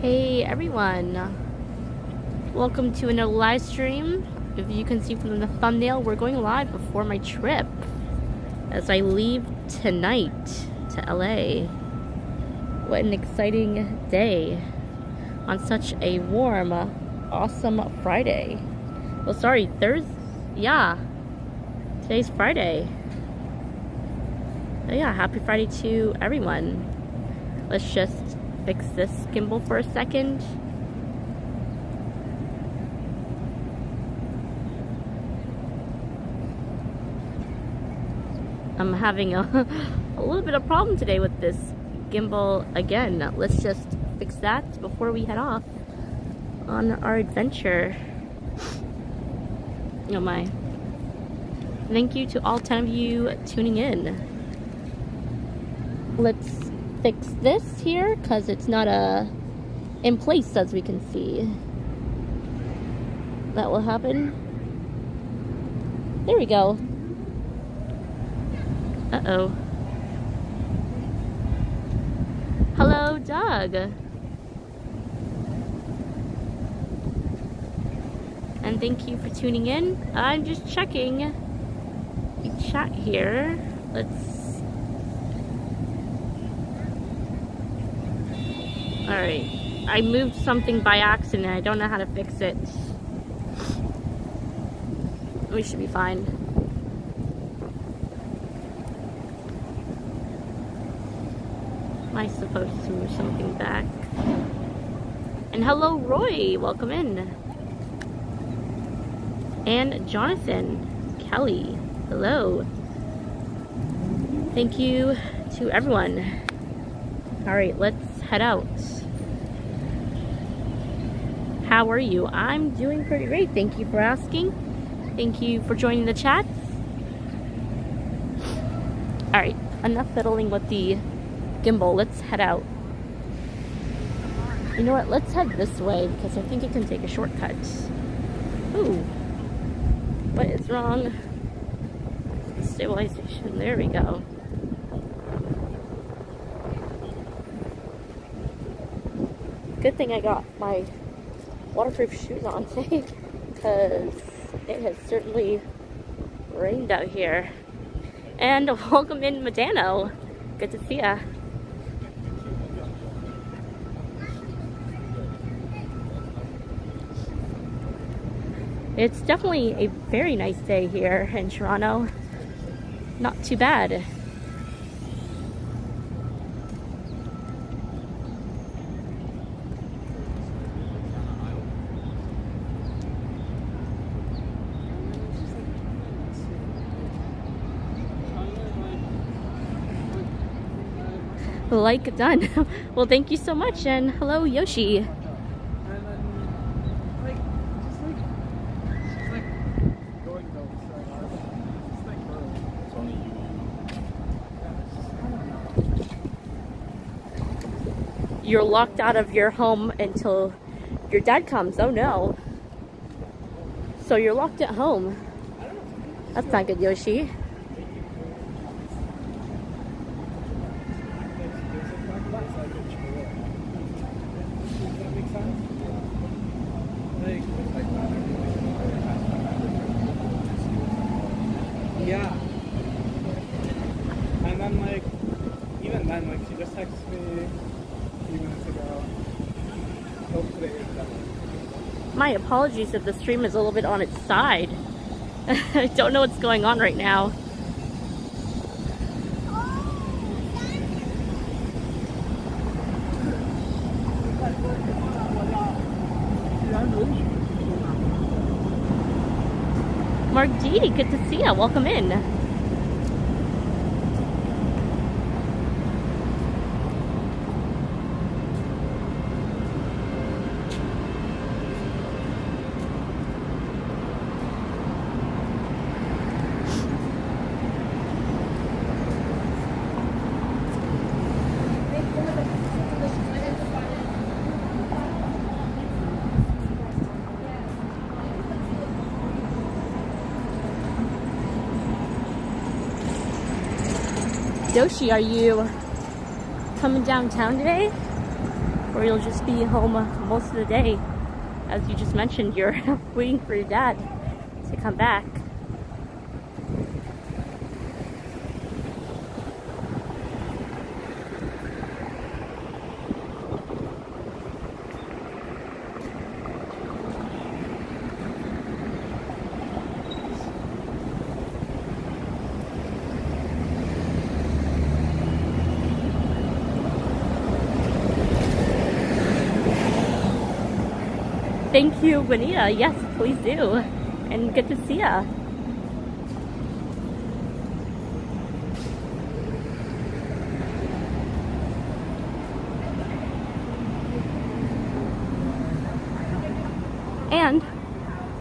Hey everyone, welcome to another live stream. If you can see from the thumbnail, we're going live before my trip as I leave tonight to LA. What an exciting day on such a warm, awesome Friday. Well, sorry, Thursday. Yeah, today's Friday. But yeah, happy Friday to everyone. Let's just fix this gimbal for a second. I'm having a little bit of problem today with this gimbal again. Let's just fix that before we head off on our adventure. Oh my. Thank you to all 10 of you tuning in. Let's fix this here because it's not in place, as we can see. That will happen. There we go. Uh-oh. Hello, Doug. And thank you for tuning in. I'm just checking the chat here. Alright, I moved something by accident. I don't know how to fix it. We should be fine. Am I supposed to move something back? And hello, Roy. Welcome in. And Jonathan, Kelly, hello. Thank you to everyone. Alright, let's head out. How are you? I'm doing pretty great. Thank you for asking. Thank you for joining the chat. Alright, enough fiddling with the gimbal. Let's head out. You know what? Let's head this way because I think it can take a shortcut. Ooh. What is wrong? Stabilization. There we go. Good thing I got my waterproof shoes on today because it has certainly rained out here. And welcome in, Medano. Good to see ya. It's definitely a very nice day here in Toronto. Not too bad. Like done. Well, thank you so much, and hello, Yoshi. You're locked out of your home until your dad comes. Oh no. So you're locked at home. That's not good, Yoshi. Yeah. And then even then, she just texted me a few minutes ago. Hope today is better. My apologies if the stream is a little bit on its side. I don't know what's going on right now. Mark D, good to see ya. Welcome in. Yoshi, are you coming downtown today? or you'll just be home most of the day. As you just mentioned, you're waiting for your dad to come back. Thank you, Bonita. Yes, please do. And good to see ya. And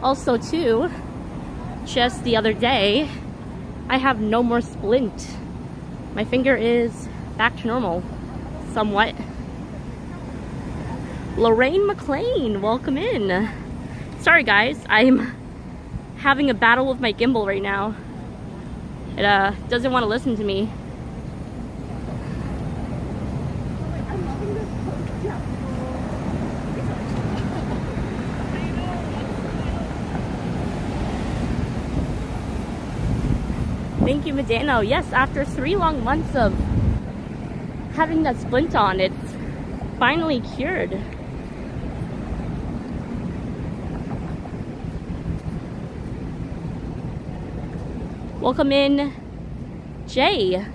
also too, just the other day, I have no more splint. My finger is back to normal, somewhat. Lorraine McLean, welcome in. Sorry guys, I'm having a battle with my gimbal right now. It doesn't want to listen to me. Thank you, Medano. Yes, after 3 long months of having that splint on, it's finally cured. Welcome in, Jay.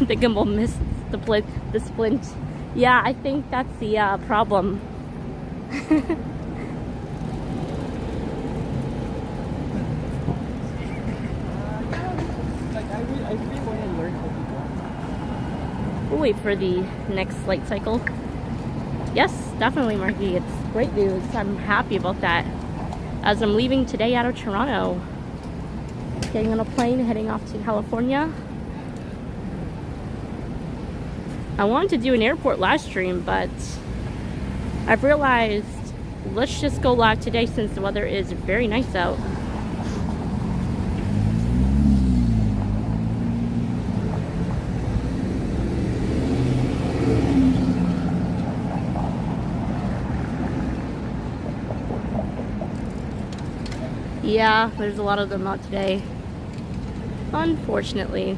The gimbal missed the splint. Yeah, I think that's the problem. I really want to learn how to do. We'll wait for the next light cycle. Yes, definitely, Marky. It's great news. I'm happy about that. As I'm leaving today out of Toronto, getting on a plane, heading off to California. I wanted to do an airport live stream, but I've realized let's just go live today since the weather is very nice out. Yeah, there's a lot of them out today, unfortunately.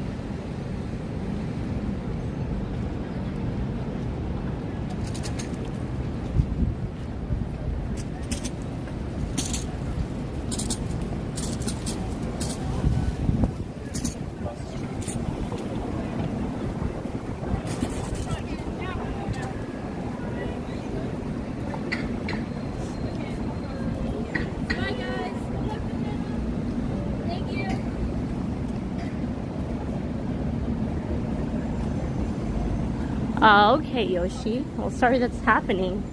Okay, Yoshi. Well, sorry that's happening.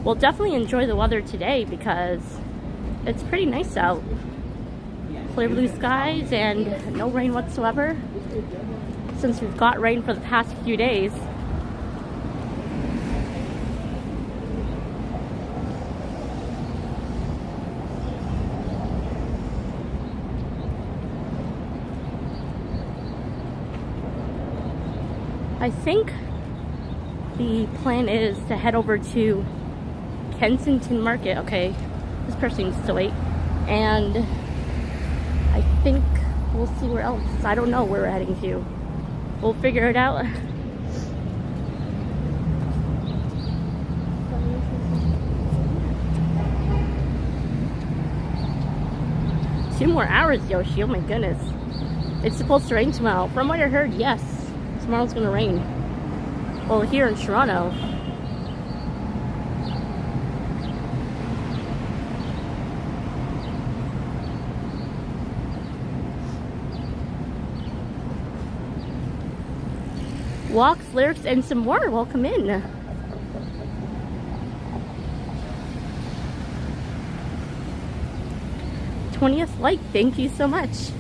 We'll definitely enjoy the weather today because it's pretty nice out. Clear blue skies and no rain whatsoever since we've got rain for the past few days. I think the plan is to head over to Kensington Market. Okay, this person needs to wait. And I think we'll see where else. I don't know where we're heading to. We'll figure it out. Two more hours, Yoshi. Oh my goodness. It's supposed to rain tomorrow. From what I heard, yes. Tomorrow's gonna rain. Well, here in Toronto. Walks, lyrics, and some more. Welcome in. #20th like. Thank you so much.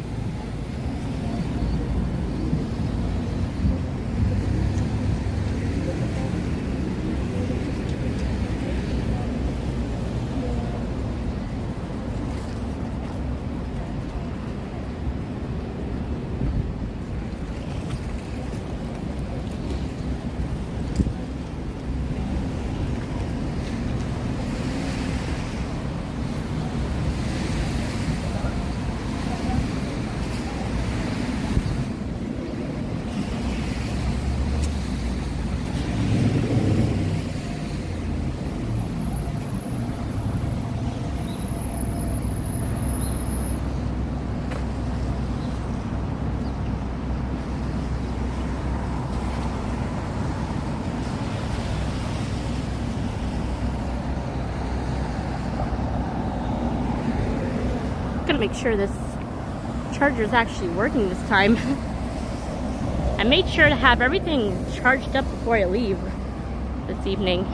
want to make sure this charger is actually working this time. I made sure to have everything charged up before I leave this evening.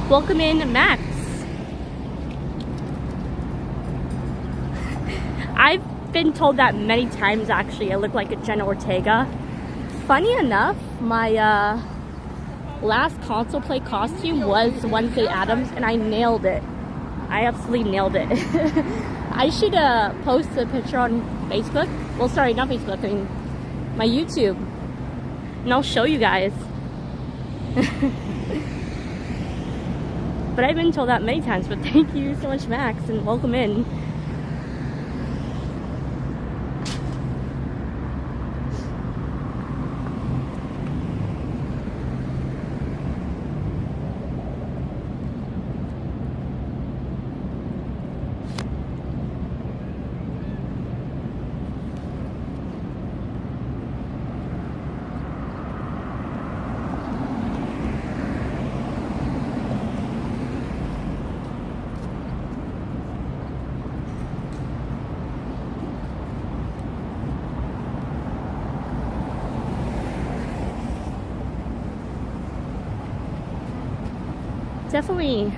Welcome in, Max. I've been told that many times, actually. I look like a Jenna Ortega. Funny enough, my last console play costume was Wednesday Addams, and I nailed it. I absolutely nailed it. I should post a picture on Facebook. Well, sorry, not Facebook, I mean my YouTube. And I'll show you guys. But I've been told that many times, but thank you so much, Max, and welcome in. Definitely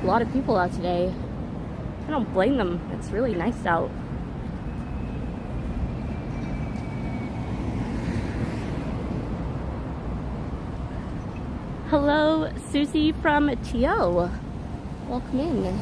a lot of people out today. I don't blame them. It's really nice out. Hello, Susie from TO. Welcome in.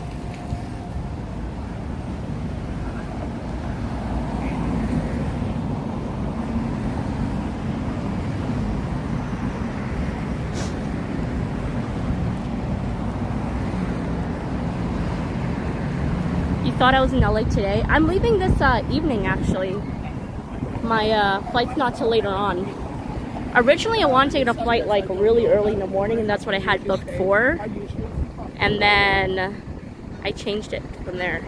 Thought I was in LA today. I'm leaving this evening, actually. My flight's not till later on. Originally, I wanted to take a flight like really early in the morning, and that's what I had booked for. And then I changed it from there.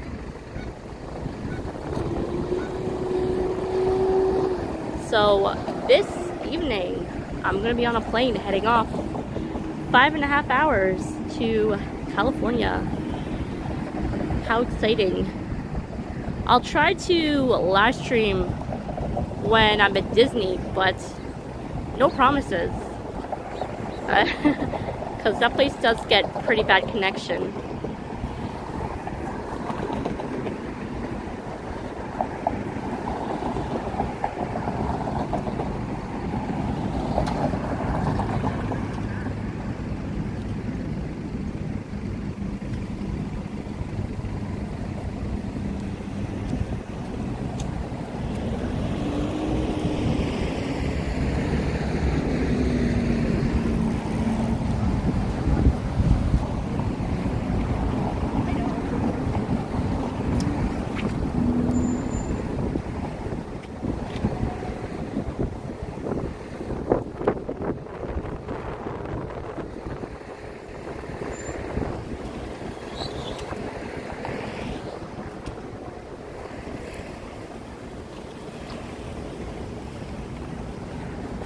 So this evening, I'm gonna be on a plane heading off 5.5 hours to California. How exciting. I'll try to live stream when I'm at Disney, but no promises. Because that place does get pretty bad connection.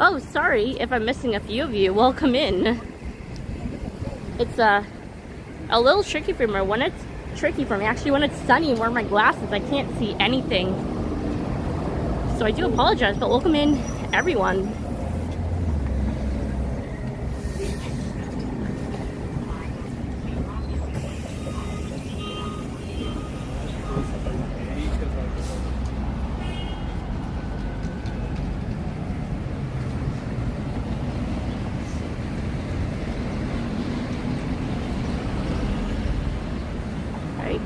Oh, sorry if I'm missing a few of you. Welcome in. It's a little tricky for me. When it's tricky for me, actually when it's sunny and wearing my glasses, I can't see anything. So I do apologize, but welcome in, everyone.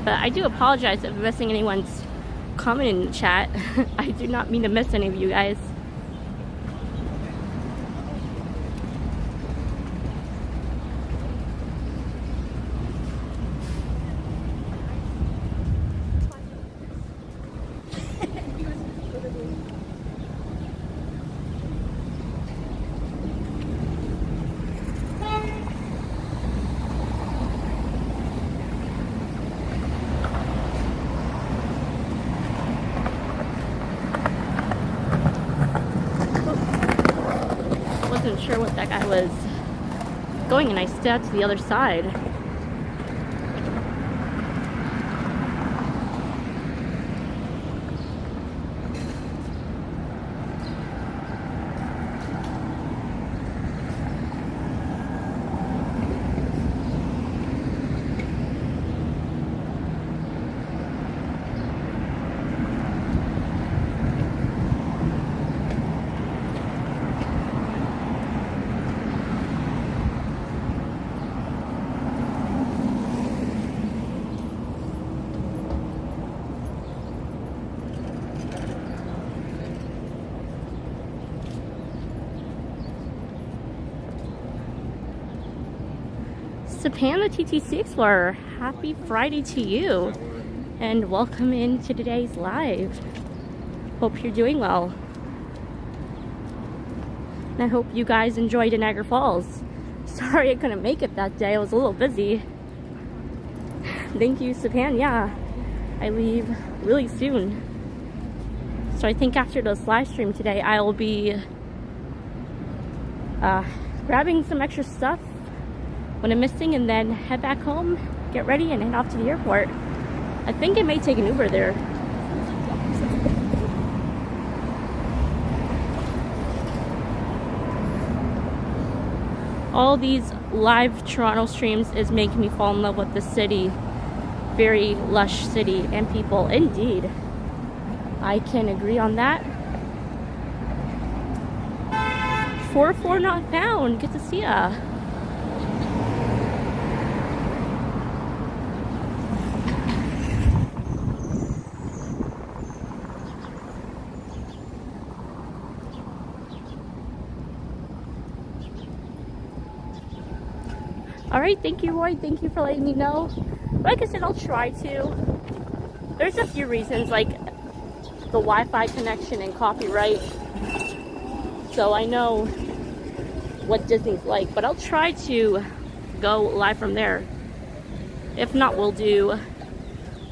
But I do apologize if I'm missing anyone's comment in the chat. I do not mean to miss any of you guys. Wasn't sure what that guy was going, and I stepped to the other side. Japan, the TTC Explorer, happy Friday to you, and welcome into today's live. Hope you're doing well, and I hope you guys enjoyed Niagara Falls. Sorry I couldn't make it that day, I was a little busy. Thank you, Japan. Yeah, I leave really soon, so I think after this live stream today I will be grabbing some extra stuff when I'm missing, and then head back home, get ready, and head off to the airport. I think I may take an Uber there. All these live Toronto streams is making me fall in love with the city. Very lush city and people, indeed. I can agree on that. 4-4 not found. Good to see ya. Alright, thank you, Roy. Thank you for letting me know. Like I said, I'll try to. There's a few reasons, like the Wi-Fi connection and copyright. So I know what Disney's like, but I'll try to go live from there. If not, we'll do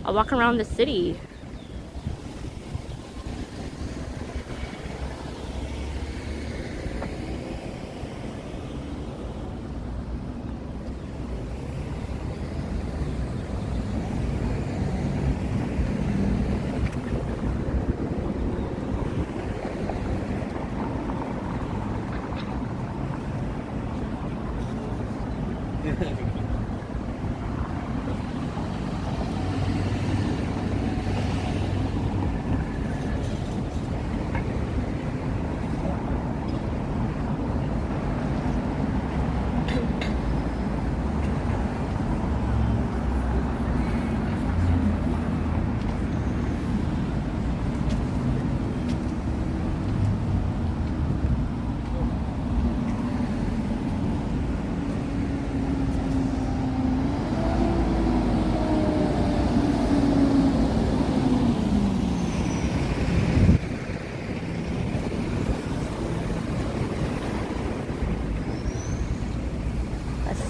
a walk around the city.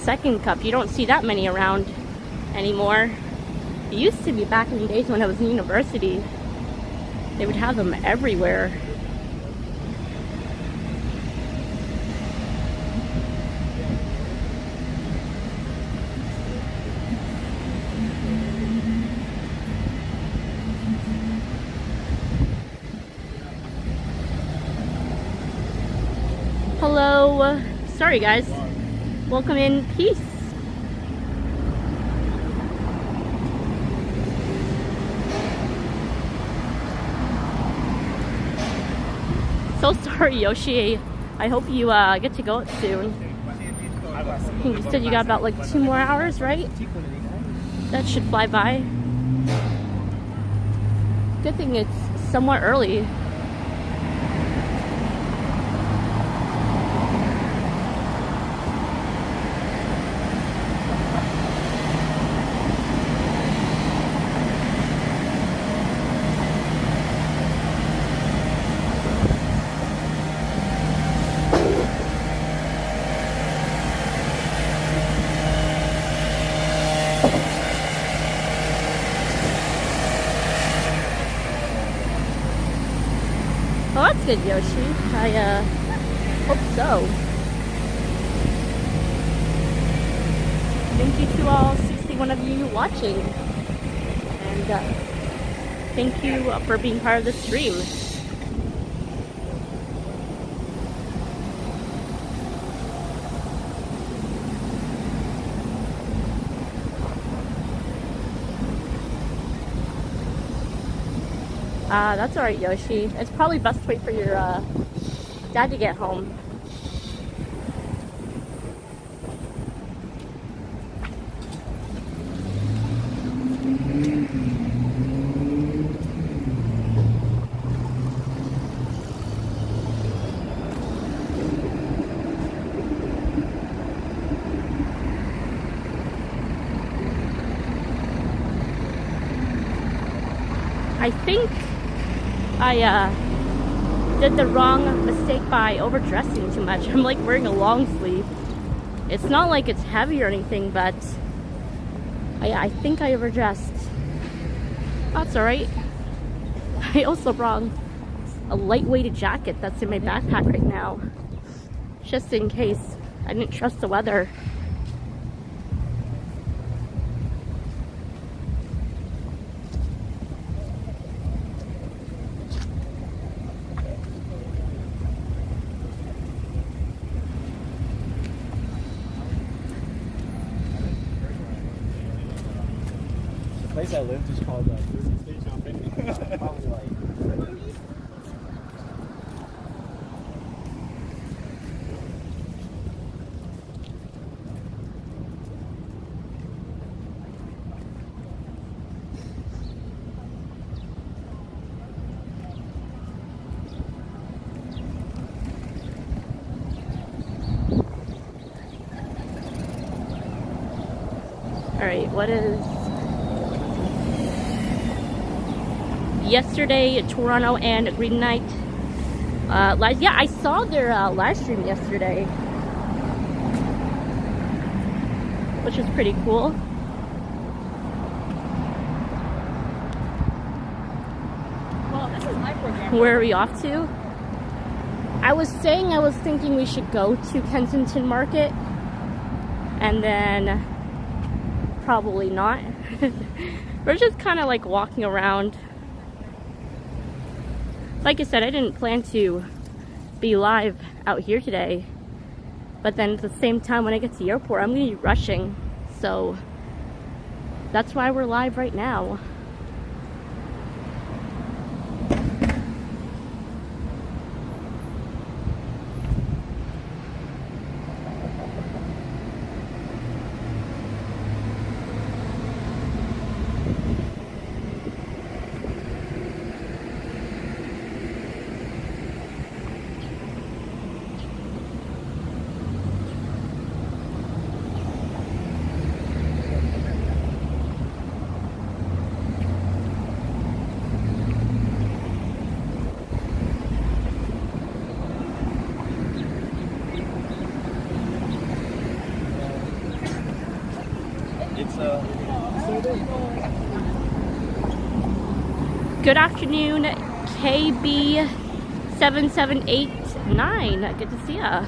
Second cup, you don't see that many around anymore. It used to be back in the days when I was in university. They would have them everywhere. Hello. Sorry guys. Welcome in peace. So sorry, Yoshi. I hope you get to go soon. I think you said you got about like 2 more hours, right? That should fly by. Good thing it's somewhat early. Well, that's good, Yoshi. I hope so. Thank you to all 61 of you watching. And thank you for being part of the stream. That's alright, Yoshi. It's probably best to wait for your dad to get home. I think I did the wrong mistake by overdressing too much. I'm like wearing a long sleeve. It's not like it's heavy or anything, but I think I overdressed. That's alright. I also brought a lightweighted jacket that's in my backpack right now, just in case. I didn't trust the weather. The place I lived is called Station. Probably like. Alright, what is... Yesterday, Toronto and Green Night. Yeah, I saw their live stream yesterday, which was pretty cool. Well, this is my program. Where are we off to? I was thinking we should go to Kensington Market, and then probably not. We're just kind of like walking around. Like I said, I didn't plan to be live out here today, but then at the same time when I get to the airport I'm gonna be rushing, so that's why we're live right now. Good afternoon, KB7789. Good to see ya.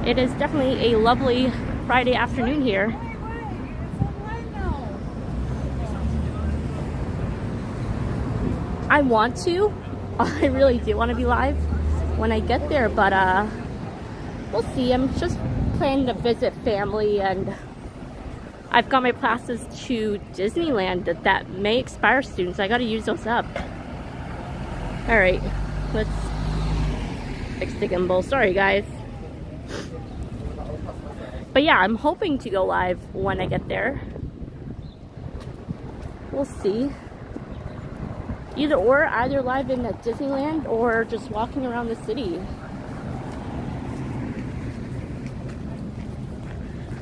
It is definitely a lovely Friday afternoon here. I want to. I really do want to be live when I get there, but we'll see. I'm just planning to visit family, and I've got my passes to Disneyland that may expire soon, so I gotta use those up. Alright, let's fix the gimbal. Sorry, guys. But yeah, I'm hoping to go live when I get there. we'll see. Either live in at Disneyland or just walking around the city.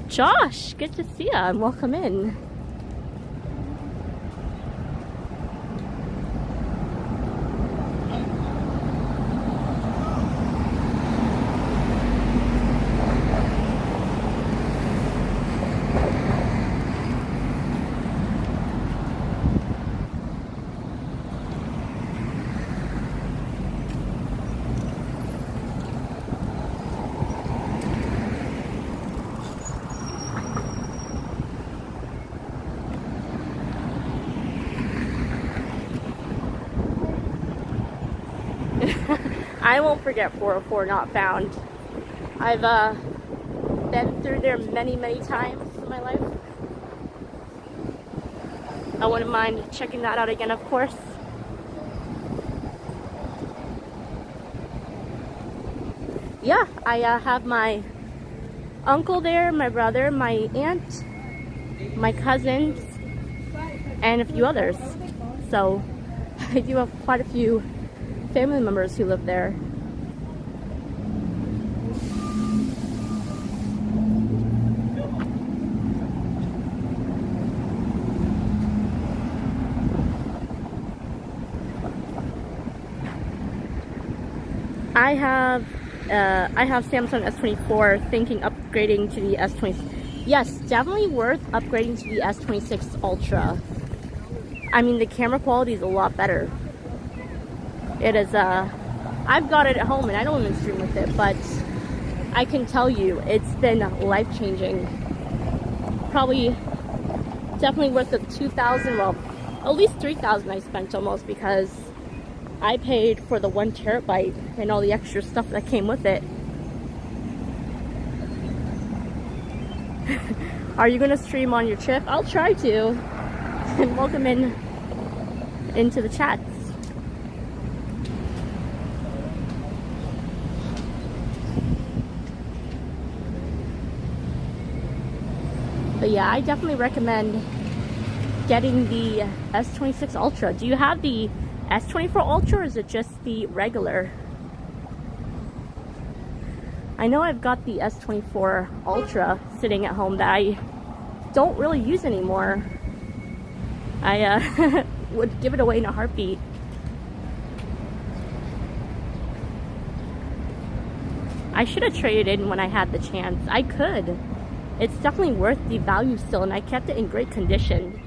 Josh, good to see ya and welcome in. I won't forget 404 not found. I've been through there many, many times in my life. I wouldn't mind checking that out again, of course. Yeah, I have my uncle there, my brother, my aunt, my cousins, and a few others. So I do have quite a few family members who live there. I have Samsung S24, thinking upgrading to the S20. Yes, definitely worth upgrading to the S26 Ultra. I mean, the camera quality is a lot better. It is, I've got it at home and I don't even stream with it, but I can tell you it's been life-changing. Probably, definitely worth the 2,000, well, at least 3,000 I spent almost, because I paid for the 1 terabyte and all the extra stuff that came with it. Are you gonna stream on your trip? I'll try to. And welcome into the chats. But yeah, I definitely recommend getting the S26 Ultra. Do you have the S24 Ultra, or is it just the regular? I know I've got the S24 Ultra sitting at home that I don't really use anymore. I would give it away in a heartbeat. I should have traded in when I had the chance. I could. It's definitely worth the value still, and I kept it in great condition.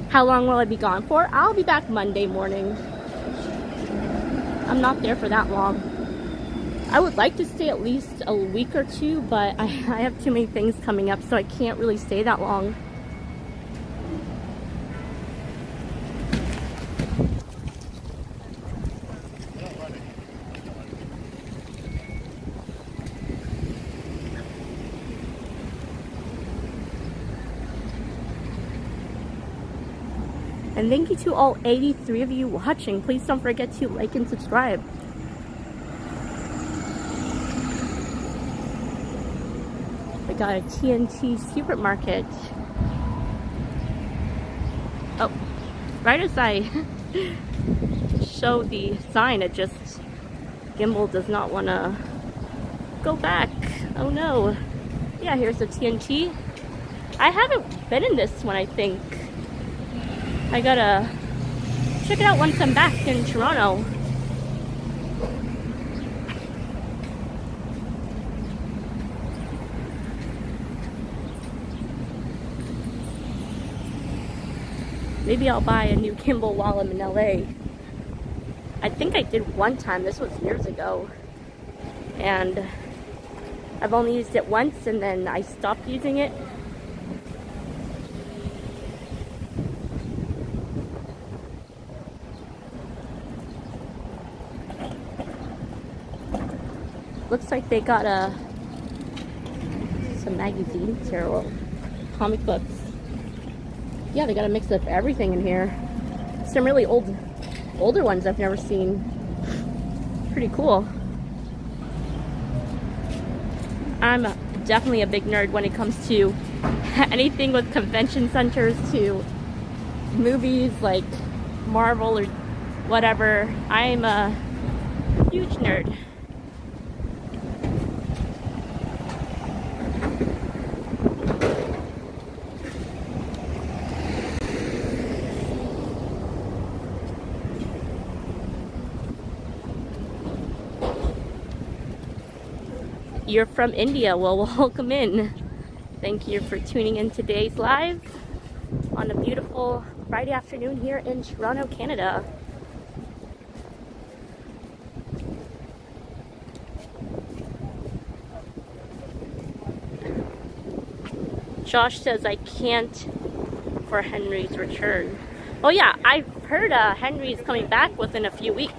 How long will I be gone for? I'll be back Monday morning. I'm not there for that long. I would like to stay at least a week or two, but I have too many things coming up, so I can't really stay that long. And thank you to all 83 of you watching. Please don't forget to like and subscribe. We got a TNT supermarket. Oh, right as I show the sign, it just, gimbal does not want to go back. Oh no. Yeah, here's the TNT. I haven't been in this one, I think. I gotta check it out once I'm back in Toronto. Maybe I'll buy a new gimbal while I'm in LA. I think I did one time, this was years ago. And I've only used it once and then I stopped using it. Looks like they got some magazines here, well, comic books. Yeah, they got a mix of everything in here. Some really older ones I've never seen. pretty cool. I'm definitely a big nerd when it comes to anything with convention centers to movies like Marvel or whatever. I'm a huge nerd. You're from India. Well, welcome in. Thank you for tuning in today's live on a beautiful Friday afternoon here in Toronto, Canada. Josh says I can't for Henry's return. Oh yeah, I heard Henry's coming back within a few weeks.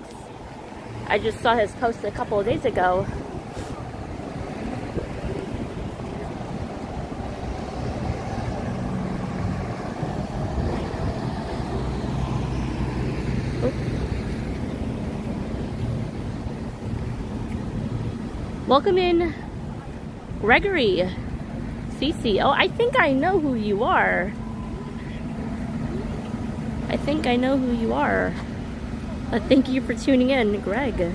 I just saw his post a couple of days ago. Welcome in, Gregory. Cece. Oh, I think I know who you are. I think I know who you are. Thank you for tuning in, Greg.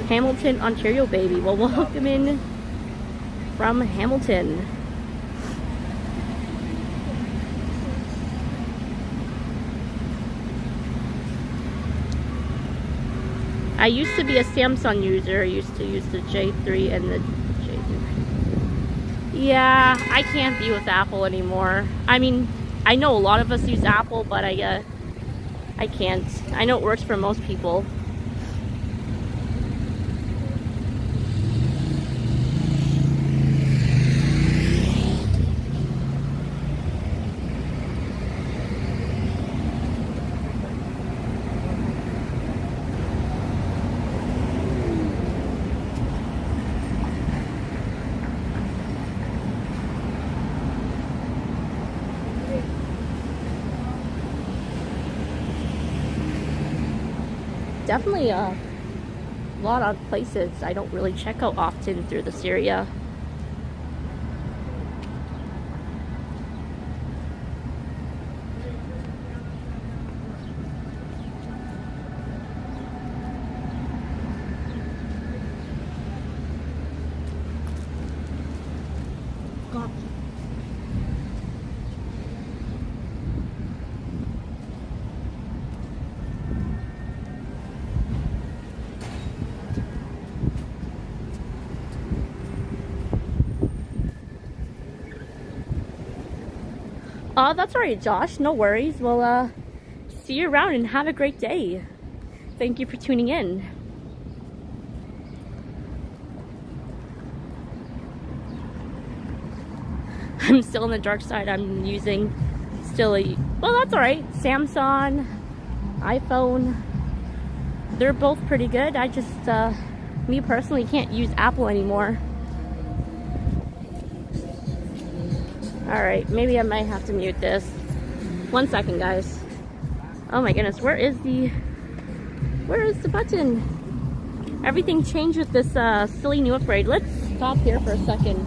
Hamilton, Ontario, baby. Well, welcome in from Hamilton. I used to be a Samsung user. I used to use the J3 and the J3. Yeah, I can't be with Apple anymore. I mean, I know a lot of us use Apple, but I can't. I know it works for most people. Definitely a lot of places I don't really check out often through this area. Oh, that's all right, Josh. No worries. We'll see you around and have a great day. Thank you for tuning in. I'm still on the dark side. I'm using still a, well, that's all right. Samsung, iPhone. They're both pretty good. I just, me personally, can't use Apple anymore. Alright, maybe I might have to mute this. 1 second, guys. Oh my goodness, where is the button? Everything changed with this silly new upgrade. Let's stop here for a second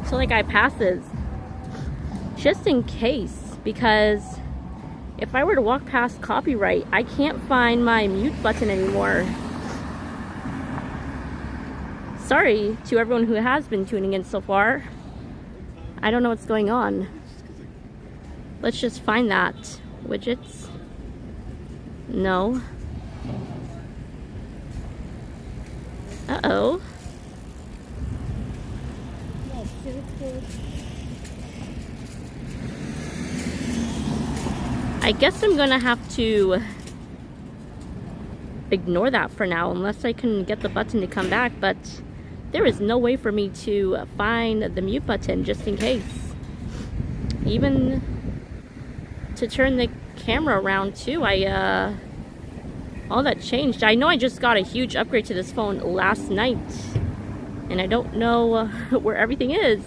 till the guy passes. Just in case, because if I were to walk past copyright, I can't find my mute button anymore. Sorry to everyone who has been tuning in so far. I don't know what's going on. Let's just find that. Widgets? No. Uh-oh. I guess I'm gonna have to ignore that for now, unless I can get the button to come back, but there is no way for me to find the mute button, just in case. Even to turn the camera around too, all that changed. I know I just got a huge upgrade to this phone last night, and I don't know where everything is.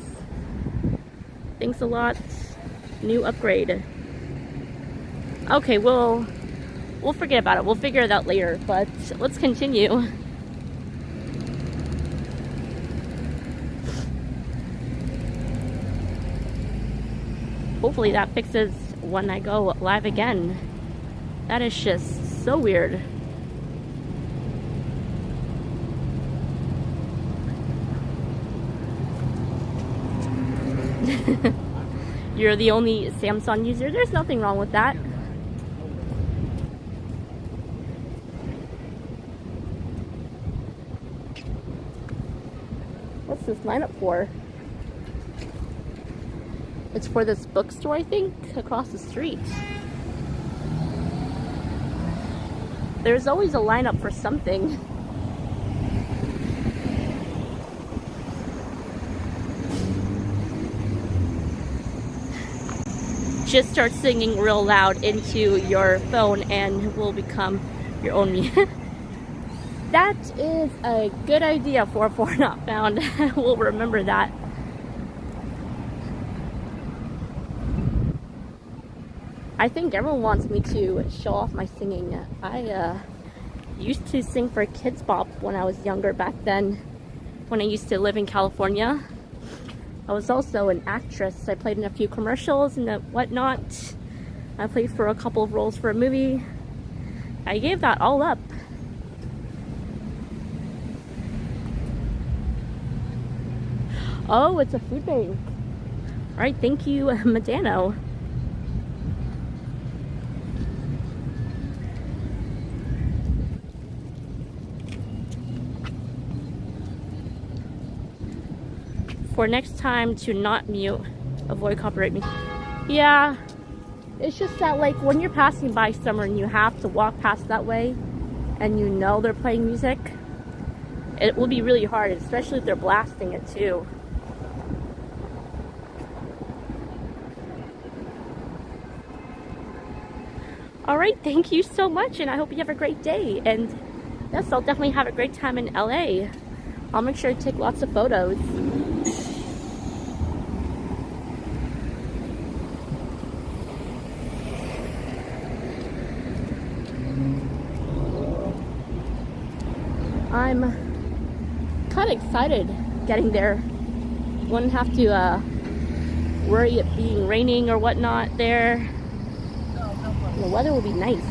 Thanks a lot. New upgrade. Okay, we'll we'll forget about it. We'll figure it out later, but let's continue. Hopefully that fixes when I go live again. That is just so weird. You're the only Samsung user. There's nothing wrong with that. What's this lineup for? It's for this bookstore, I think, across the street. There's always a lineup for something. Just start singing real loud into your phone and it will become your own music. That is a good idea for Not Found. We'll remember that. I think everyone wants me to show off my singing. I used to sing for Kids Bop when I was younger back then, when I used to live in California. I was also an actress. I played in a few commercials and whatnot. I played for a couple of roles for a movie. I gave that all up. Oh, it's a food bank. All right, thank you, Medano. For next time to not mute, avoid copyright music. Yeah, it's just that like when you're passing by somewhere and you have to walk past that way and you know they're playing music, it will be really hard, especially if they're blasting it too. Alright, thank you so much and I hope you have a great day. And yes, I'll definitely have a great time in LA. I'll make sure to take lots of photos. I'm kind of excited getting there. Wouldn't have to worry it being raining or whatnot there. The weather will be nice.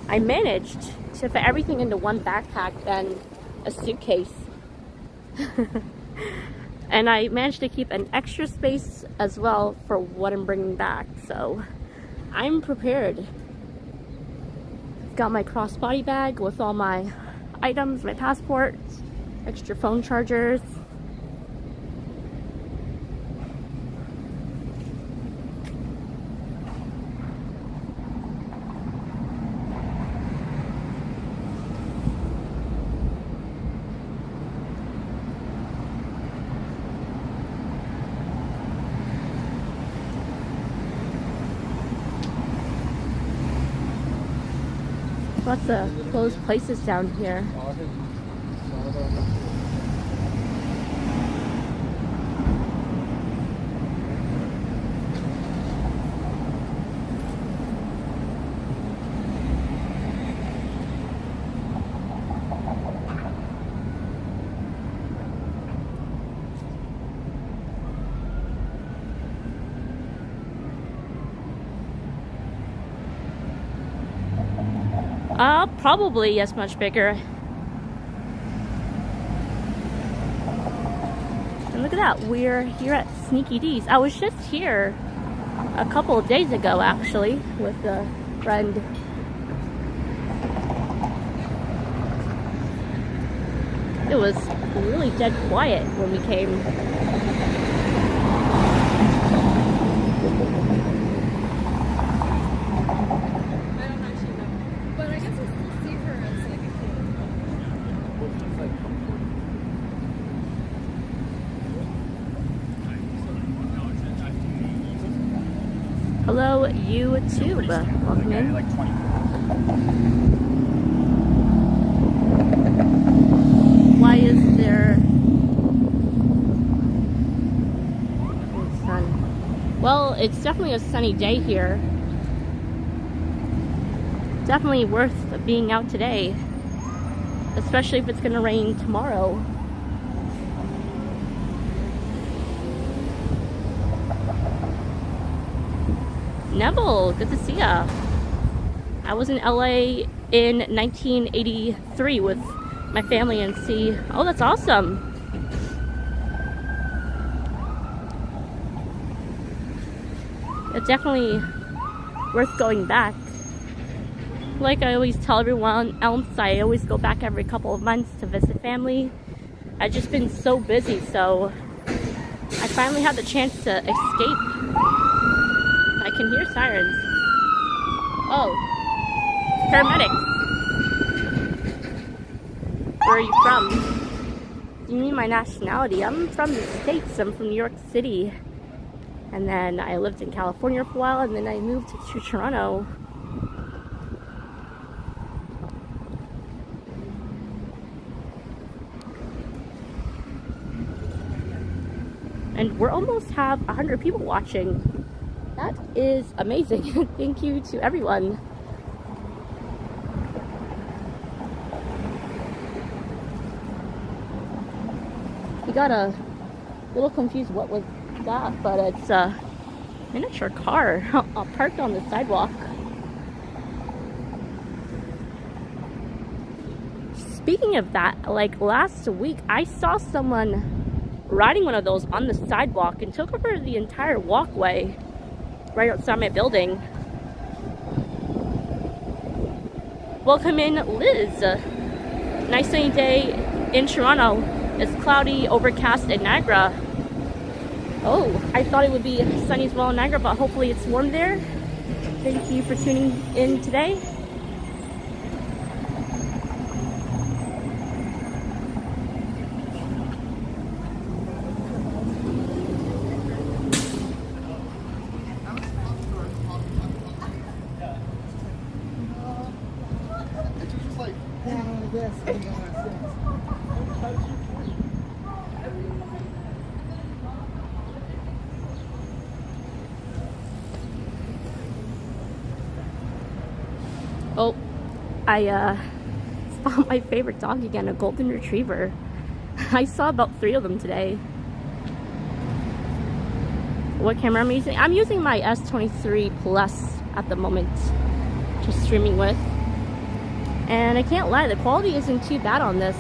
I managed to fit everything into one backpack and a suitcase. And I managed to keep an extra space as well for what I'm bringing back. So I'm prepared. Got my crossbody bag with all my items, my passport, extra phone chargers. Lots of closed places down here. Probably as much bigger. And look at that, we're here at Sneaky D's. I was just here a couple of days ago actually with a friend. It was really dead quiet when we came. Hello, YouTube. Welcome in. Why is there sun? Well, it's definitely a sunny day here. Definitely worth being out today, especially if it's gonna rain tomorrow. Neville, good to see ya. I was in LA in 1983 with my family and see. Oh, that's awesome. It's definitely worth going back. Like I always tell everyone else, I always go back every couple of months to visit family. I've just been so busy, so I finally had the chance to escape. I can hear sirens. Oh, paramedics. Where are you from? Do you mean my nationality? I'm from the States. I'm from New York City. And then I lived in California for a while, and then I moved to Toronto. And we're almost have 100 people watching. That is amazing. Thank you to everyone. We got a little confused what was that, but it's a miniature car parked on the sidewalk. Speaking of that, like last week, I saw someone riding one of those on the sidewalk and took over the entire walkway right outside my building. Welcome in, Liz. Nice sunny day in Toronto. It's cloudy, overcast in Niagara. Oh, I thought it would be sunny as well in Niagara, but hopefully it's warm there. Thank you for tuning in today. Oh, I saw my favorite dog again, a golden retriever. I saw about 3 of them today. What camera am I using? I'm using my S23 Plus at the moment, just streaming with. And I can't lie, the quality isn't too bad on this.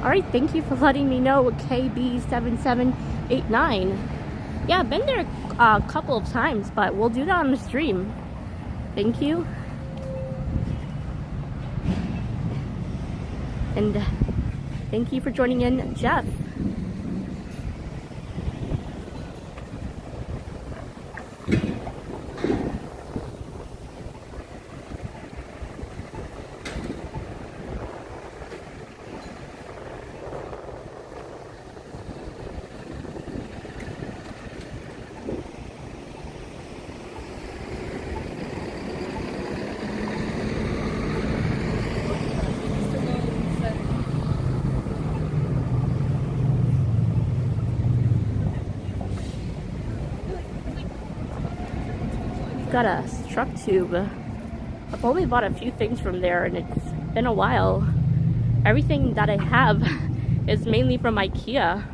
Alright, thank you for letting me know, KB7789. Yeah, I've been there a couple of times, but we'll do that on the stream. Thank you. And thank you for joining in, Jeff. Got a truck tube. I've only bought a few things from there and it's been a while. Everything that I have is mainly from IKEA.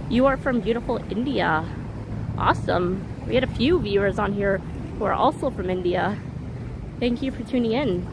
You are from beautiful India. Awesome. We had a few viewers on here who are also from India. Thank you for tuning in.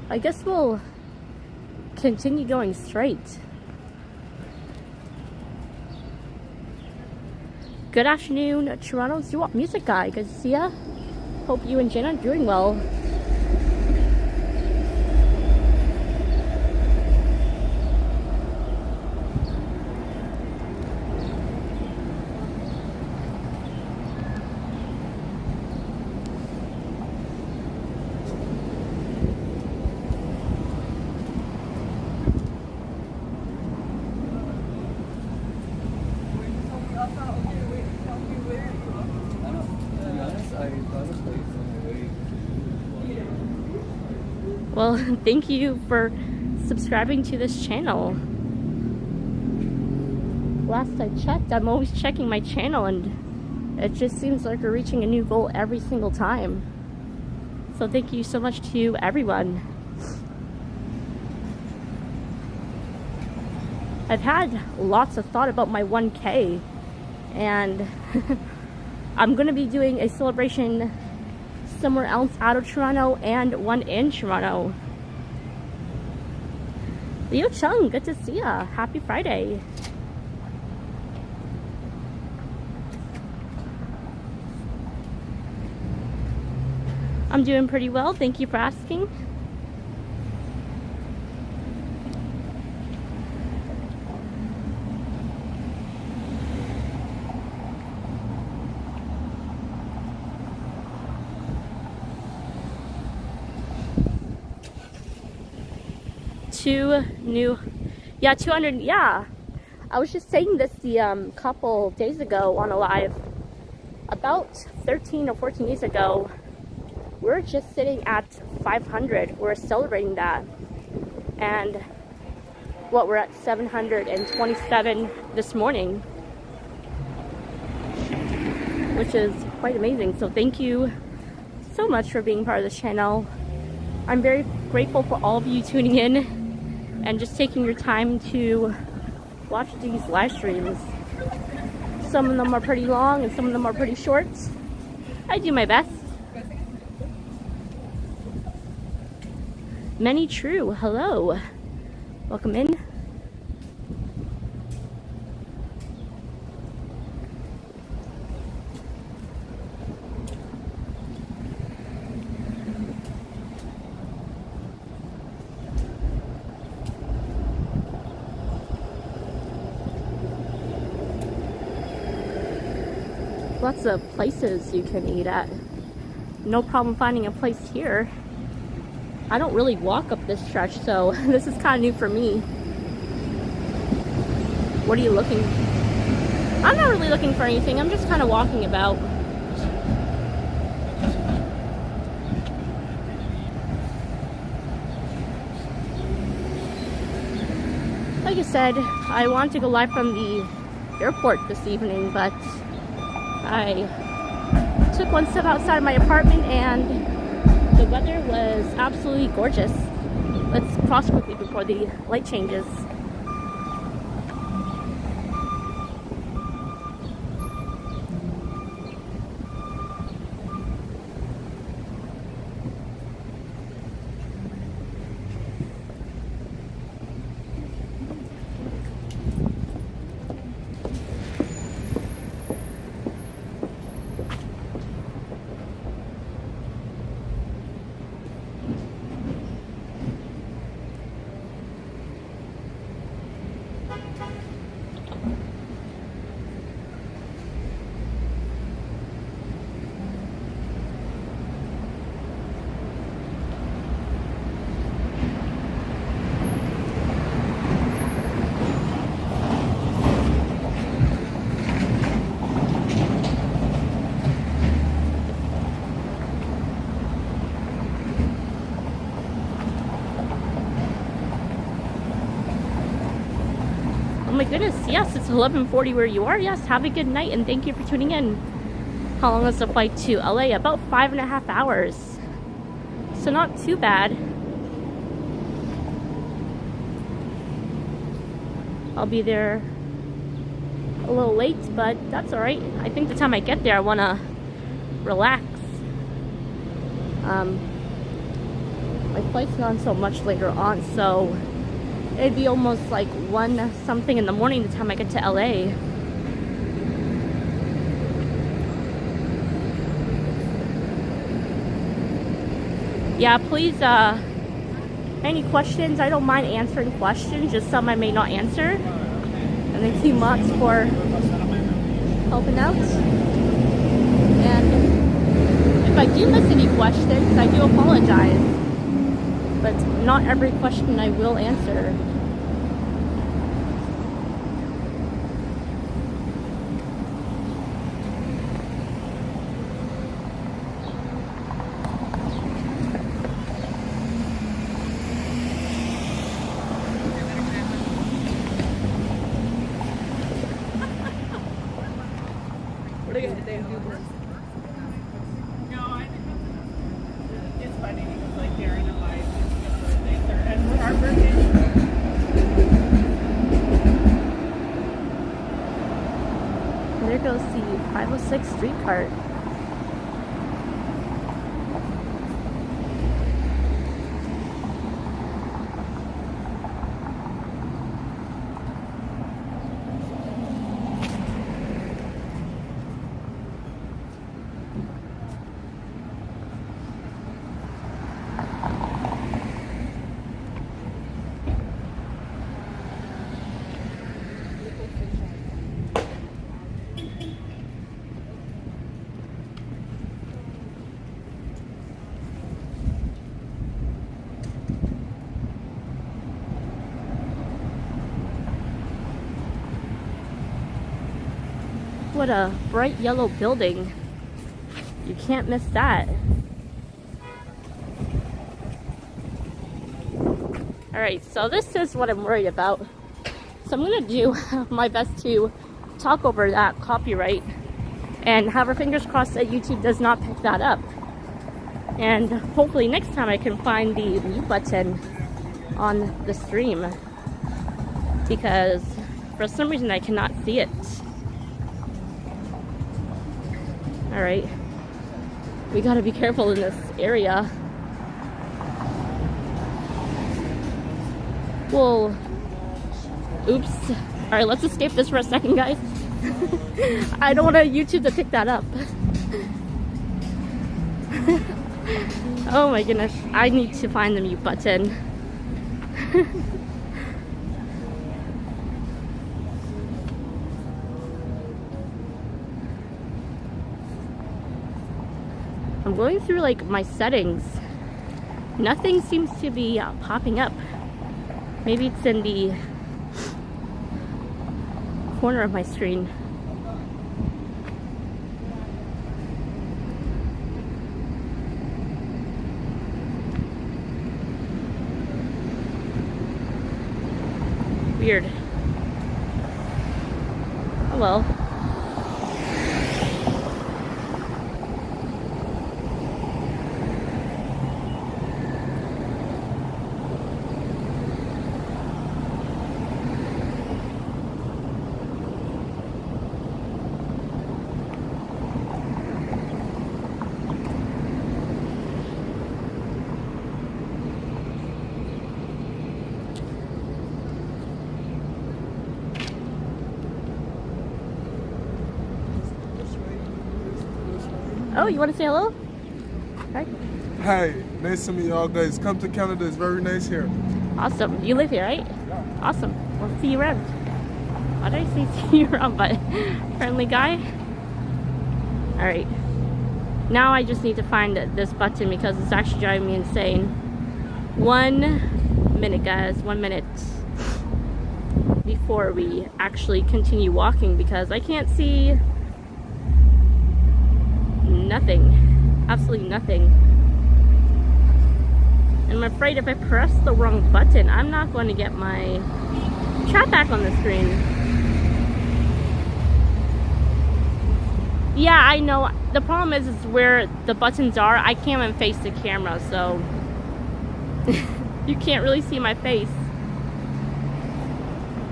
I guess we'll continue going straight. Good afternoon, Toronto's doo-wop music guy. Good to see ya. Hope you and Jen are doing well. Well, thank you for subscribing to this channel. Last I checked, I'm always checking my channel and it just seems like we're reaching a new goal every single time. So thank you so much to everyone. I've had lots of thought about my 1K and I'm gonna be doing a celebration somewhere else out of Toronto and one in Toronto. Leo Chung, good to see ya. Happy Friday. I'm doing pretty well, thank you for asking. Yeah, 200, yeah. I was just saying this the couple days ago on a live. About 13 or 14 days ago, we're just sitting at 500. We're celebrating that. And what, we're at 727 this morning, which is quite amazing. So thank you so much for being part of this channel. I'm very grateful for all of you tuning in and just taking your time to watch these live streams. Some of them are pretty long and some of them are pretty short. I do my best. Many True, hello. Welcome in. Lots of places you can eat at. No problem finding a place here. I don't really walk up this stretch, so this is kind of new for me. What are you looking? I'm not really looking for anything. I'm just kind of walking about. Like I said, I wanted to go live from the airport this evening, but I took one step outside of my apartment and the weather was absolutely gorgeous. Let's cross quickly before the light changes. Oh my goodness, yes, it's 11:40 where you are. Yes, have a good night and thank you for tuning in. How long is the flight to LA? About 5.5 hours. So not too bad. I'll be there a little late, but that's alright. I think the time I get there I want to relax. My flight's not so much later on, so It'd be almost like 1 something in the morning the time I get to LA. Yeah, please, any questions? I don't mind answering questions, just some I may not answer. And thank you much for helping out. And if I do miss any questions, I do apologize. But not every question I will answer. What are you gonna do? No, I think it's funny because like Darren and I, and our birthday. There goes the 506 streetcar. What a bright yellow building. You can't miss that. Alright, so this is what I'm worried about. So I'm gonna do my best to talk over that copyright and have our fingers crossed that YouTube does not pick that up. And hopefully next time I can find the mute button on the stream, because for some reason I cannot see it. Alright, we gotta be careful in this area. Well, oops. Alright, let's escape this for a second, guys. I don't want YouTube to pick that up. Oh my goodness, I need to find the mute button. I'm going through like my settings. Nothing seems to be popping up. Maybe it's in the corner of my screen. Weird. Oh well. Oh, you want to say hello? Hi. Hi, nice to meet y'all guys. Come to Canada, it's very nice here. Awesome. You live here, right? Yeah. Awesome. We'll see you around. Why did I say see you around, but friendly guy? Alright. Now I just need to find this button because it's actually driving me insane. 1 minute, guys. 1 minute. Before we actually continue walking, because I can't see nothing. Absolutely nothing. And I'm afraid if I press the wrong button, I'm not going to get my chat back on the screen. Yeah, I know. The problem is where the buttons are, I can't even face the camera, so you can't really see my face.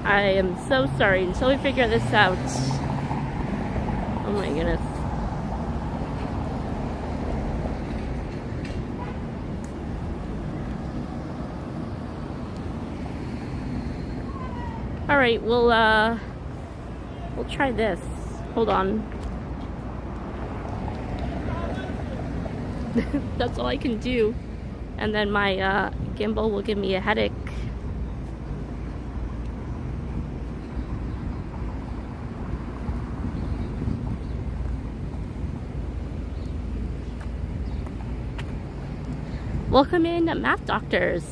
I am so sorry until we figure this out. Oh my goodness. Alright, we'll try this. Hold on. That's all I can do. And then my gimbal will give me a headache. Welcome in, math doctors.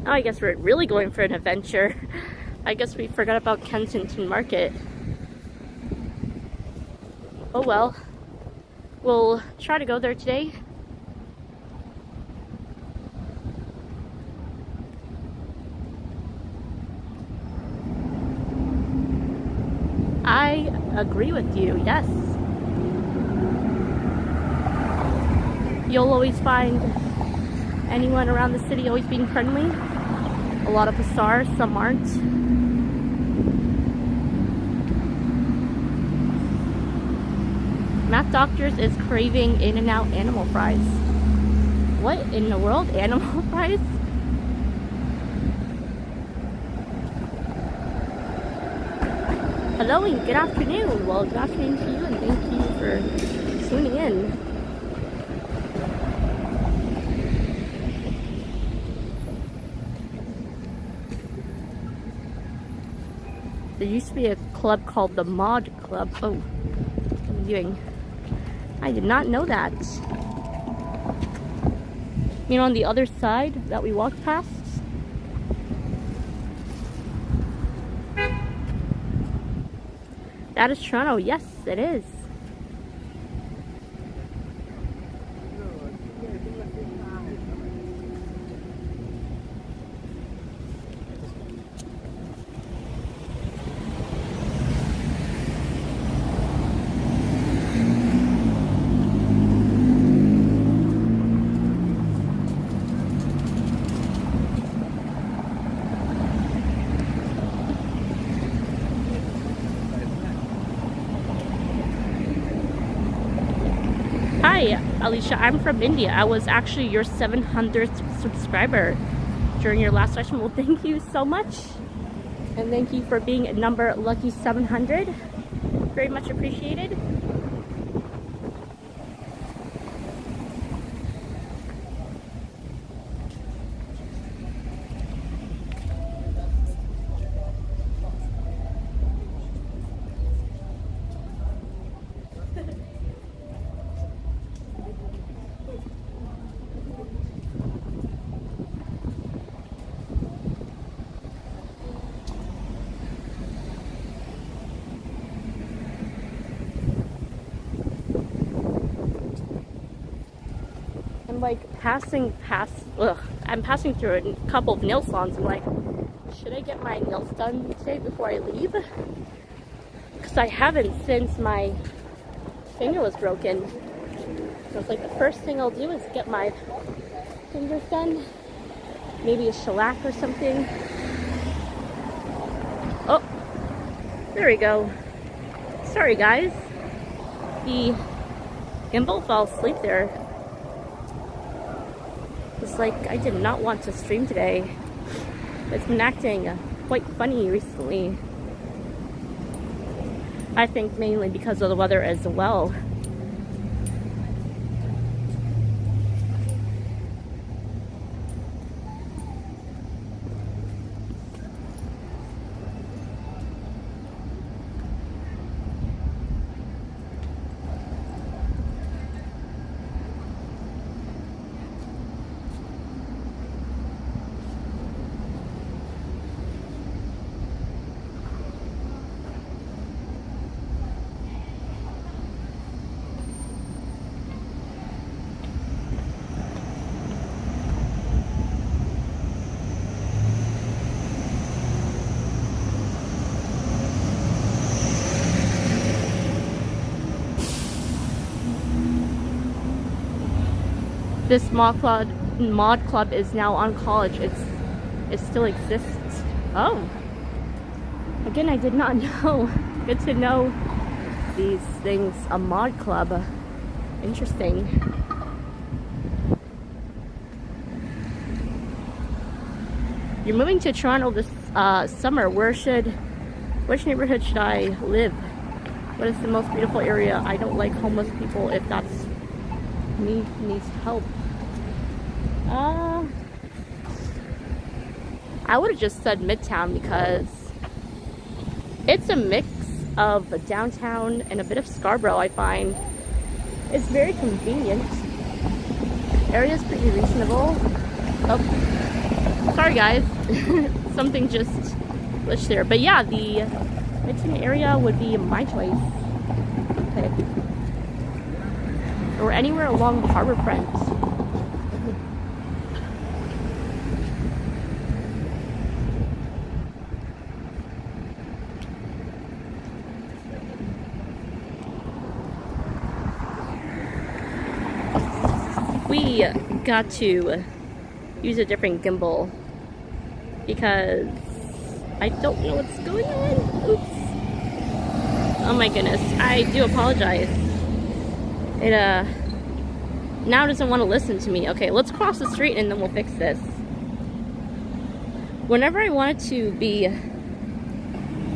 Oh, I guess we're really going for an adventure. I guess we forgot about Kensington Market. Oh well. We'll try to go there today. I agree with you, yes. You'll always find anyone around the city always being friendly. A lot of us are, some aren't. Math Doctors is craving In-N-Out animal fries. What in the world? Animal fries? Hello and good afternoon. Well, good afternoon to you and thank you for tuning in. There used to be a club called the Mod Club. Oh, what am I doing? I did not know that. You know, on the other side that we walked past? That is Toronto. Yes, it is. Hi, Alicia. I'm from India. I was actually your 700th subscriber during your last session. Well, thank you so much. And thank you for being at number lucky 700. Very much appreciated. Like I'm passing through a couple of nail salons. I'm like, should I get my nails done today before I leave? Because I haven't since my finger was broken. So it's like the first thing I'll do is get my fingers done. Maybe a shellac or something. Oh, there we go. Sorry guys. The gimbal fell asleep there. It's like I did not want to stream today. It's been acting quite funny recently. I think mainly because of the weather as well. this mod club is now on college. It still exists. Oh, again, I did not know. Good to know these things. A mod club. Interesting. You're moving to Toronto this summer. Which neighborhood should I live? What is the most beautiful area? I don't like homeless people. If that's me, needs help. I would have just said Midtown because it's a mix of downtown and a bit of Scarborough. I find it's very convenient. Area's pretty reasonable. Oh, sorry guys, something just glitched there. But yeah, the Midtown area would be my choice. Okay. Or anywhere along the Waterfront. We got to use a different gimbal because I don't know what's going on. Oops. Oh my goodness. I do apologize. It now doesn't want to listen to me. Okay, let's cross the street and then we'll fix this. Whenever I want it to be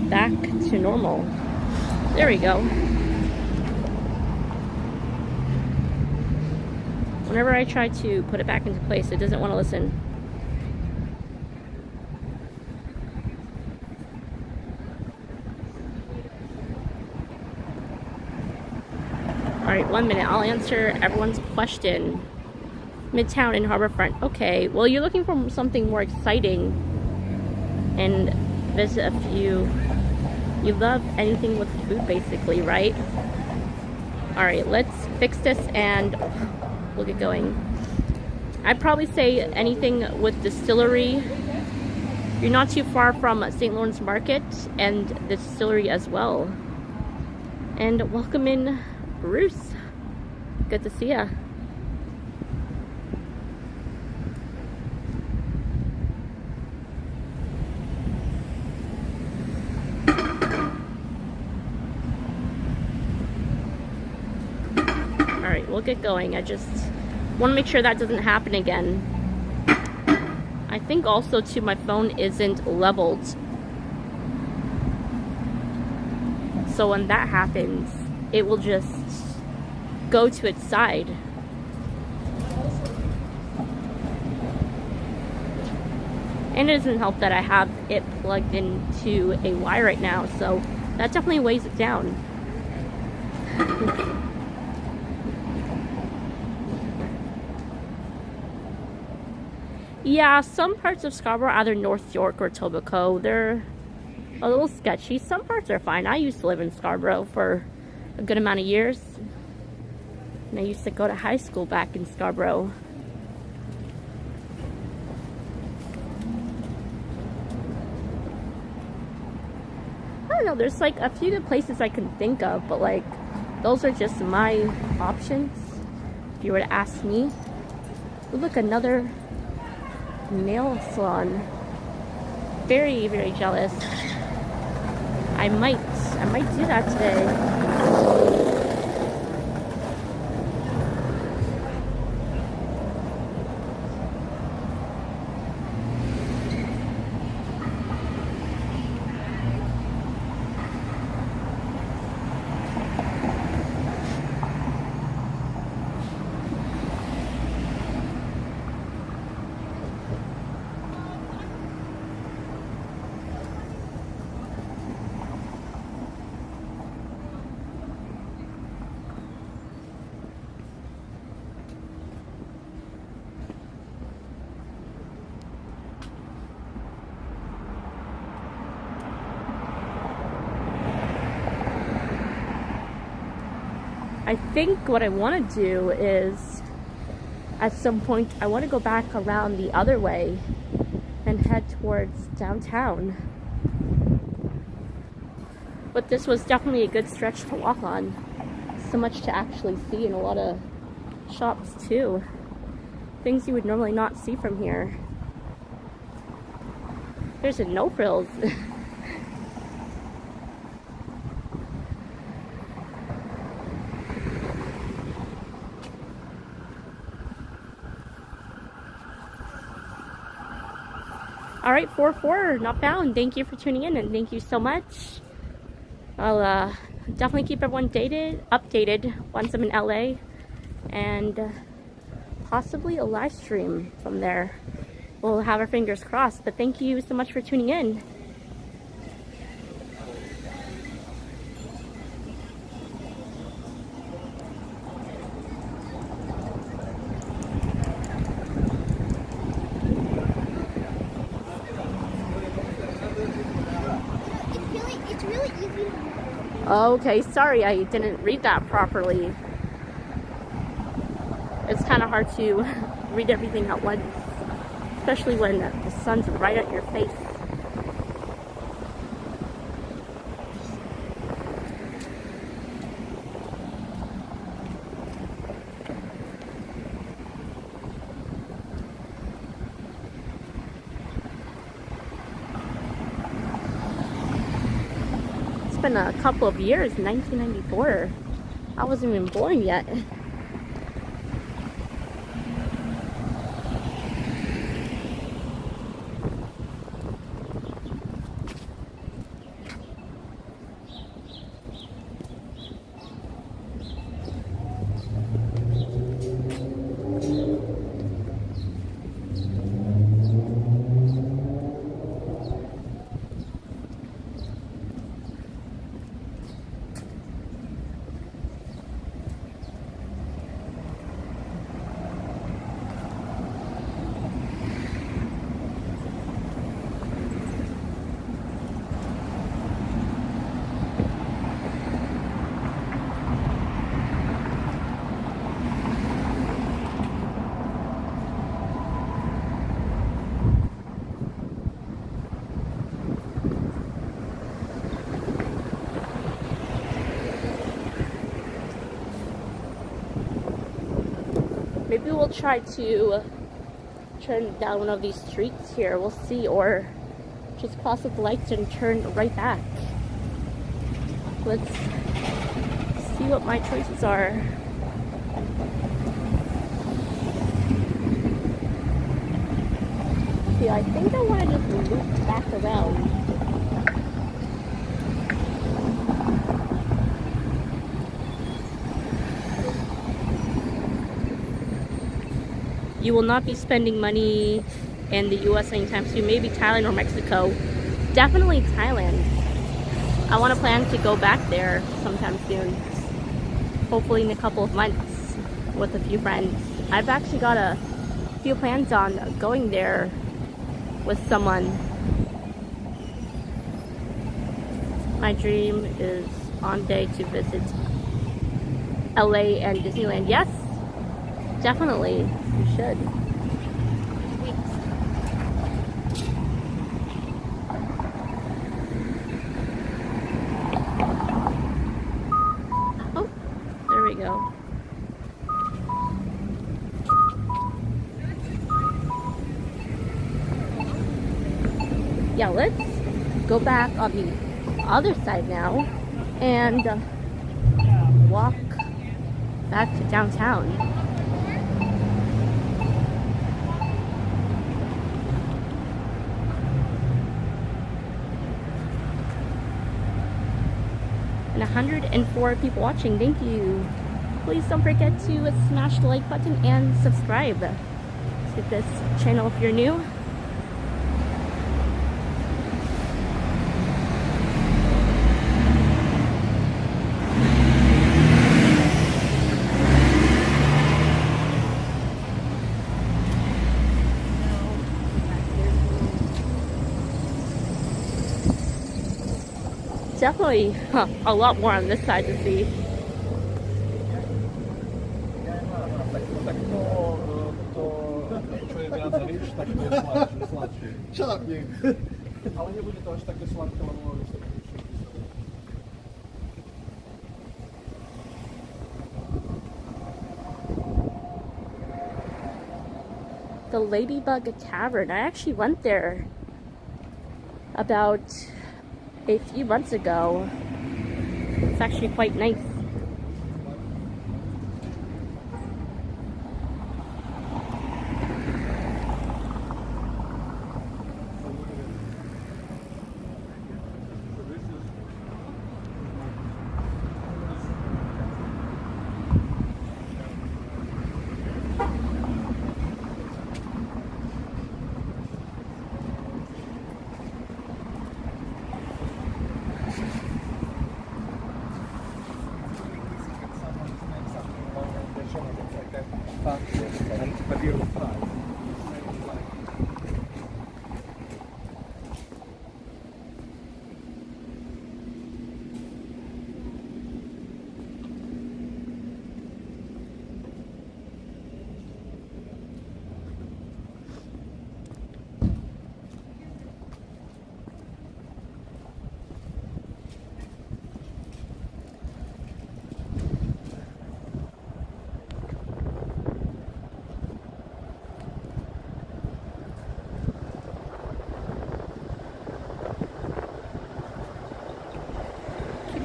back to normal. There we go. Whenever I try to put it back into place, it doesn't want to listen. Alright, 1 minute. I'll answer everyone's question. Midtown and Harborfront. Okay, well, you're looking for something more exciting and visit a few. You love anything with food, basically, right? Alright, let's fix this and we'll get going. I'd probably say anything with distillery. You're not too far from St. Lawrence Market and the distillery as well. And welcome in, Bruce. Good to see ya. Alright, we'll get going. I just want to make sure that doesn't happen again. I think also too my phone isn't leveled. So when that happens, it will just go to its side. And it doesn't help that I have it plugged into a wire right now, so that definitely weighs it down. Yeah, some parts of Scarborough, either North York or Etobicoke, they're a little sketchy. Some parts are fine. I used to live in Scarborough for a good amount of years. And I used to go to high school back in Scarborough. I don't know, there's like a few good places I can think of, but like, those are just my options. If you were to ask me. Ooh, look, another nail salon. Very, very jealous. I might do that today. I think what I want to do is, at some point, I want to go back around the other way and head towards downtown. But this was definitely a good stretch to walk on. So much to actually see, and a lot of shops too. things you would normally not see from here. There's a no frills. All right, 4-4, not found. Thank you for tuning in, and thank you so much. I'll definitely keep everyone updated once I'm in LA, and possibly a live stream from there. We'll have our fingers crossed, but thank you so much for tuning in. It's really easy to read. Okay, sorry I didn't read that properly. It's kind of hard to read everything at once, especially when the sun's right at your face. It's been a couple of years, 1994. I wasn't even born yet. Maybe we'll try to turn down one of these streets here. We'll see, or just cross with the lights and turn right back. Let's see what my choices are. Yeah, I think I want to just loop back around. You will not be spending money in the US anytime soon. Maybe Thailand or Mexico. Definitely Thailand. I want to plan to go back there sometime soon. Hopefully in a couple of months with a few friends. I've actually got a few plans on going there with someone. My dream is one day to visit LA and Disneyland. Yes, definitely. You should. Oh, there we go. Yeah, let's go back on the other side now and walk back to downtown. And 104 people watching. Thank you. Please don't forget to smash the like button and subscribe to this channel if you're new. Definitely a lot more on this side to see. Shut up, you. Ale nie bude to až také sladké, lebo mohli ste the Ladybug Tavern. I actually went there about a few months ago. It's actually quite nice.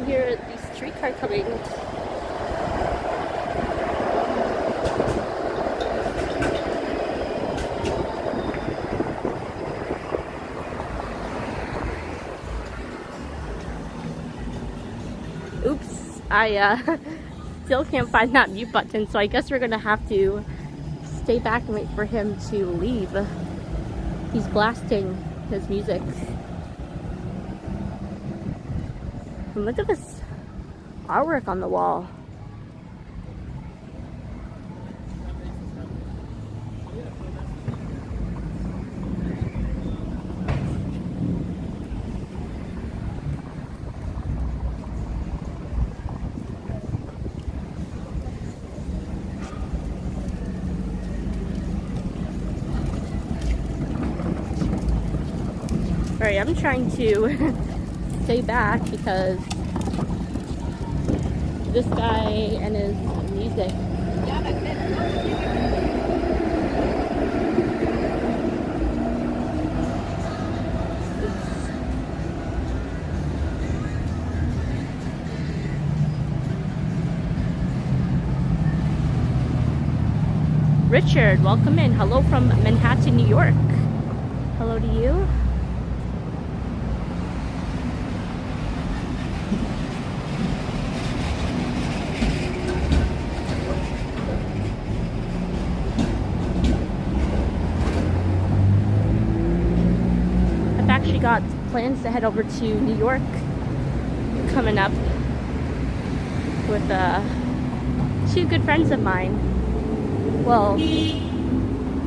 Hear the streetcar coming. Oops, I still can't find that mute button, so I guess we're gonna have to stay back and wait for him to leave. He's blasting his music. And look at this artwork on the wall. Alright, I'm trying to stay back because this guy and his music. Richard, welcome in. Hello from Manhattan, New York. Hello to you. Got plans to head over to New York coming up with two good friends of mine. Well,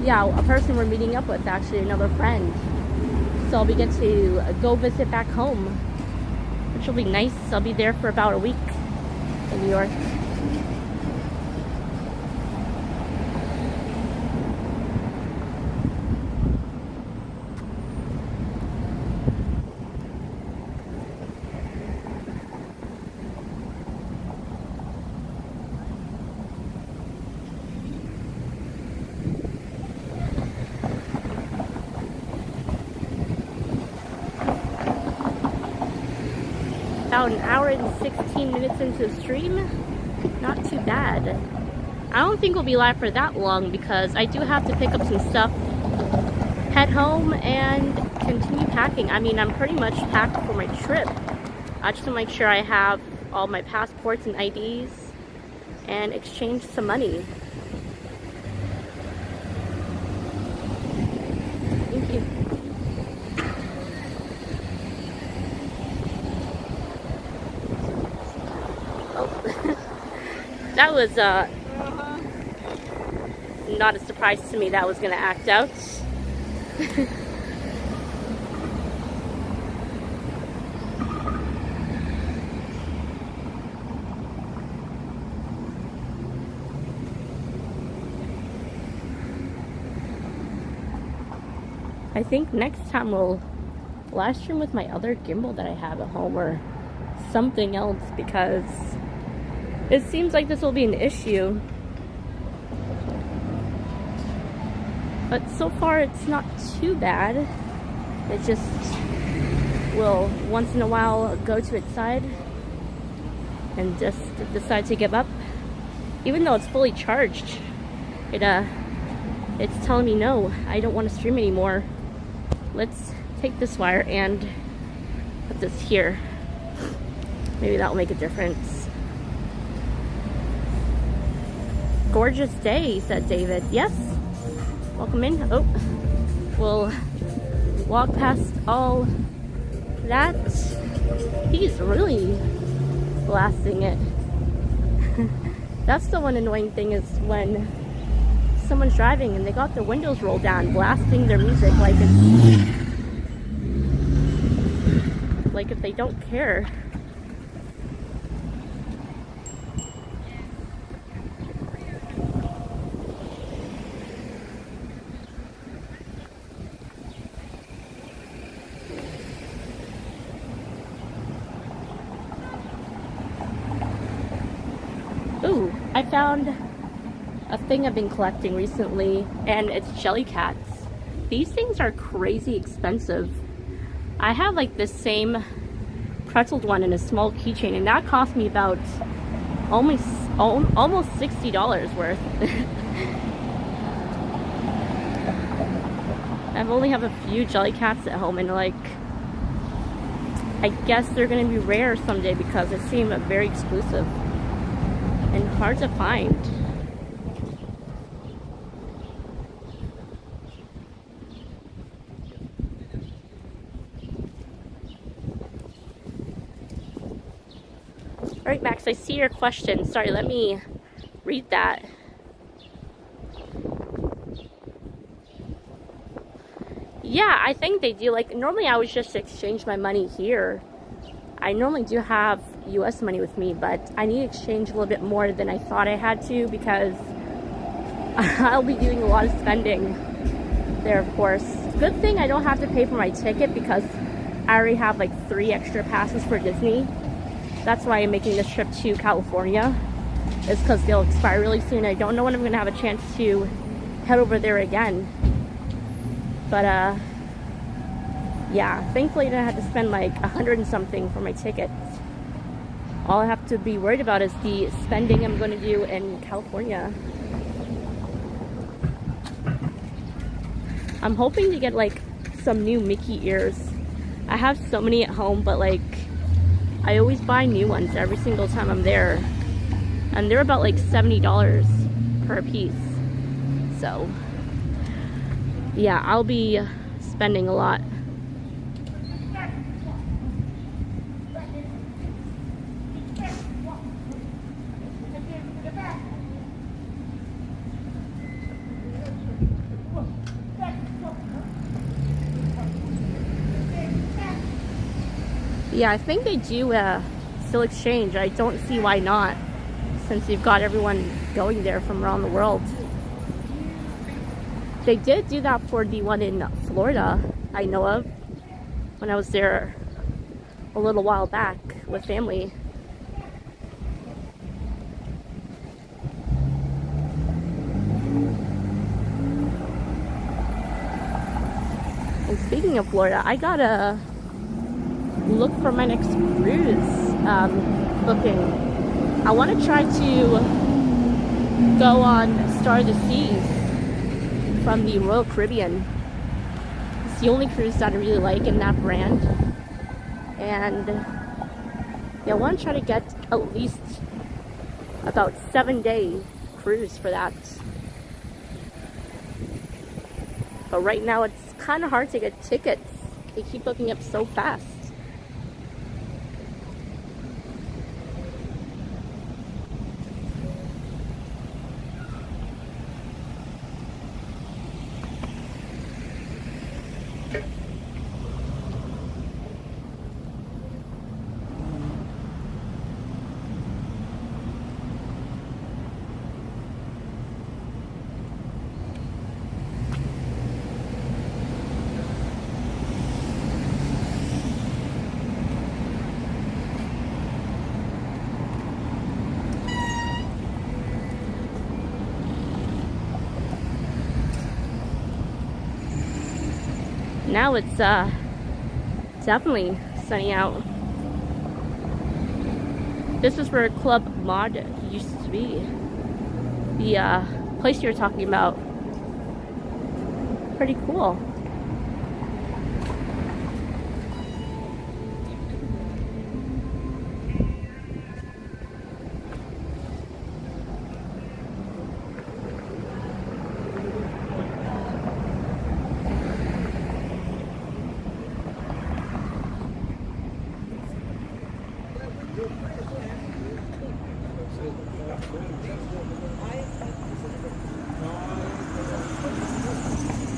yeah, a person we're meeting up with, actually another friend. So we get to go visit back home, which will be nice. I'll be there for about a week in New York. About an hour and 16 minutes into the stream. Not too bad. I don't think we'll be live for that long because I do have to pick up some stuff, head home, and continue packing. I mean, I'm pretty much packed for my trip. I just want to make sure I have all my passports and IDs and exchange some money. Thank you. That was not a surprise to me that was going to act out. I think next time we'll live stream with my other gimbal that I have at home or something else, because it seems like this will be an issue. But so far it's not too bad. It just will once in a while go to its side and just decide to give up. Even though it's fully charged, it's telling me no, I don't want to stream anymore. Let's take this wire and put this here. Maybe that will make a difference. Gorgeous day, said David. Yes, welcome in. Oh, we'll walk past all that. He's really blasting it. That's the one annoying thing, is when someone's driving and they got their windows rolled down, blasting their music like if they don't care. Ooh, I found a thing I've been collecting recently, and it's jelly cats. These things are crazy expensive. I have like this same pretzeled one in a small keychain, and that cost me about almost $60 worth. I've only have a few jelly cats at home, and like, I guess they're gonna be rare someday because they seem very exclusive and hard to find. All right, Max, I see your question. Sorry, let me read that. Yeah, I think they do. Like, normally I would just exchange my money here. I normally do have US money with me, but I need to exchange a little bit more than I thought I had to, because I'll be doing a lot of spending there, of course. Good thing I don't have to pay for my ticket, because I already have like 3 extra passes for Disney. That's why I'm making this trip to California, is because they'll expire really soon. I don't know when I'm going to have a chance to head over there again. But yeah, thankfully I didn't have to spend like $100 and something for my tickets. All I have to be worried about is the spending I'm going to do in California. I'm hoping to get like some new Mickey ears. I have so many at home, but like, I always buy new ones every single time I'm there. And they're about like $70 per piece. So yeah, I'll be spending a lot. Yeah, I think they do still exchange. I don't see why not, since you've got everyone going there from around the world. They did do that for the one in Florida, I know of, when I was there a little while back with family. And speaking of Florida, I gotta look for my next cruise booking. I want to try to go on Star of the Seas from the Royal Caribbean. It's the only cruise that I really like in that brand. And yeah, I want to try to get at least about 7-day cruise for that. But right now it's kind of hard to get tickets. They keep booking up so fast. now it's definitely sunny out. This is where Club Mod used to be. The place you were talking about. Pretty cool.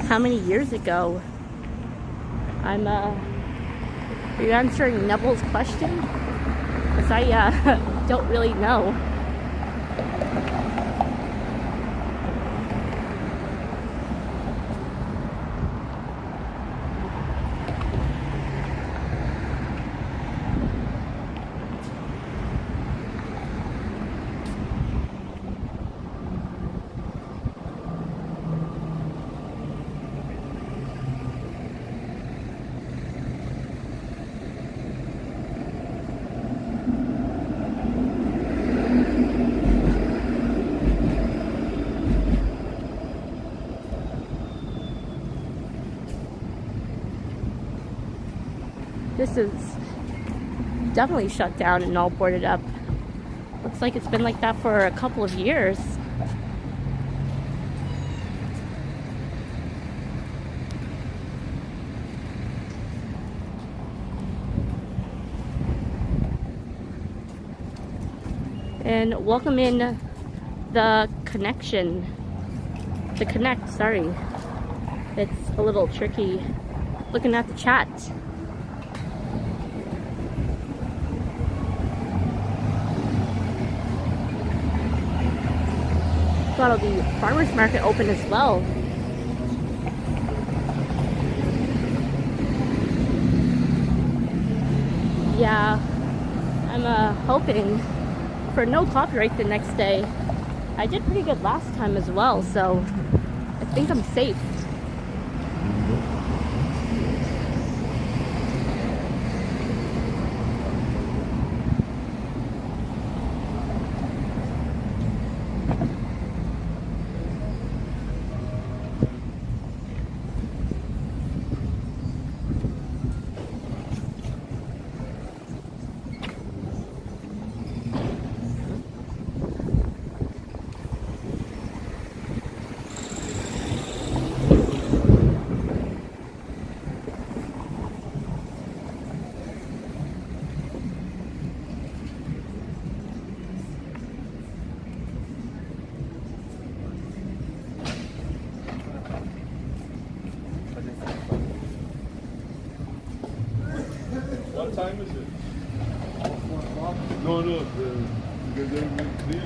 How many years ago? Are you answering Neville's question? Because I don't really know. This is definitely shut down and all boarded up. Looks like it's been like that for a couple of years. And welcome in the connection. The connect, sorry. It's a little tricky looking at the chat. Thought the farmers market open as well. Yeah, I'm hoping for no copyright the next day. I did pretty good last time as well, so I think I'm safe. What time is it? No, because they went clear.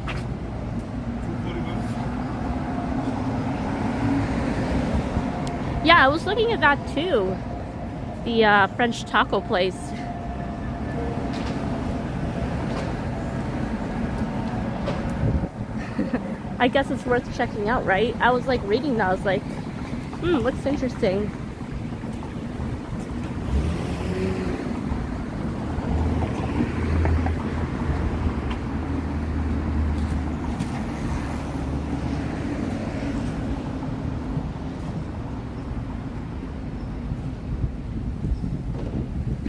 2:41. Yeah, I was looking at that too. The French taco place. I guess it's worth checking out, right? I was like reading that, I was like, looks interesting.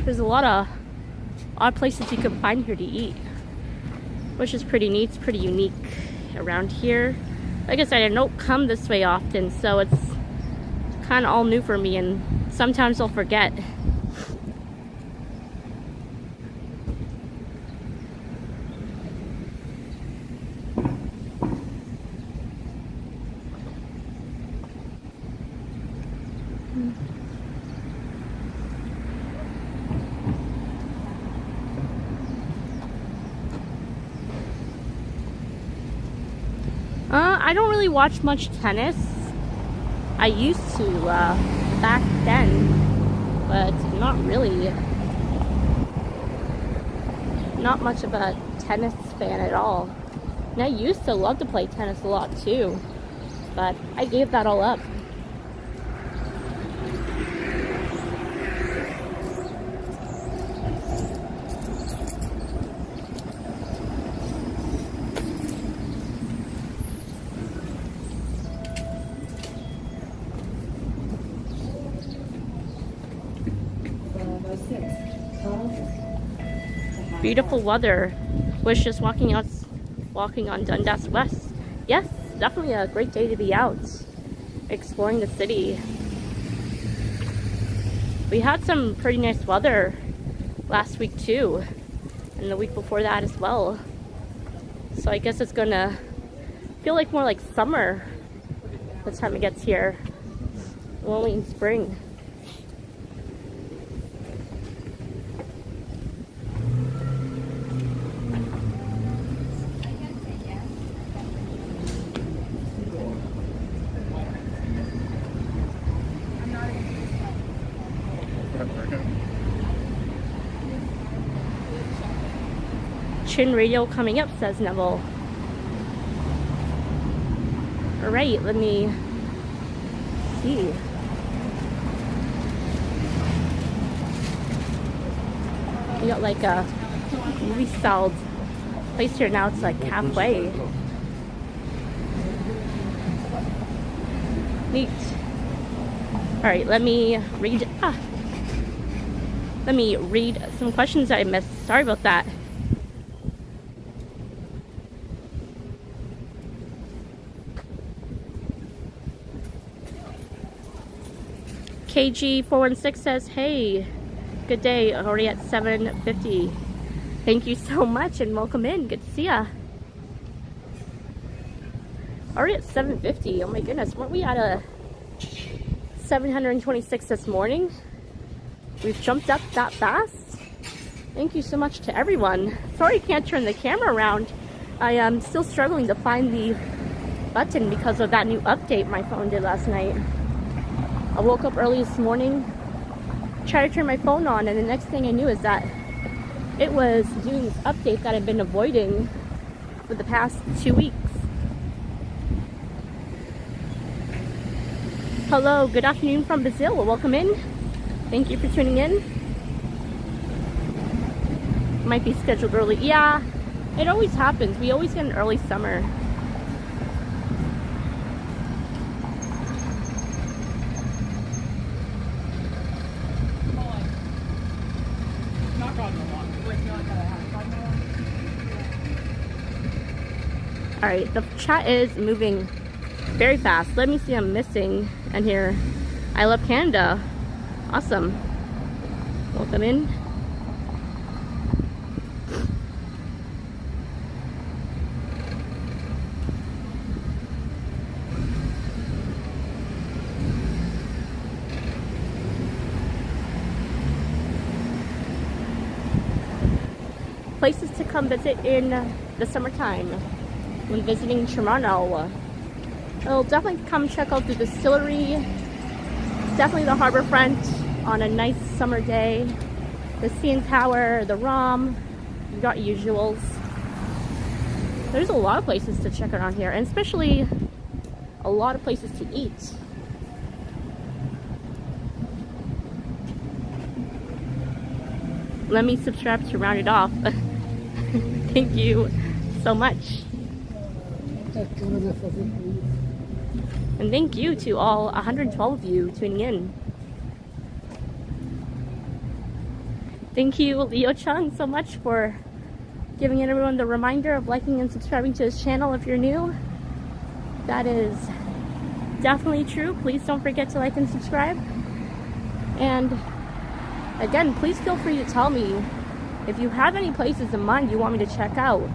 There's a lot of odd places you can find here to eat, which is pretty neat. It's pretty unique around here. Like I said, I don't come this way often, so it's kind of all new for me, and sometimes I'll forget. I don't really watch much tennis. I used to back then, but not really. Not much of a tennis fan at all. And I used to love to play tennis a lot too, but I gave that all up. Beautiful weather. Was just walking on Dundas West. Yes, definitely a great day to be out exploring the city. We had some pretty nice weather last week too, and the week before that as well. So I guess it's gonna feel like more like summer by the time it gets here. We're only in spring. Chin radio coming up, says Neville. Alright, let me see. We got like a movie styled place here now. It's like halfway. Neat. Alright, let me read some questions I missed. Sorry about that. KG416 says, hey, good day, already at 7:50. Thank you so much and welcome in. Good to see ya. Already at 7:50. Oh my goodness, weren't we at a 726 this morning? We've jumped up that fast. Thank you so much to everyone. Sorry I can't turn the camera around. I am still struggling to find the button because of that new update my phone did last night. I woke up early this morning, tried to turn my phone on, and the next thing I knew is that it was doing this update that I've been avoiding for the past 2 weeks. Hello, good afternoon from Brazil. Welcome in. Thank you for tuning in. Might be scheduled early. Yeah, it always happens. We always get an early summer. Alright, the chat is moving very fast. Let me see, I'm missing in here. I love Canada. Awesome. Welcome in. Places to come visit in the summertime when visiting Toronto. I'll definitely come check out the distillery. Definitely the harbor front on a nice summer day. The CN Tower, the ROM. You got usuals. There's a lot of places to check around here, and especially a lot of places to eat. Let me subscribe to round it off. Thank you so much. And thank you to all 112 of you tuning in. Thank you, Leo Chung, so much for giving everyone the reminder of liking and subscribing to his channel if you're new. That is definitely true. Please don't forget to like and subscribe. And again, please feel free to tell me if you have any places in mind you want me to check out.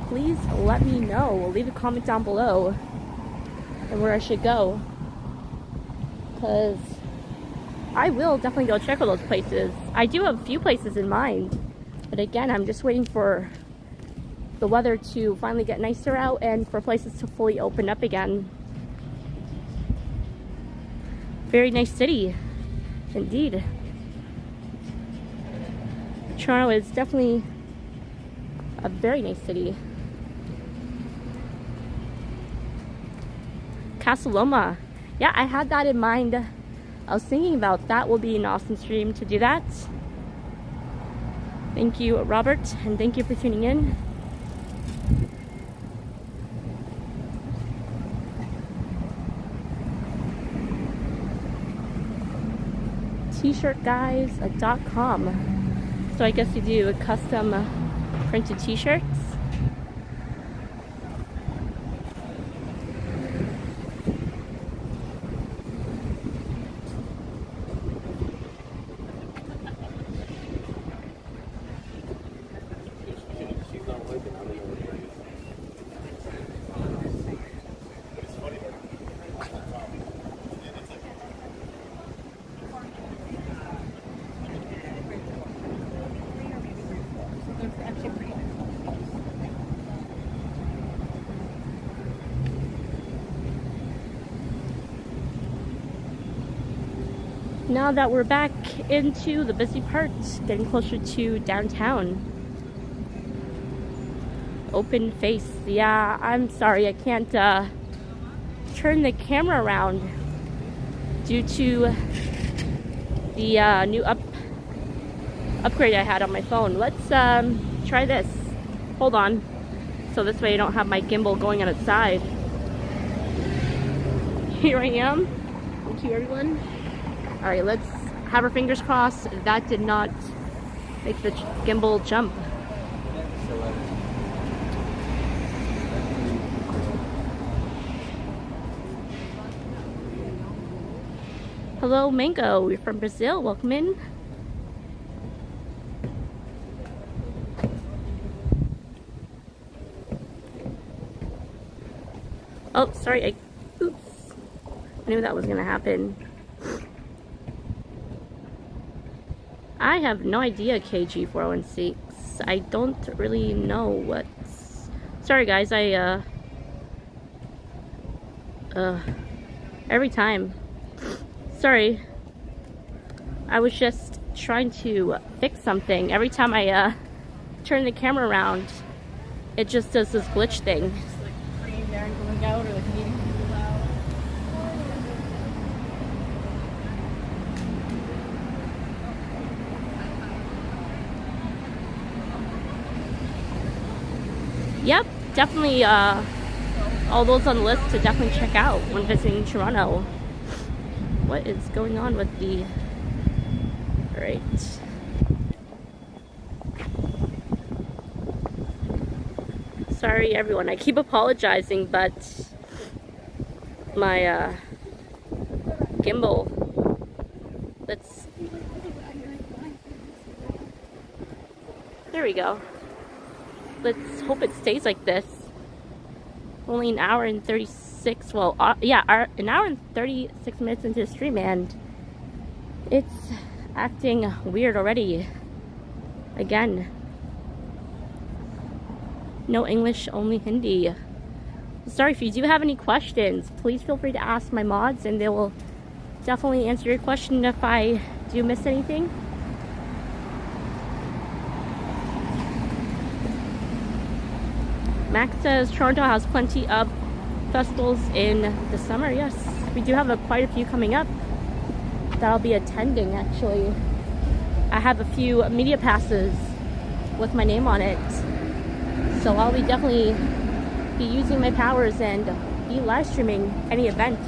Please let me know. Leave a comment down below and where I should go, because I will definitely go check out those places. I do have a few places in mind, but again, I'm just waiting for the weather to finally get nicer out and for places to fully open up again. Very nice city, indeed. Toronto is definitely a very nice city. Casa Loma. Yeah, I had that in mind. I was thinking about that. Will be an awesome stream to do that. Thank you, Robert, and thank you for tuning in. T-shirtguys.com. So I guess you do custom printed t-shirts. Now that we're back into the busy part, getting closer to downtown. Open face. Yeah, I'm sorry, I can't turn the camera around due to the new upgrade I had on my phone. Let's try this. Hold on. So this way I don't have my gimbal going on its side. Here I am. Thank you, everyone. Alright, let's have our fingers crossed. That did not make the gimbal jump. Hello, Mango. You're from Brazil. Welcome in. Oh, sorry. Oops. I knew that was going to happen. I have no idea, KG416. I don't really know what's... Sorry, guys. Every time. Sorry. I was just trying to fix something. Every time I turn the camera around, it just does this glitch thing. It's like green there and going out, or like needing to go out. Yep, definitely all those on the list to definitely check out when visiting Toronto. What is going on with the... Alright. Sorry everyone, I keep apologizing, but my gimbal, let's... There we go. Let's hope it stays like this. Only an hour and 36, well, yeah, an hour and 36 minutes into the stream, and it's acting weird already. Again. No English, only Hindi. Sorry, if you do have any questions, please feel free to ask my mods, and they will definitely answer your question if I do miss anything. Max says Toronto has plenty of festivals in the summer. Yes, we do have quite a few coming up that I'll be attending, actually. I have a few media passes with my name on it. So I'll be definitely be using my powers and be live streaming any event.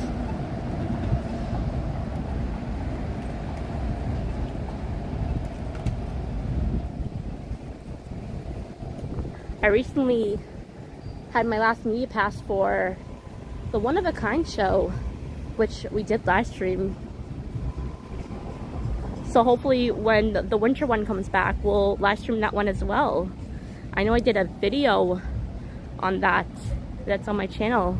I recently had my last media pass for the One of a Kind show, which we did live stream. So hopefully when the winter one comes back, we'll live stream that one as well. I know I did a video on that. That's on my channel.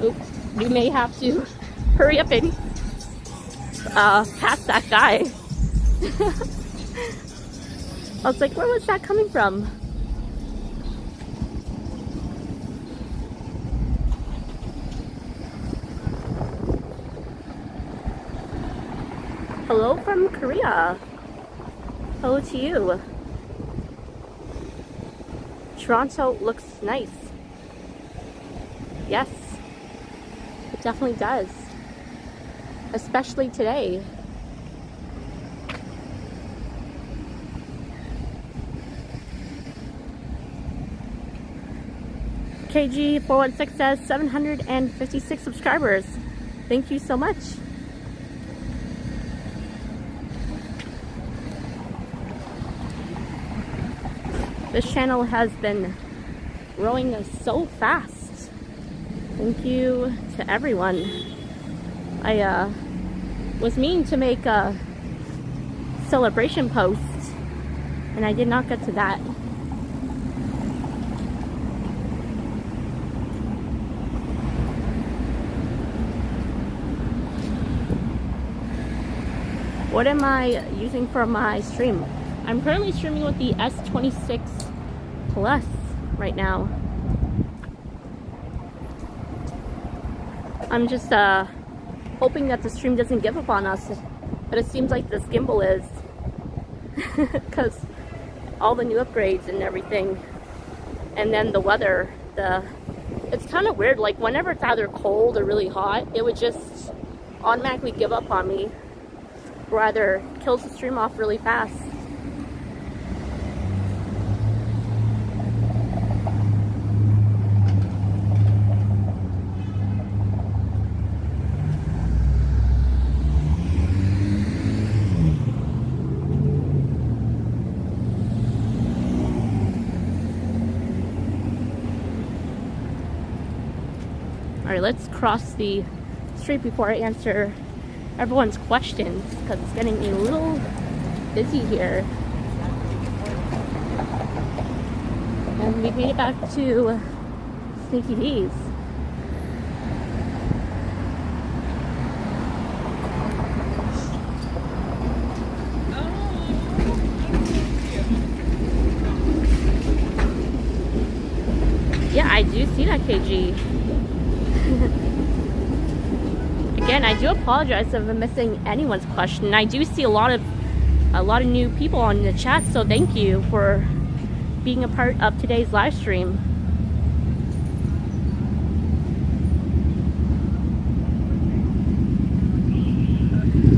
Oops, we may have to hurry up and pass that guy. I was like, where was that coming from? Hello from Korea. Hello to you. Toronto looks nice. Yes, it definitely does. Especially today. KG416 says 756 subscribers. Thank you so much. This channel has been growing so fast. Thank you to everyone. I was meaning to make a celebration post, and I did not get to that. What am I using for my stream? I'm currently streaming with the S26 Plus right now. I'm just hoping that the stream doesn't give up on us, but it seems like this gimbal is, because all the new upgrades and everything, and then the weather, it's kind of weird, like whenever it's either cold or really hot, it would just automatically give up on me, or either kills the stream off really fast. Alright, let's cross the street before I answer everyone's questions, because it's getting a little busy here. And we made it back to Sneaky D's. Yeah, I do see that, KG. Again, I do apologize if I'm missing anyone's question. I do see a lot of new people on the chat, so thank you for being a part of today's live stream.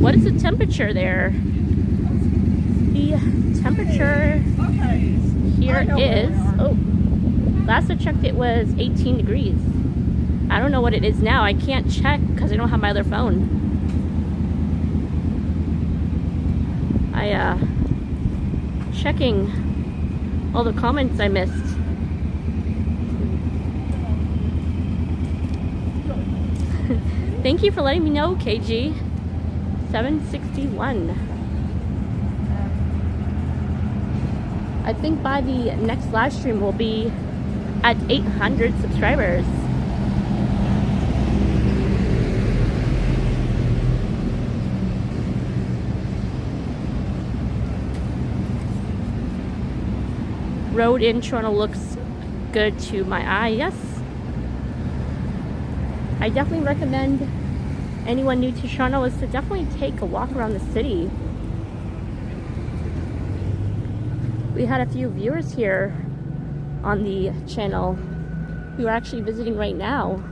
What is the temperature there? The temperature here is, oh, last I checked it was 18 degrees. I don't know what it is now. I can't check because I don't have my other phone. Checking all the comments I missed. Thank you for letting me know, KG. 761. I think by the next live stream we'll be at 800 subscribers. Road in Toronto looks good to my eye, yes. I definitely recommend anyone new to Toronto is to definitely take a walk around the city. We had a few viewers here on the channel who are actually visiting right now.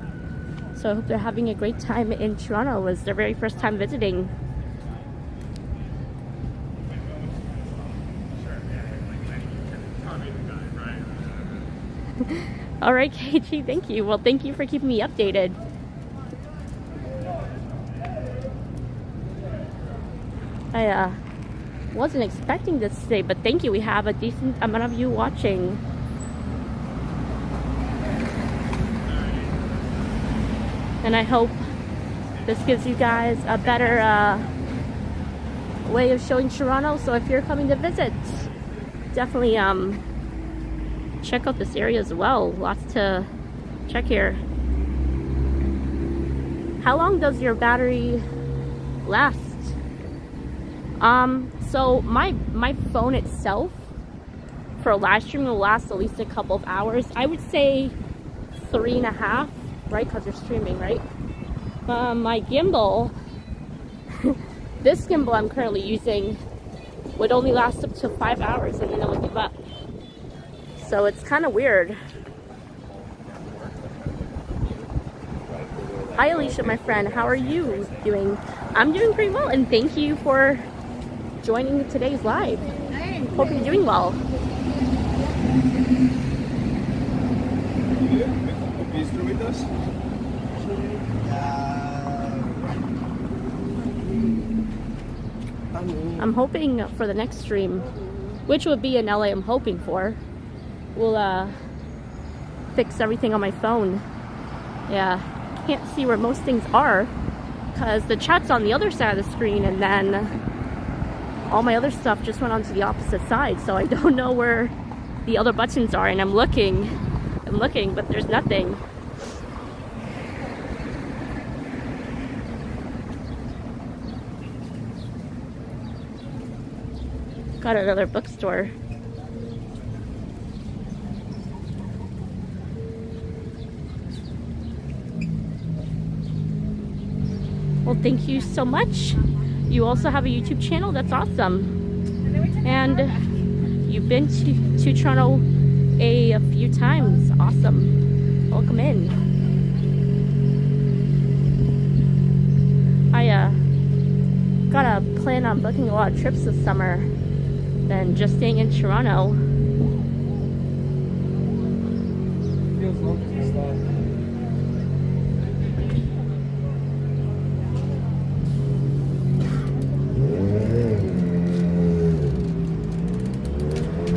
So I hope they're having a great time in Toronto. It was their very first time visiting. All right, KG, thank you. Well, thank you for keeping me updated. I wasn't expecting this today, but thank you. We have a decent amount of you watching. And I hope this gives you guys a better way of showing Toronto. So if you're coming to visit, definitely check out this area as well. Lots to check here. How long does your battery last? So my phone itself for a live stream will last at least a couple of hours. I would say 3.5, right? Because you're streaming, right? My gimbal, this gimbal I'm currently using, would only last up to 5 hours and then it would give up. So it's kind of weird. Hi Alicia, my friend. How are you doing? I'm doing pretty well, and thank you for joining today's live. Hope you're doing well. I'm hoping for the next stream, which would be in LA, I'm hoping for, we'll fix everything on my phone. Yeah, can't see where most things are because the chat's on the other side of the screen, and then all my other stuff just went onto the opposite side, so I don't know where the other buttons are, and I'm looking, but there's nothing. Got another bookstore. Well, thank you so much. You also have a YouTube channel. That's awesome. And you've been to Toronto a few times. Awesome. Welcome in. I got a plan on booking a lot of trips this summer than just staying in Toronto. Feels lonely to stop.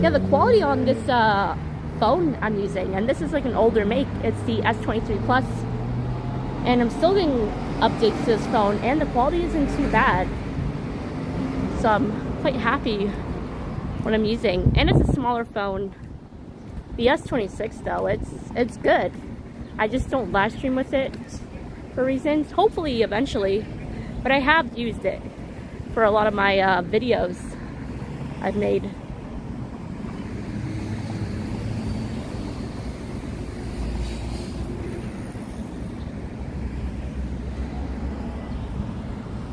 Yeah, the quality on this phone I'm using, and this is like an older make, it's the S23 Plus, and I'm still getting updates to this phone, and the quality isn't too bad. So I'm quite happy what I'm using, and it's a smaller phone. The S26 though, it's good. I just don't live stream with it for reasons, hopefully eventually, but I have used it for a lot of my videos I've made.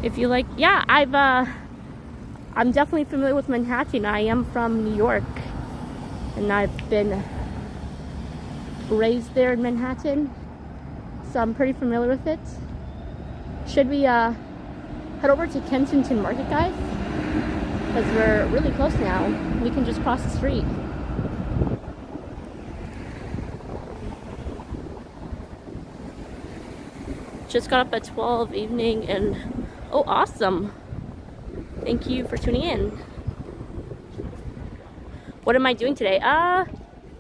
If you like, yeah, I'm definitely familiar with Manhattan. I am from New York, and I've been raised there in Manhattan, so I'm pretty familiar with it. Should we head over to Kensington Market, guys? Because we're really close now. We can just cross the street. Just got up at 12 evening, and oh, awesome. Thank you for tuning in. What am I doing today?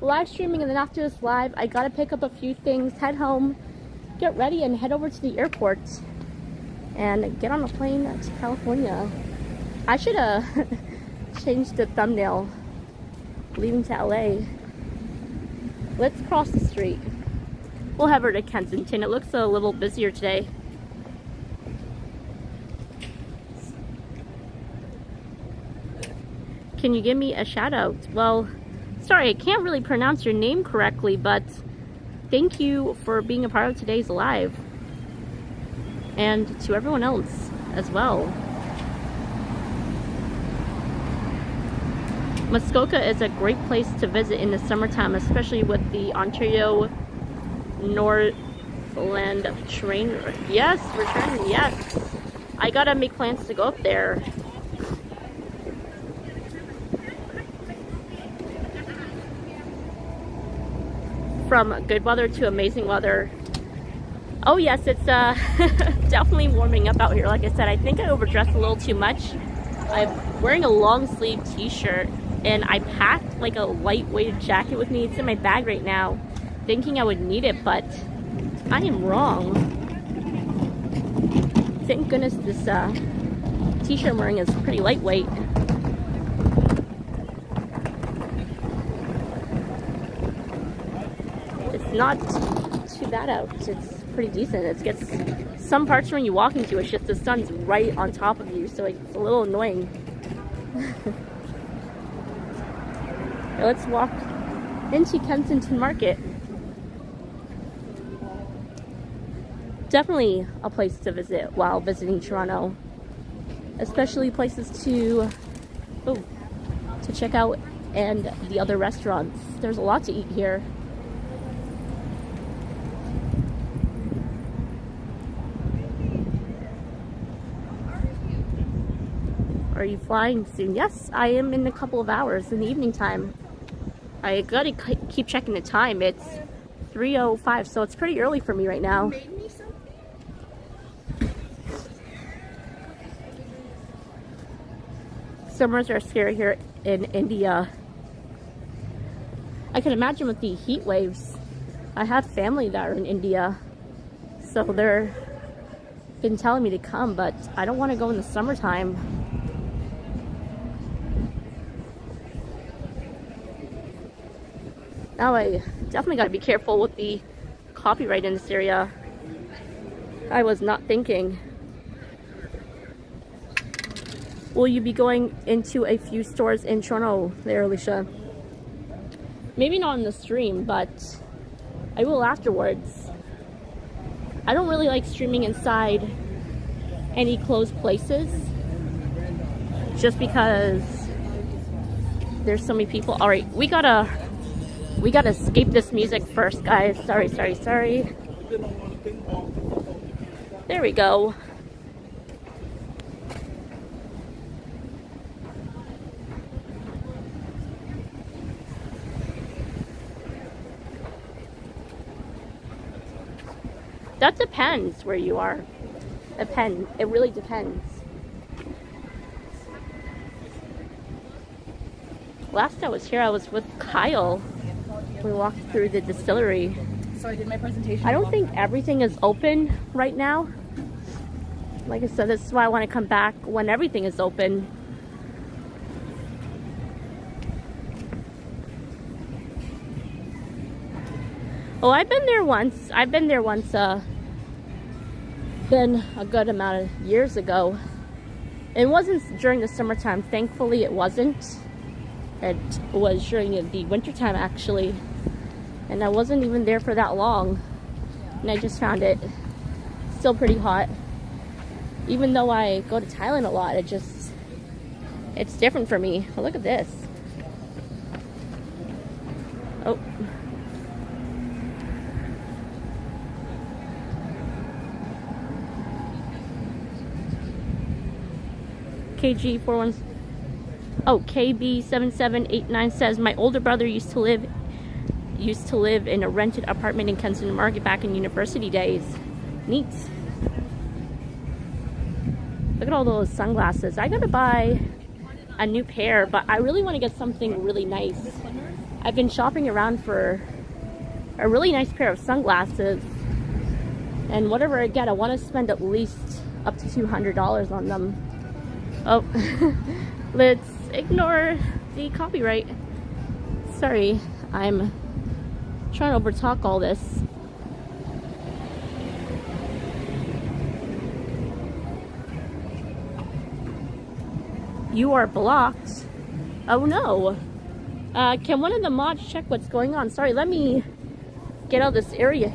Live streaming, and then after this live, I gotta pick up a few things, head home, get ready, and head over to the airport and get on a plane to California. I should have changed the thumbnail leaving to LA. Let's cross the street. We'll head over to Kensington. It looks a little busier today. Can you give me a shout out? Well, sorry, I can't really pronounce your name correctly, but thank you for being a part of today's live. And to everyone else as well. Muskoka is a great place to visit in the summertime, especially with the Ontario Northland train. Yes, returning, yes. I gotta make plans to go up there. From good weather to amazing weather. Oh yes, it's definitely warming up out here. Like I said, I think I overdressed a little too much. I'm wearing a long sleeve t-shirt, and I packed like a lightweight jacket with me. It's in my bag right now, thinking I would need it, but I am wrong. Thank goodness this t-shirt I'm wearing is pretty lightweight. It's not too bad out. It's pretty decent. It gets some parts when you walk into it, it's just the sun's right on top of you, so it's a little annoying. Let's walk into Kensington Market. Definitely a place to visit while visiting Toronto, especially places to check out, and the other restaurants. There's a lot to eat here. Are you flying soon? Yes, I am in a couple of hours in the evening time. I gotta keep checking the time. It's 3:05, so it's pretty early for me right now. Made me something? Summers are scary here in India. I can imagine with the heat waves. I have family that are in India, so they're been telling me to come, but I don't want to go in the summertime. Now I definitely got to be careful with the copyright in this area. I was not thinking. Will you be going into a few stores in Toronto there, Alicia? Maybe not in the stream, but I will afterwards. I don't really like streaming inside any closed places, just because there's so many people. All right, we gotta escape this music first, guys. Sorry. There we go. That depends where you are. It really depends. Last I was here, I was with Kyle. We walked through the distillery. So I did my presentation. I don't think everything is open right now. Like I said, this is why I want to come back when everything is open. Oh, I've been there once. Been a good amount of years ago. It wasn't during the summertime. Thankfully, it wasn't. It was during the wintertime, actually. And I wasn't even there for that long. And I just found it still pretty hot. Even though I go to Thailand a lot, it's different for me. Oh, look at this. Oh. KG41. Oh, KB7789 says my older brother used to live in a rented apartment in Kensington Market back in university days. Neat. Look at all those sunglasses. I gotta buy a new pair, but I really want to get something really nice. I've been shopping around for a really nice pair of sunglasses, and whatever I get, I want to spend at least up to $200 on them. Oh, let's ignore the copyright. Sorry, I'm trying to overtalk all this. You are blocked. Oh no. Can one of the mods check what's going on? Sorry, let me get out of this area.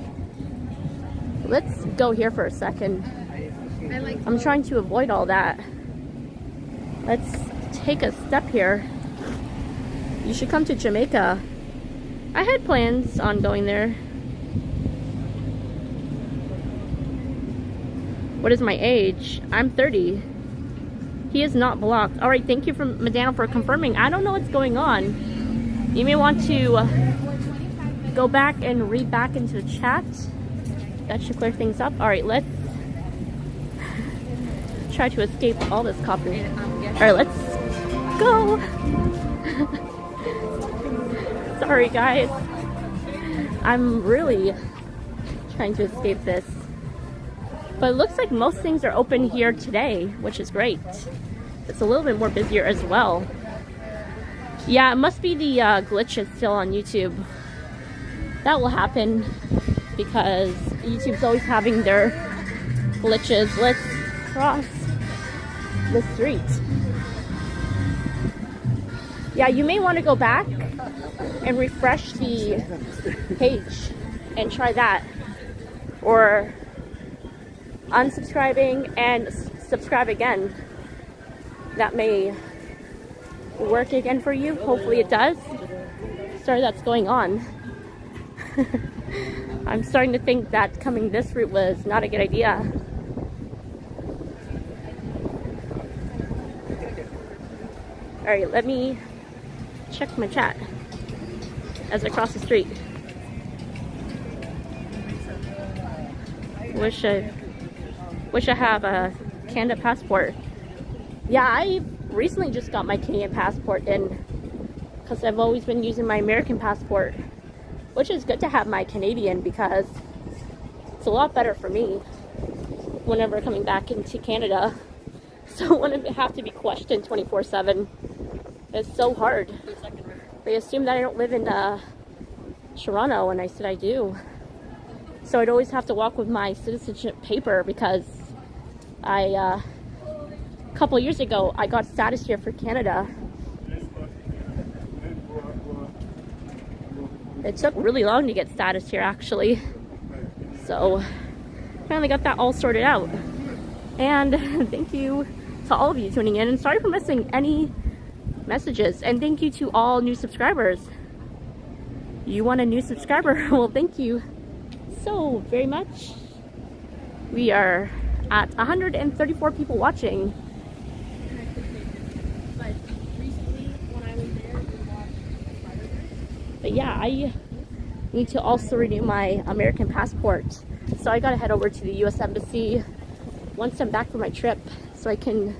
Let's go here for a second. I'm trying to avoid all that. Let's take a step here. You should come to Jamaica. I had plans on going there. What is my age? I'm 30. He is not blocked. All right, thank you for Madonna for confirming. I don't know what's going on. You may want to go back and read back into the chat. That should clear things up. All right, let's try to escape all this copyright. All right, let's go. Sorry, guys. I'm really trying to escape this. But it looks like most things are open here today, which is great. It's a little bit more busier as well. Yeah, it must be the glitches still on YouTube. That will happen because YouTube's always having their glitches. Let's cross the street. Yeah, you may want to go back and refresh the page and try that. Or unsubscribing and subscribe again. That may work again for you. Hopefully it does. Sorry that's going on. I'm starting to think that coming this route was not a good idea. Alright, let me check my chat as I cross the street. Wish I have a Canada passport. Yeah, I recently just got my Canadian passport in because I've always been using my American passport, which is good to have my Canadian because it's a lot better for me whenever coming back into Canada. So when I have to be questioned 24/7, it's so hard. They assume that I don't live in Toronto, and I said I do. So I'd always have to walk with my citizenship paper because a couple years ago I got status here for Canada. It took really long to get status here actually. So finally got that all sorted out. And thank you to all of you tuning in, and sorry for missing any messages, and thank you to all new subscribers. You want a new subscriber? Well, thank you so very much. We are at 134 people watching. But recently when I was there, we watched. But yeah, I need to also renew my American passport. So I gotta head over to the US Embassy once I'm back from my trip so I can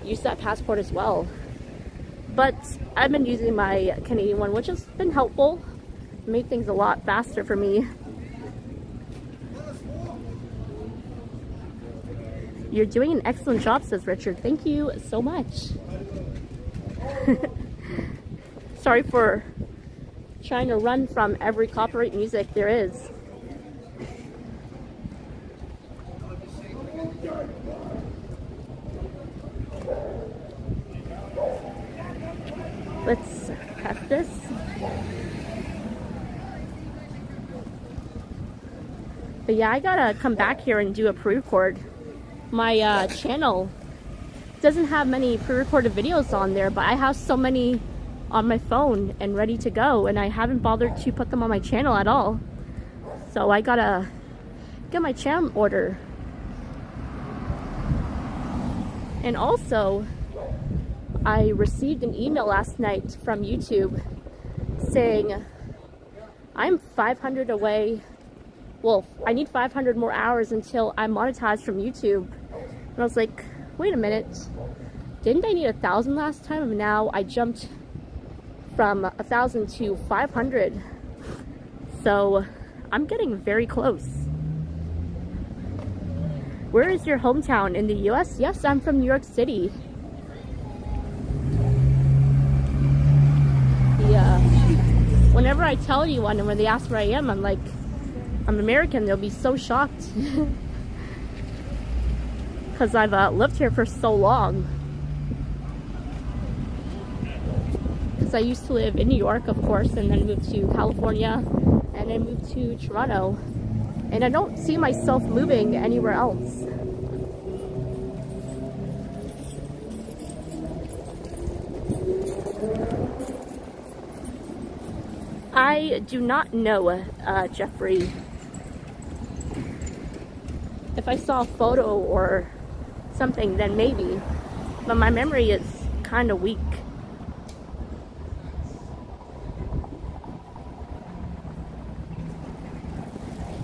use that passport as well. But I've been using my Canadian one, which has been helpful. Made things a lot faster for me. You're doing an excellent job, says Richard. Thank you so much. Sorry for trying to run from every copyright music there is. Let's test this. But yeah, I gotta come back here and do a pre-record. My channel doesn't have many pre-recorded videos on there, but I have so many on my phone and ready to go, and I haven't bothered to put them on my channel at all. So I gotta get my channel in order. And also, I received an email last night from YouTube saying I'm 500 away. Well, I need 500 more hours until I'm monetized from YouTube. And I was like, wait a minute. Didn't I need 1,000 last time? And now I jumped from 1,000 to 500. So I'm getting very close. Where is your hometown? In the US? Yes, I'm from New York City. Whenever I tell anyone and when they ask where I am, I'm like, I'm American. They'll be so shocked. Because I've lived here for so long. Because I used to live in New York, of course, and then moved to California, and then moved to Toronto. And I don't see myself moving anywhere else. I do not know, Jeffrey. If I saw a photo or something, then maybe. But my memory is kind of weak.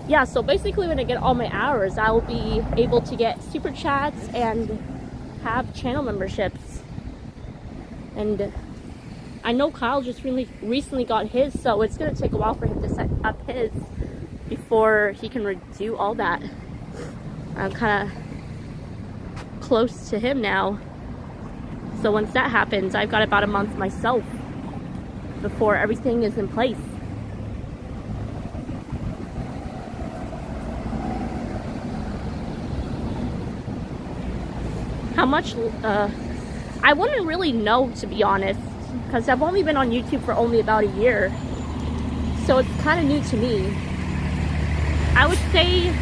Yeah, so basically when I get all my hours, I will be able to get super chats and have channel memberships. And I know Kyle just recently got his, so it's going to take a while for him to set up his before he can do all that. I'm kind of close to him now. So once that happens, I've got about a month myself before everything is in place. How much, I wouldn't really know, to be honest, because I've only been on YouTube for only about a year. So it's kind of new to me. I would say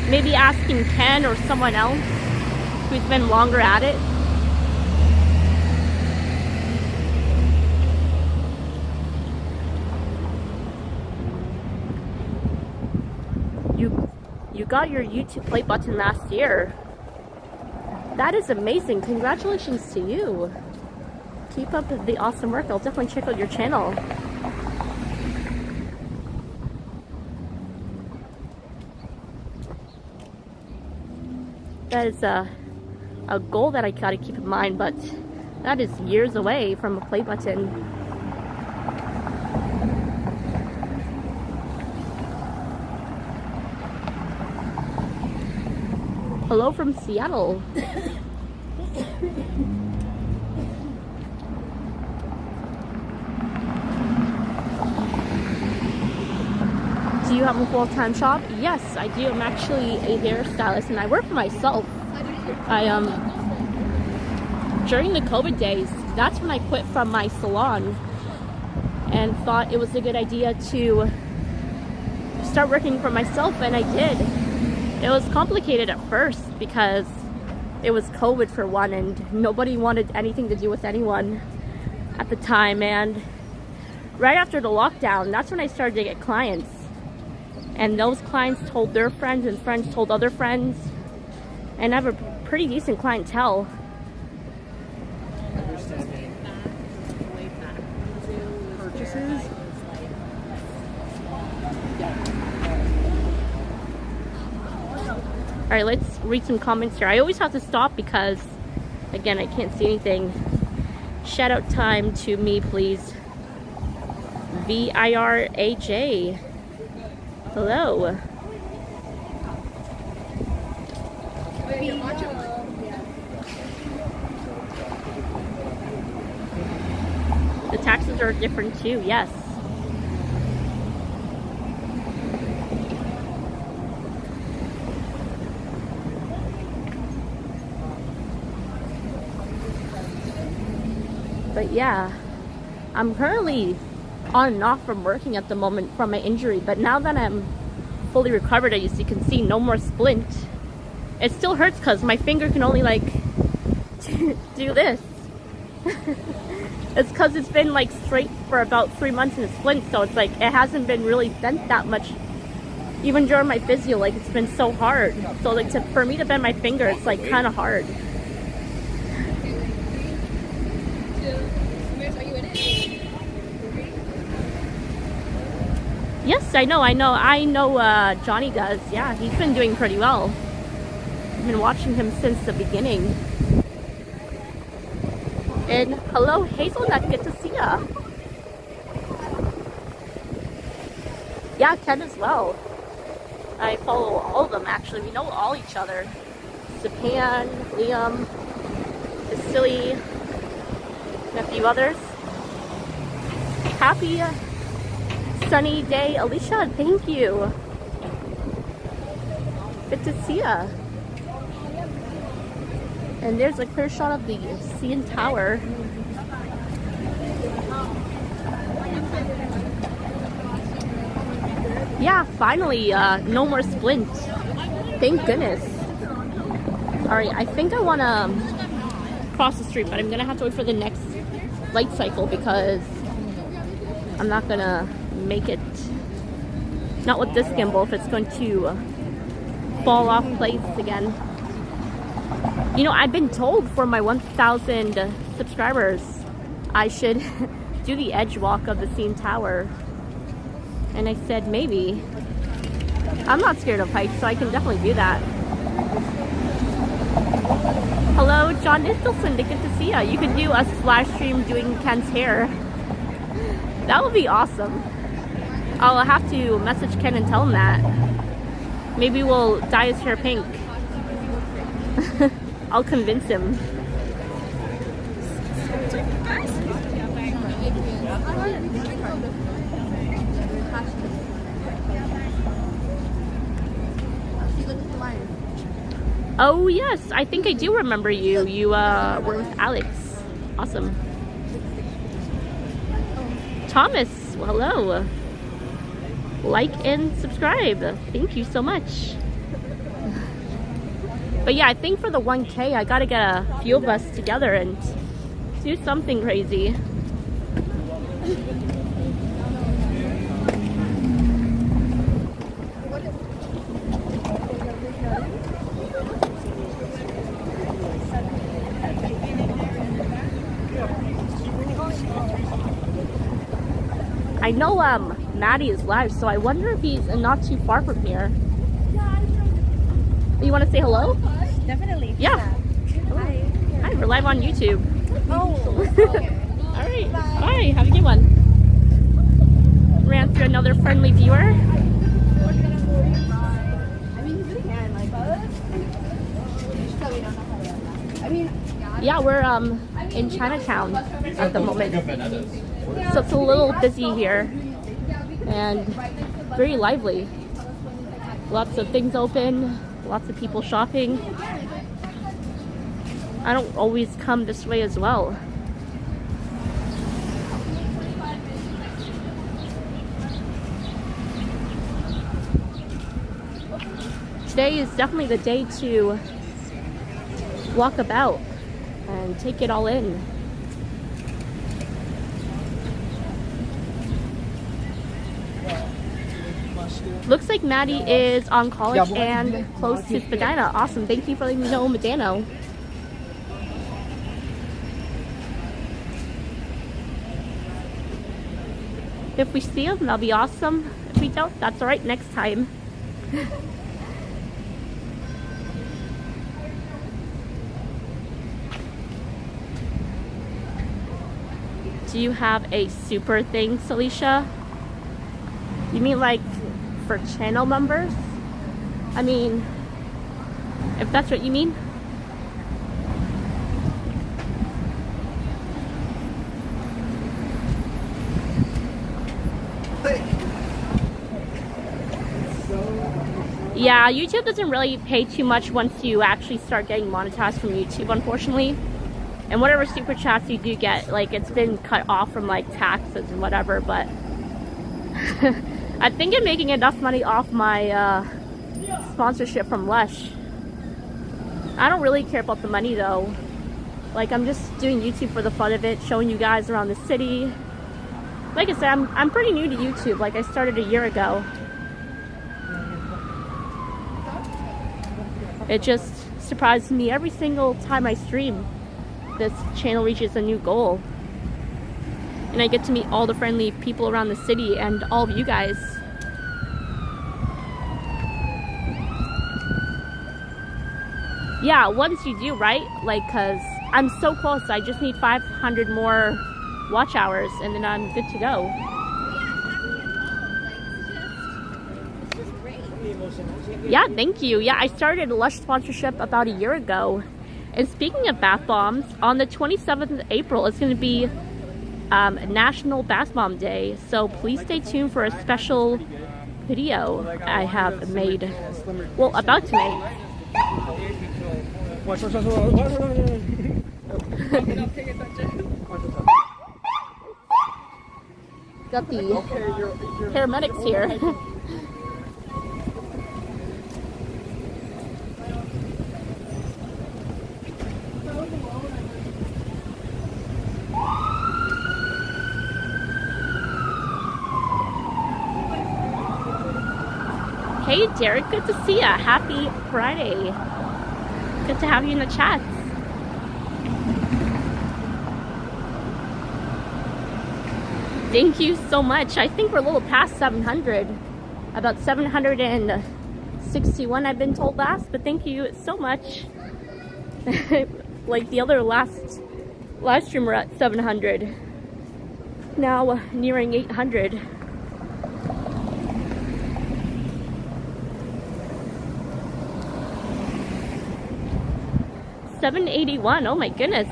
maybe asking Ken or someone else who's been longer at it. You got your YouTube play button last year. That is amazing. Congratulations to you. Keep up the awesome work. I'll definitely check out your channel. That is a goal that I gotta keep in mind, but that is years away from a play button. Hello from Seattle. Do you have a full-time job? Yes, I do. I'm actually a hairstylist and I work for myself. During the COVID days, that's when I quit from my salon and thought it was a good idea to start working for myself, and I did. It was complicated at first because it was COVID for one, and nobody wanted anything to do with anyone at the time. And right after the lockdown, that's when I started to get clients. And those clients told their friends, and friends told other friends. And I have a pretty decent clientele. Purchases. Alright, let's read some comments here. I always have to stop because, again, I can't see anything. Shout out time to me, please. VIRAJ. Hello. The taxes are different too, yes. But yeah, I'm currently on and off from working at the moment from my injury, but now that I'm fully recovered, as you can see, no more splint. It still hurts because my finger can only like do this. It's because it's been like straight for about 3 months in a splint, so it's like it hasn't been really bent that much. Even during my physio, like it's been so hard. So like for me to bend my finger, it's like kind of hard. Yes, I know Johnny does. Yeah, he's been doing pretty well. I've been watching him since the beginning. And hello, Hazelnut, good to see ya. Yeah, Ken as well. I follow all of them actually. We know all each other. Japan, Liam, Vasily, and a few others. Happy sunny day, Alicia. Thank you. Good to see ya. And there's a clear shot of the CN Tower. Yeah, finally, no more splint. Thank goodness. Alright, I think I want to cross the street, but I'm going to have to wait for the next light cycle because I'm not going to make it. Not with this gimbal if it's going to fall off place again. You know, I've been told for my 1,000 subscribers I should do the edge walk of the CN Tower. And I said maybe. I'm not scared of heights, so I can definitely do that. Hello, John Nistelson, good to see ya. You could do a live stream doing Ken's hair. That would be awesome. I'll have to message Ken and tell him that. Maybe we'll dye his hair pink. I'll convince him. Oh yes, I think I do remember you. You were with Alex. Awesome. Thomas, well, hello. Like and subscribe. Thank you so much. But yeah, I think for the 1K, I gotta get a few of us together and do something crazy. I know Maddie is live, so I wonder if he's not too far from here. You want to say hello? Definitely. Yeah. Hi. Hi, we're live on YouTube. Oh. All right. Bye. Have a good one. Ran through another friendly viewer. I mean, you can like. I mean. Yeah, we're in Chinatown at the moment. So it's a little busy here and very lively. Lots of things open, lots of people shopping. I don't always come this way as well. Today is definitely the day to walk about and take it all in. Looks like Maddie is on college and close to Spadina. Awesome. Thank you for letting me know, Medano. If we see him, that'll be awesome. If we don't, that's alright next time. Do you have a super thing, Celicia? You mean like for channel members? I mean, if that's what you mean. Yeah, YouTube doesn't really pay too much once you actually start getting monetized from YouTube, unfortunately. And whatever super chats you do get, like, it's been cut off from like taxes and whatever, but I think I'm making enough money off my sponsorship from Lush. I don't really care about the money though. Like, I'm just doing YouTube for the fun of it, showing you guys around the city. Like I said, I'm pretty new to YouTube. Like, I started a year ago. It just surprises me every single time I stream. This channel reaches a new goal. And I get to meet all the friendly people around the city and all of you guys. Yeah, once you do, right? Like, cause I'm so close. I just need 500 more watch hours and then I'm good to go. Yeah, thank you. Yeah, I started Lush sponsorship about a year ago. And speaking of bath bombs, on the 27th of April, it's going to be National Bath Bomb Day. So please stay tuned for a special video I have made. Well, about to make. Got the paramedics here. Hey Derek, good to see ya. Happy Friday. Good to have you in the chat. Thank you so much. I think we're a little past 700. About 761 I've been told last, but thank you so much. Like the other last live stream we're at 700. Now nearing 800. $781. Oh my goodness.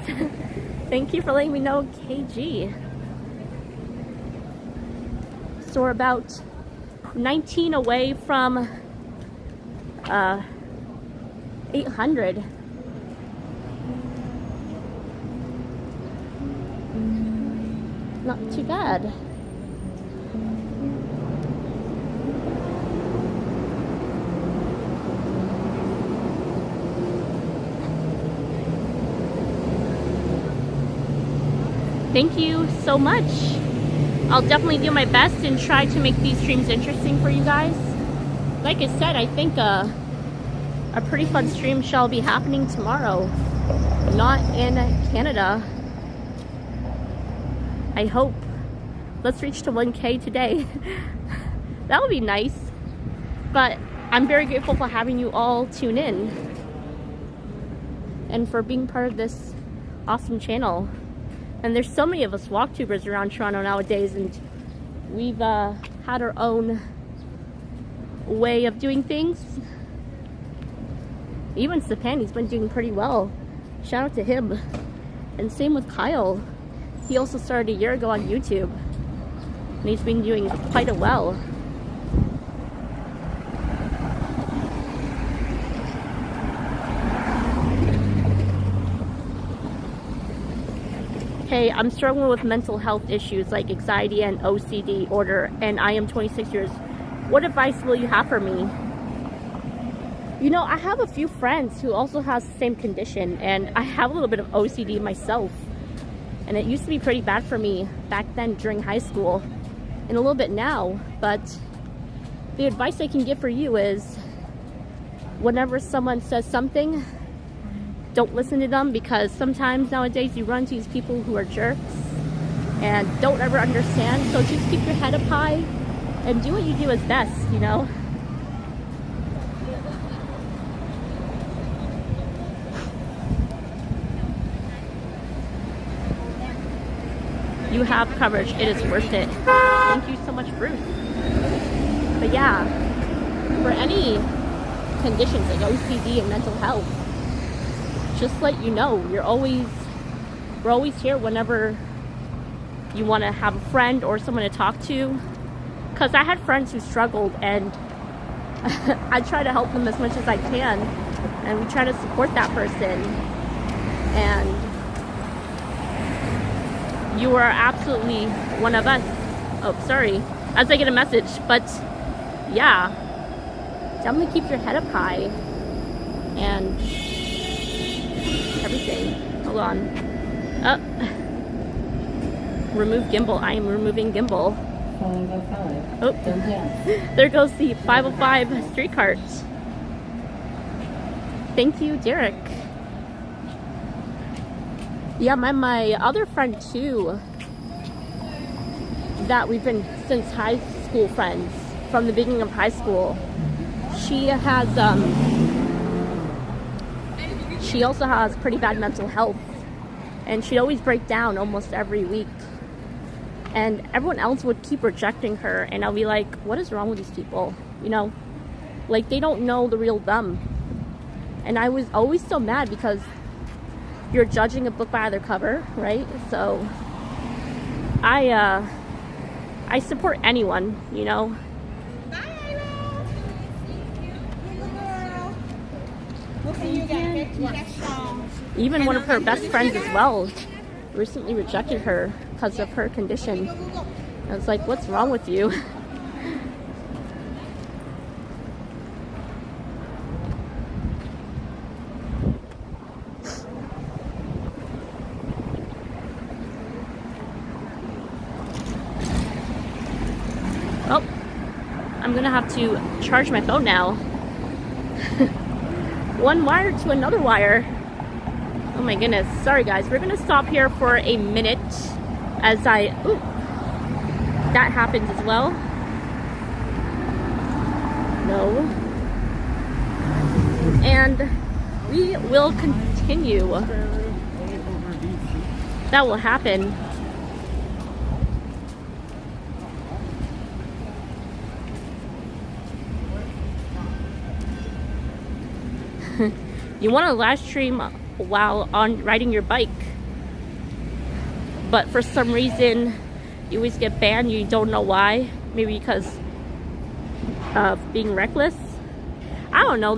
Thank you for letting me know, KG. So we're about 19 away from 800. Not too bad. Thank you so much. I'll definitely do my best and try to make these streams interesting for you guys. Like I said, I think a pretty fun stream shall be happening tomorrow. Not in Canada. I hope. let's reach to 1K today. That would be nice. But I'm very grateful for having you all tune in and for being part of this awesome channel. And there's so many of us walktubers around Toronto nowadays, and we've had our own way of doing things. Even Sapan, he's been doing pretty well. Shout out to him. And same with Kyle. He also started a year ago on YouTube, and he's been doing quite well. Hey, I'm struggling with mental health issues like anxiety and OCD disorder, and I am 26 years. What advice will you have for me? You know, I have a few friends who also has the same condition, and I have a little bit of OCD myself. And it used to be pretty bad for me back then during high school, and a little bit now. But the advice I can give for you is, whenever someone says something, don't listen to them, because sometimes nowadays you run to these people who are jerks and don't ever understand. So just keep your head up high and do what you do as best, you know? You have coverage. It is worth it. Thank you so much, Bruce. But yeah, for any conditions like OCD and mental health, just let you know, we're always here whenever you want to have a friend or someone to talk to. Because I had friends who struggled, and I try to help them as much as I can, and we try to support that person. And you are absolutely one of us. Oh, sorry, as I get a message. But yeah, definitely keep your head up high and everything. Hold on. Remove gimbal. I am removing gimbal. Oh, there goes the 505 street cart. Thank you, Derek. Yeah, my other friend too, that we've been since high school friends, from the beginning of high school. She has she also has pretty bad mental health, and she'd always break down almost every week, and everyone else would keep rejecting her, and I'll be like, what is wrong with these people? You know, like, they don't know the real them. And I was always so mad, because you're judging a book by their cover, right? So I support anyone, you know. Even one of her best friends as well recently rejected her because of her condition. I was like, what's wrong with you? Oh, I'm gonna have to charge my phone now. One wire to another wire. Oh my goodness. Sorry guys, we're gonna stop here for a minute as ooh, that happens as well. No. And we will continue. That will happen. You want to live stream while riding your bike, but for some reason you always get banned. You don't know why. Maybe because of being reckless. I don't know.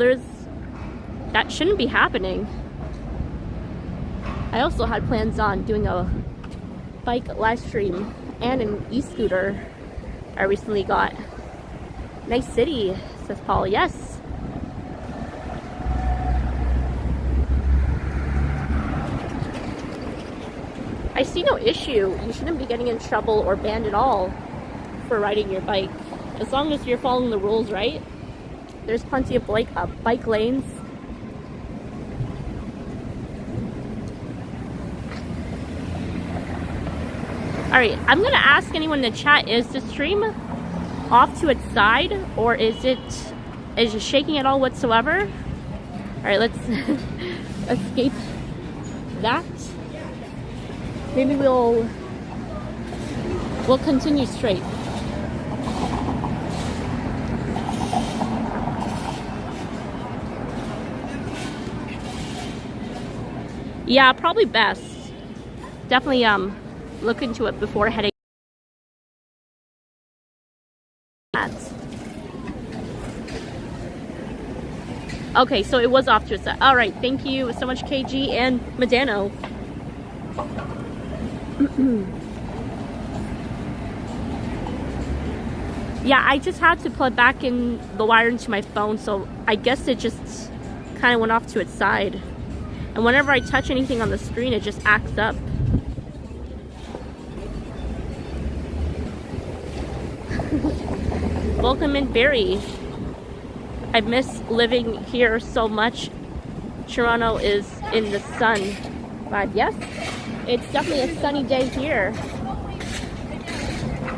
That shouldn't be happening. I also had plans on doing a bike live stream and an e-scooter I recently got. Nice city, says Paul. Yes. I see no issue. You shouldn't be getting in trouble or banned at all for riding your bike, as long as you're following the rules, right? There's plenty of bike lanes. Alright, I'm gonna ask anyone in the chat, is the stream off to its side, or is it shaking at all whatsoever? Alright, let's escape that. Maybe we'll continue straight. Yeah, probably best. Definitely look into it before heading. Okay, so it was off to a set. All right, thank you so much, KG and Medano. Yeah, I just had to plug back in the wire into my phone, so I guess it just kind of went off to its side. And whenever I touch anything on the screen, it just acts up. Welcome in, Barry. I miss living here so much. Toronto is in the sun vibe. Yes, it's definitely a sunny day here.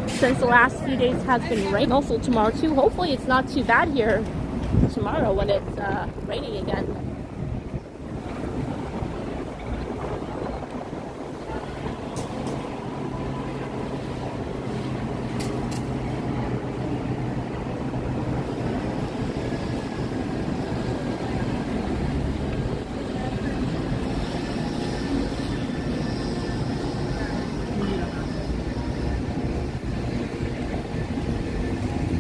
Since the last few days has been raining. Also tomorrow too. Hopefully it's not too bad here tomorrow when it's raining again.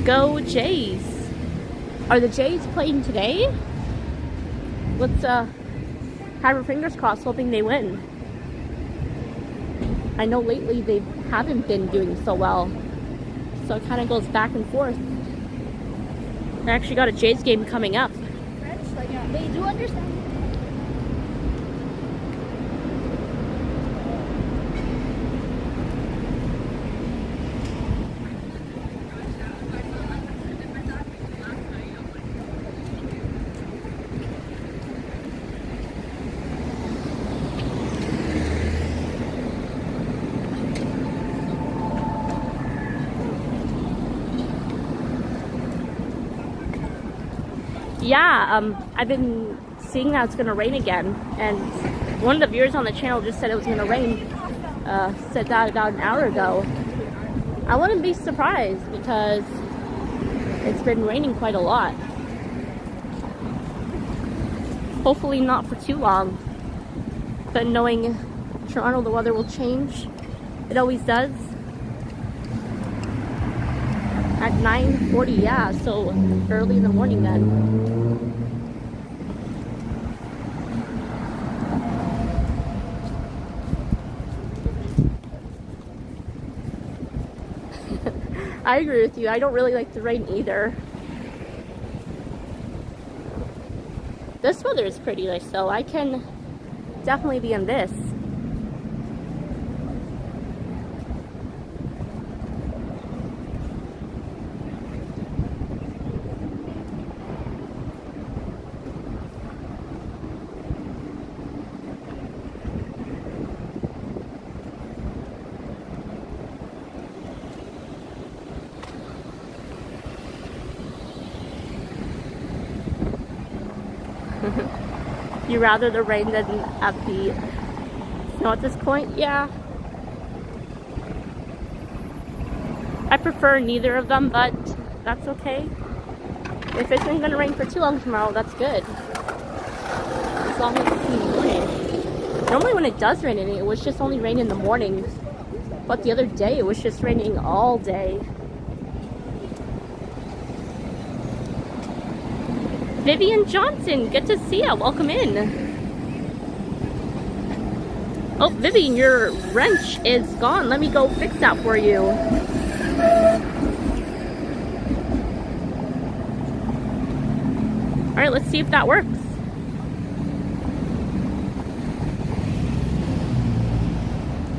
Go Jays! Are the Jays playing today? Let's have our fingers crossed, hoping they win. I know lately they haven't been doing so well, so it kind of goes back and forth. I actually got a Jays game coming up. French, like, they do understand. Yeah, I've been seeing that it's gonna rain again, and one of the viewers on the channel just said it was gonna rain. Said that about an hour ago. I wouldn't be surprised because it's been raining quite a lot. Hopefully not for too long, but knowing Toronto, the weather will change. It always does. At 9:40, yeah, so early in the morning then. I agree with you. I don't really like the rain either. This weather is pretty nice though. I can definitely be in this. You rather the rain than at the snow at this point? Yeah. I prefer neither of them, but that's okay. If it's not gonna rain for too long tomorrow, that's good. As long as it's in the morning. Normally when it does rain, it was just only rain in the mornings. But the other day, it was just raining all day. Vivian Johnson, good to see ya. Welcome in. Oh, Vivian, your wrench is gone. Let me go fix that for you. All right, let's see if that works.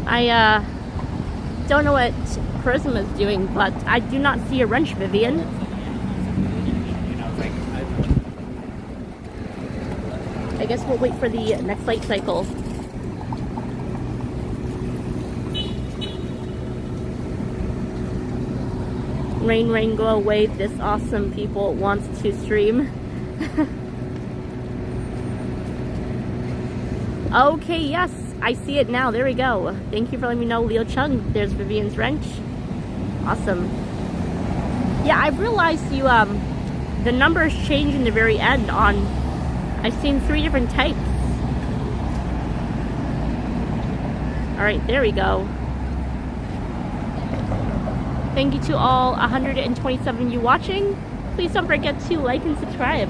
I don't know what Prism is doing, but I do not see a wrench, Vivian. I guess we'll wait for the next light cycle. Rain, rain, go away. This awesome people wants to stream. Okay, yes, I see it now. There we go. Thank you for letting me know, Leo Chung. There's Vivian's Wrench. Awesome. Yeah, I've realized you, the numbers change in the very end on, I've seen 3 different types. All right, there we go. Thank you to all 127 you watching. Please don't forget to like and subscribe.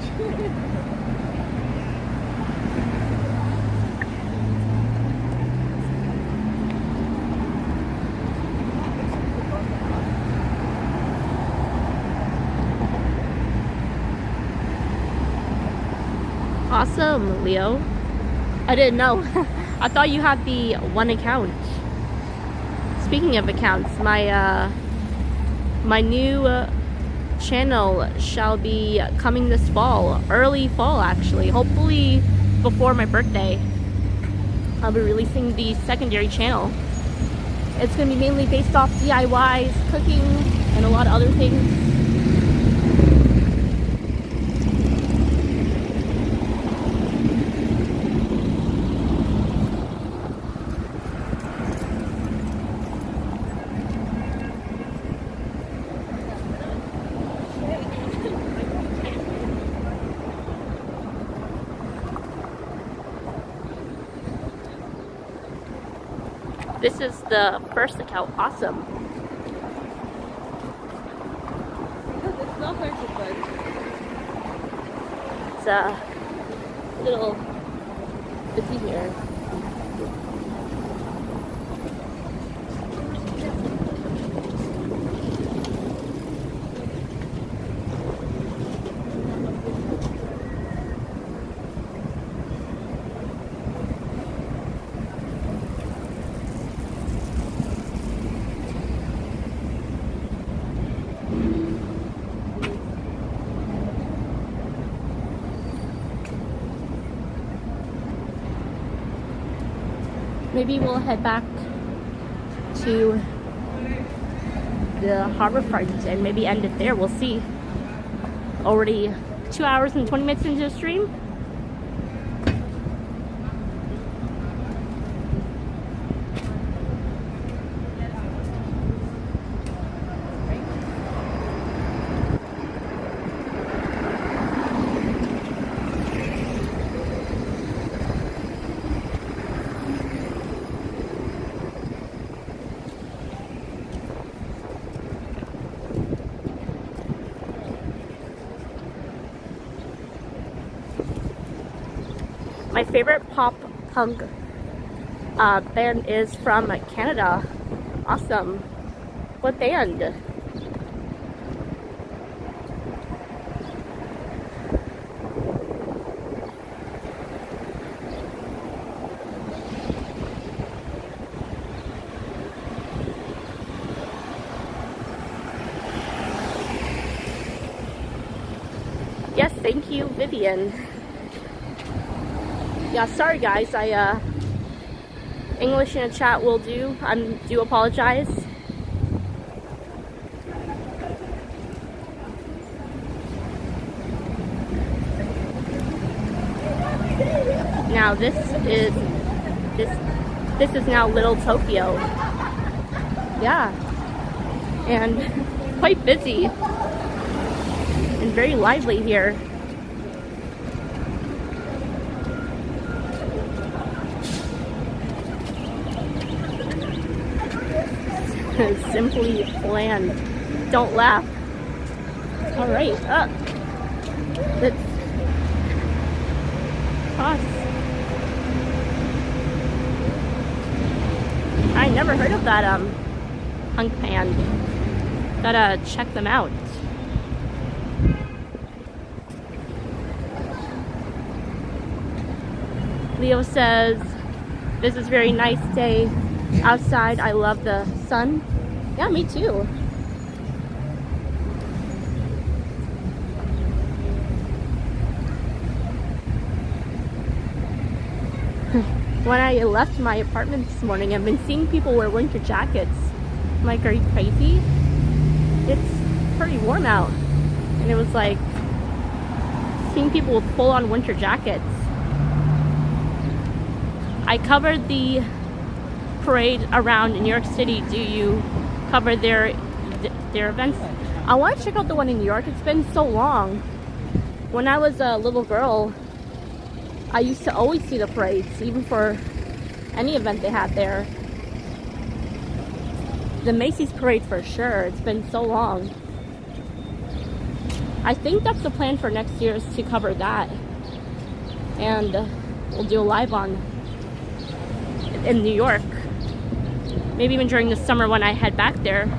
Awesome, Leo. I didn't know. I thought you had the one account. Speaking of accounts, my my new channel shall be coming this fall, early fall actually, hopefully before my birthday. I'll be releasing the secondary channel. It's going to be mainly based off DIYs, cooking, and a lot of other things. This is the first account. Awesome. It's not hard to find. It's a little busy here. Maybe we'll head back to the Waterfront and maybe end it there. We'll see. Already 2 hours and 20 minutes into the stream. My favorite pop punk band is from Canada. Awesome. What band? Yes, thank you, Vivian. Yeah, sorry guys, English in a chat will do. I do apologize. Now this is now Little Tokyo. Yeah. And quite busy and very lively here. Simply planned. Don't laugh. All right, let's cross. I never heard of that punk band. Gotta check them out. Leo says, this is very nice day outside. I love the sun. Yeah, me too. When I left my apartment this morning, I've been seeing people wear winter jackets. I'm like, are you crazy? It's pretty warm out. And it was like seeing people with full-on winter jackets. I covered the parade around New York City. Do you cover their events? I want to check out the one in New York. It's been so long. When I was a little girl, I used to always see the parades, even for any event they had there. The Macy's parade for sure. It's been so long. I think that's the plan for next year, is to cover that. And we'll do a live on in New York. Maybe even during the summer when I head back there.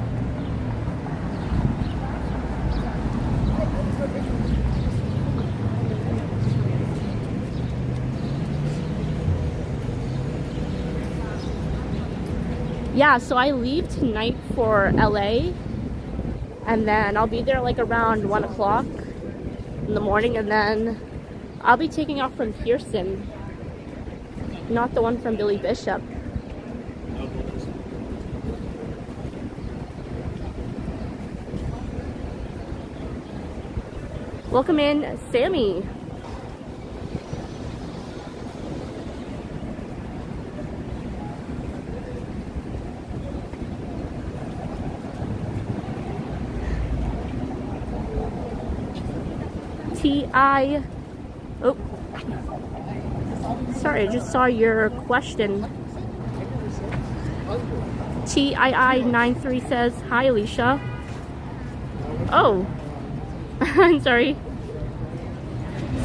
Yeah, so I leave tonight for LA, and then I'll be there like around 1 o'clock in the morning, and then I'll be taking off from Pearson, not the one from Billy Bishop. Welcome in, Sammy. Oh, sorry, I just saw your question. TII93 says, hi, Alicia. Oh, I'm sorry.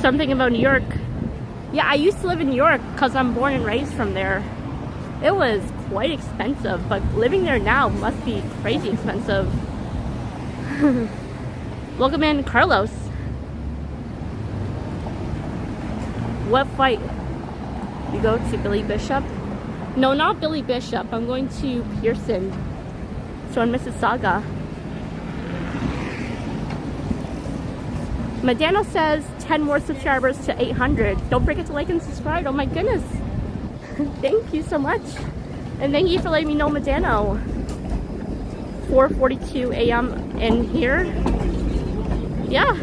Something about New York. Yeah, I used to live in New York because I'm born and raised from there. It was quite expensive, but living there now must be crazy expensive. Welcome in, Carlos. What fight? You go to Billy Bishop? No, not Billy Bishop. I'm going to Pearson. So in Mississauga. Medano says 10 more subscribers to 800. Don't forget to like and subscribe. Oh my goodness. Thank you so much. And thank you for letting me know, Medano. 4:42 a.m. in here. Yeah.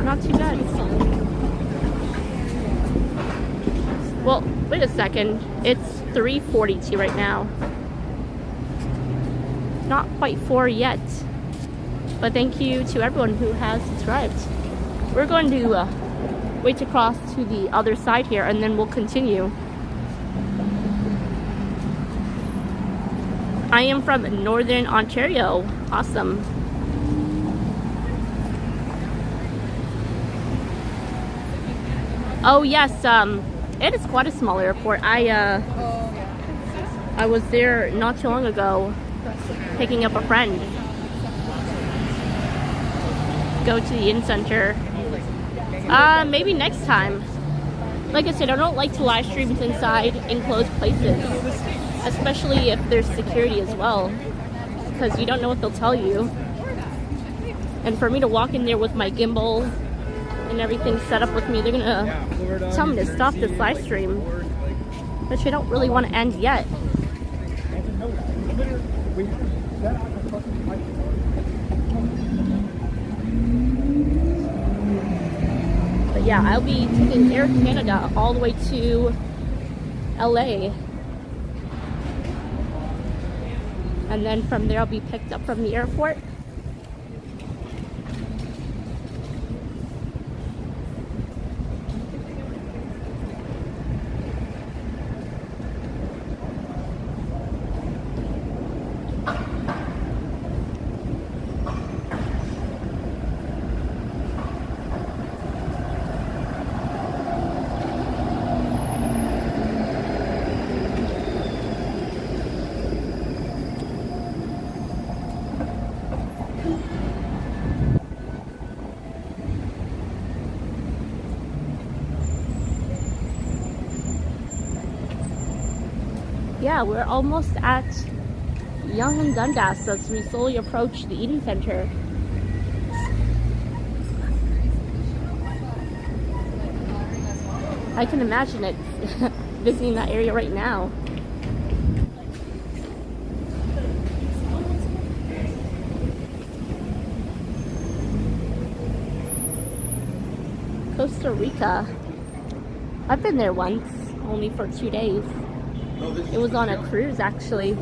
Not too bad. Well, wait a second. It's 3:42 right now. Not quite 4 yet. But thank you to everyone who has subscribed. We're going to wait to cross to the other side here, and then we'll continue. I am from Northern Ontario. Awesome. Oh yes, it is quite a small airport. I was there not too long ago, picking up a friend. Go to the in-center. Maybe next time. Like I said, I don't like to live streams inside enclosed places, especially if there's security as well, because you don't know what they'll tell you. And for me to walk in there with my gimbal and everything set up with me, they're gonna tell me to stop this live stream, which I don't really want to end yet. But yeah, I'll be taking Air Canada all the way to LA, and then from there I'll be picked up from the airport. Yeah, we're almost at Yonge and Dundas as we slowly approach the Eden Center. I can imagine it visiting that area right now. Costa Rica. I've been there once, only for 2 days. It was on a cruise, actually.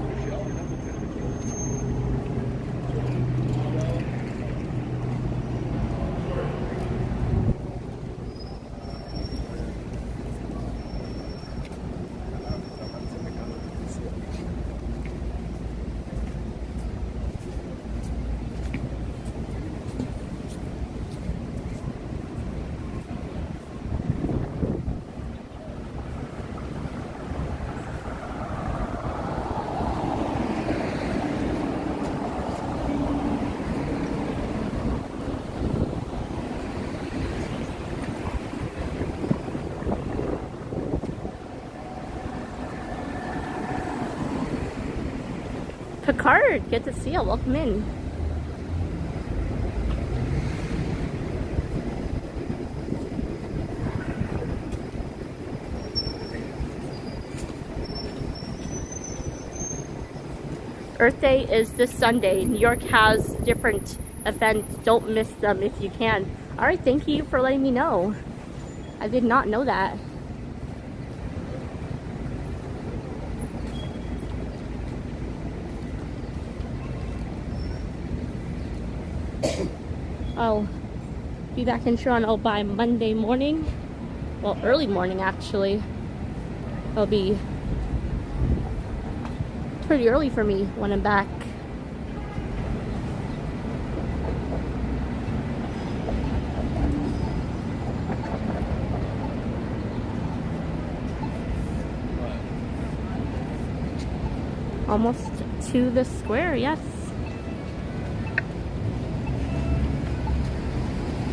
Picard, good to see you. Welcome in. Earth Day is this Sunday. New York has different events. Don't miss them if you can. All right, thank you for letting me know. I did not know that. I'll be back in Toronto by Monday morning. Well, early morning actually. It'll be pretty early for me when I'm back. Almost to the square, yes.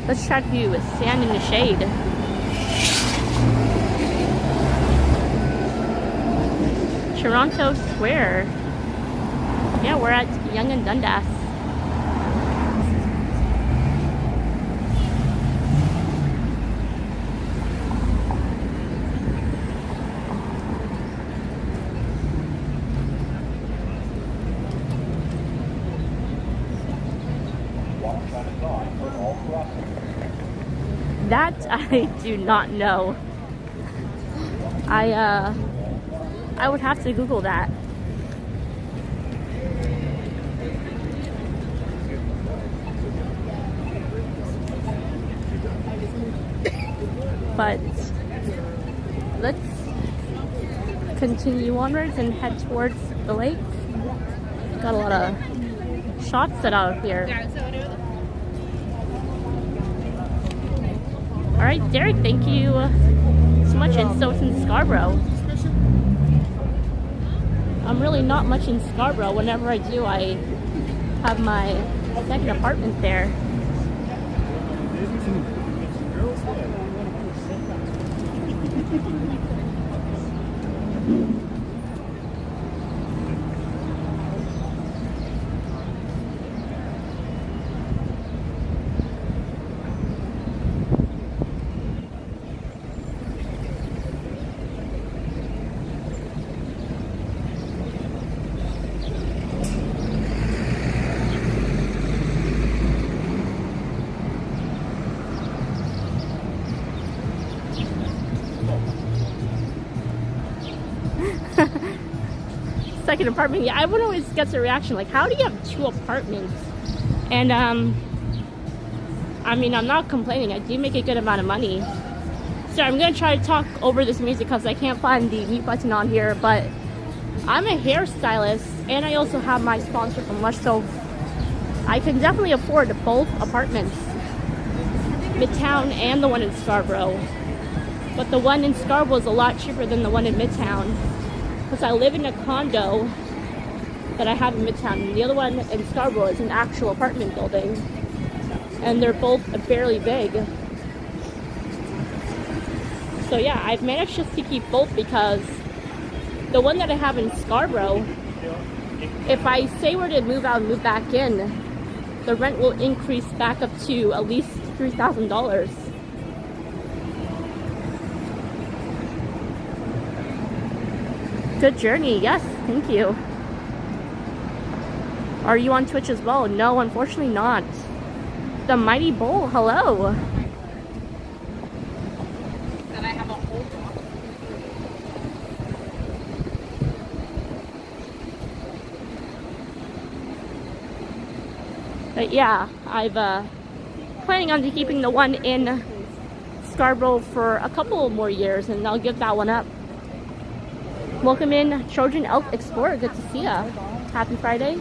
Let's try to do stand in the shade. Toronto Square. Yeah, we're at Yonge and Dundas. That I do not know. I would have to Google that. But let's continue onwards and head towards the lake. Got a lot of shots set out here. All right, Derek, thank you so much. And so it's in Scarborough. I'm really not much in Scarborough. Whenever I do, I have my second apartment there. Second apartment. Yeah, I would always get the reaction like, how do you have 2 apartments? And I mean, I'm not complaining. I do make a good amount of money. So I'm gonna try to talk over this music because I can't find the mute button on here. But I'm a hairstylist and I also have my sponsor from Lush, so I can definitely afford both apartments, Midtown and the one in Scarborough. But the one in Scarborough is a lot cheaper than the one in Midtown, because I live in a condo that I have in Midtown, and the other one in Scarborough is an actual apartment building, and they're both fairly big. So yeah, I've managed just to keep both, because the one that I have in Scarborough, if I say we're to move out and move back in, the rent will increase back up to at least $3,000. Good journey. Yes, thank you. Are you on Twitch as well? No, unfortunately not. The Mighty Bull, hello. But yeah, I've planning on keeping the one in Scarborough for a couple more years, and I'll give that one up. Welcome in, Trojan Elk Explorer. Good to see ya. Happy Friday.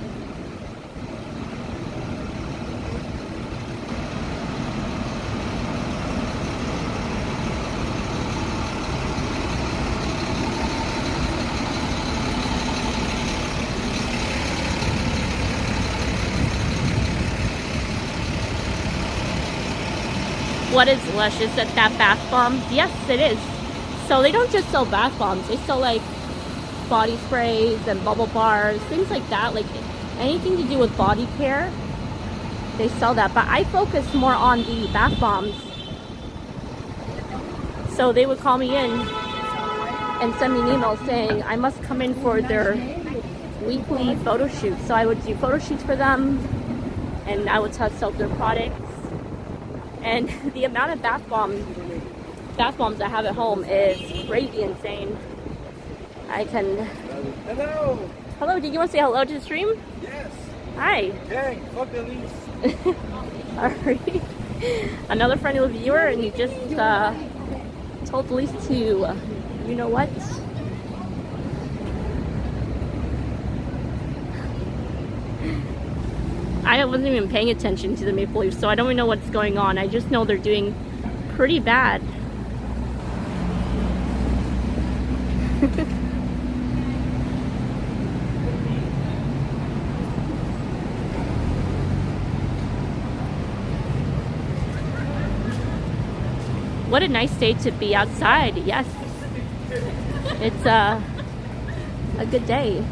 What is Lush? Is that bath bomb? Yes, it is. So they don't just sell bath bombs. They sell like body sprays and bubble bars, things like that. Like anything to do with body care, they sell that. But I focus more on the bath bombs. So they would call me in and send me an email saying I must come in for their weekly photo shoots. So I would do photo shoots for them, and I would test out their products. And the amount of bath bombs I have at home is crazy insane. I can... Hello! Hello, did you want to say hello to the stream? Yes! Hi! Gang, fuck the leaves! Alright. Another friendly viewer, and you just told the lease to, you know what? I wasn't even paying attention to the Maple Leafs, so I don't even know what's going on. I just know they're doing pretty bad. What a nice day to be outside. Yes, it's a good day.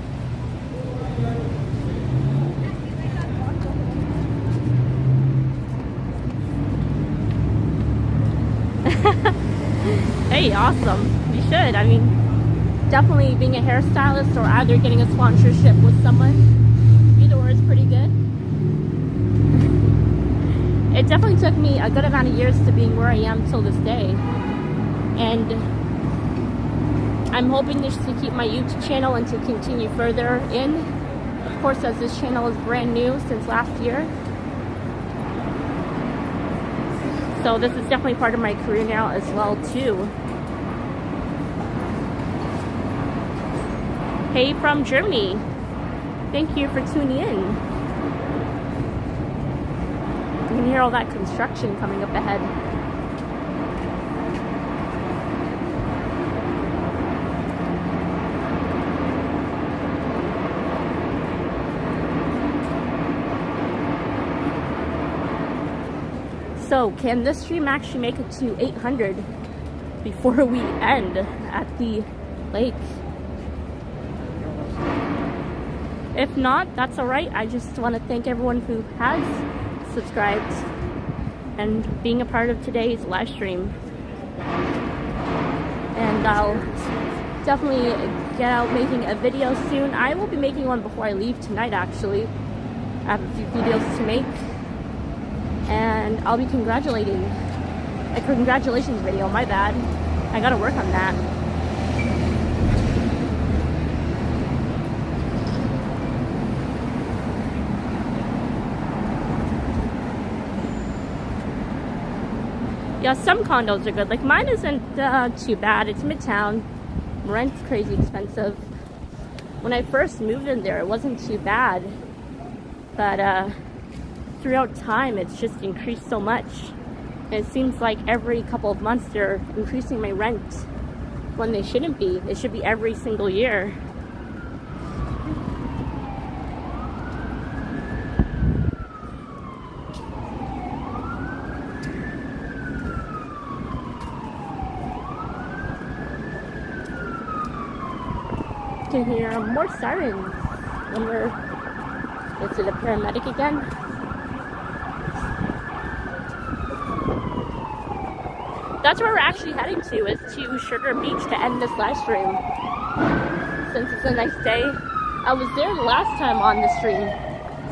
Hey, awesome. You should. I mean, definitely being a hairstylist or either getting a sponsorship with someone, either or is pretty good. It definitely took me a good amount of years to being where I am till this day. And I'm hoping just to keep my YouTube channel and to continue further in. Of course, as this channel is brand new since last year. So this is definitely part of my career now as well too. Hey from Germany. Thank you for tuning in. You can hear all that construction coming up ahead. So, can this stream actually make it to 800 before we end at the lake? If not, that's alright. I just want to thank everyone who has subscribed and being a part of today's live stream. And I'll definitely get out making a video soon. I will be making one before I leave tonight, actually. I have a few videos to make. And I'll be congratulating. A congratulations video, my bad. I gotta work on that. Yeah, some condos are good. Like mine isn't too bad. It's midtown. Rent's crazy expensive. When I first moved in there, it wasn't too bad. But throughout time, it's just increased so much. And it seems like every couple of months they're increasing my rent when they shouldn't be. It should be every single year. You can hear more sirens when we're... Is it a paramedic again? That's where we're actually heading to, is to Sugar Beach to end this live stream. Since it's a nice day. I was there the last time on the stream,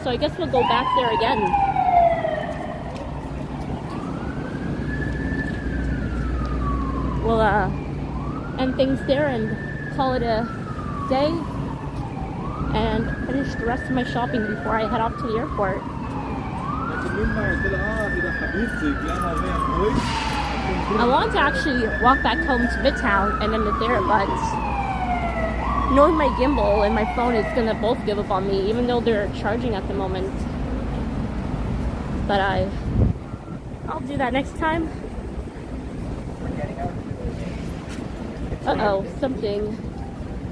so I guess we'll go back there again. We'll end things there and call it a day and finish the rest of my shopping before I head off to the airport. I want to actually walk back home to Midtown and end it there, but knowing my gimbal and my phone is gonna both give up on me, even though they're charging at the moment. But I'll do that next time. Uh-oh, something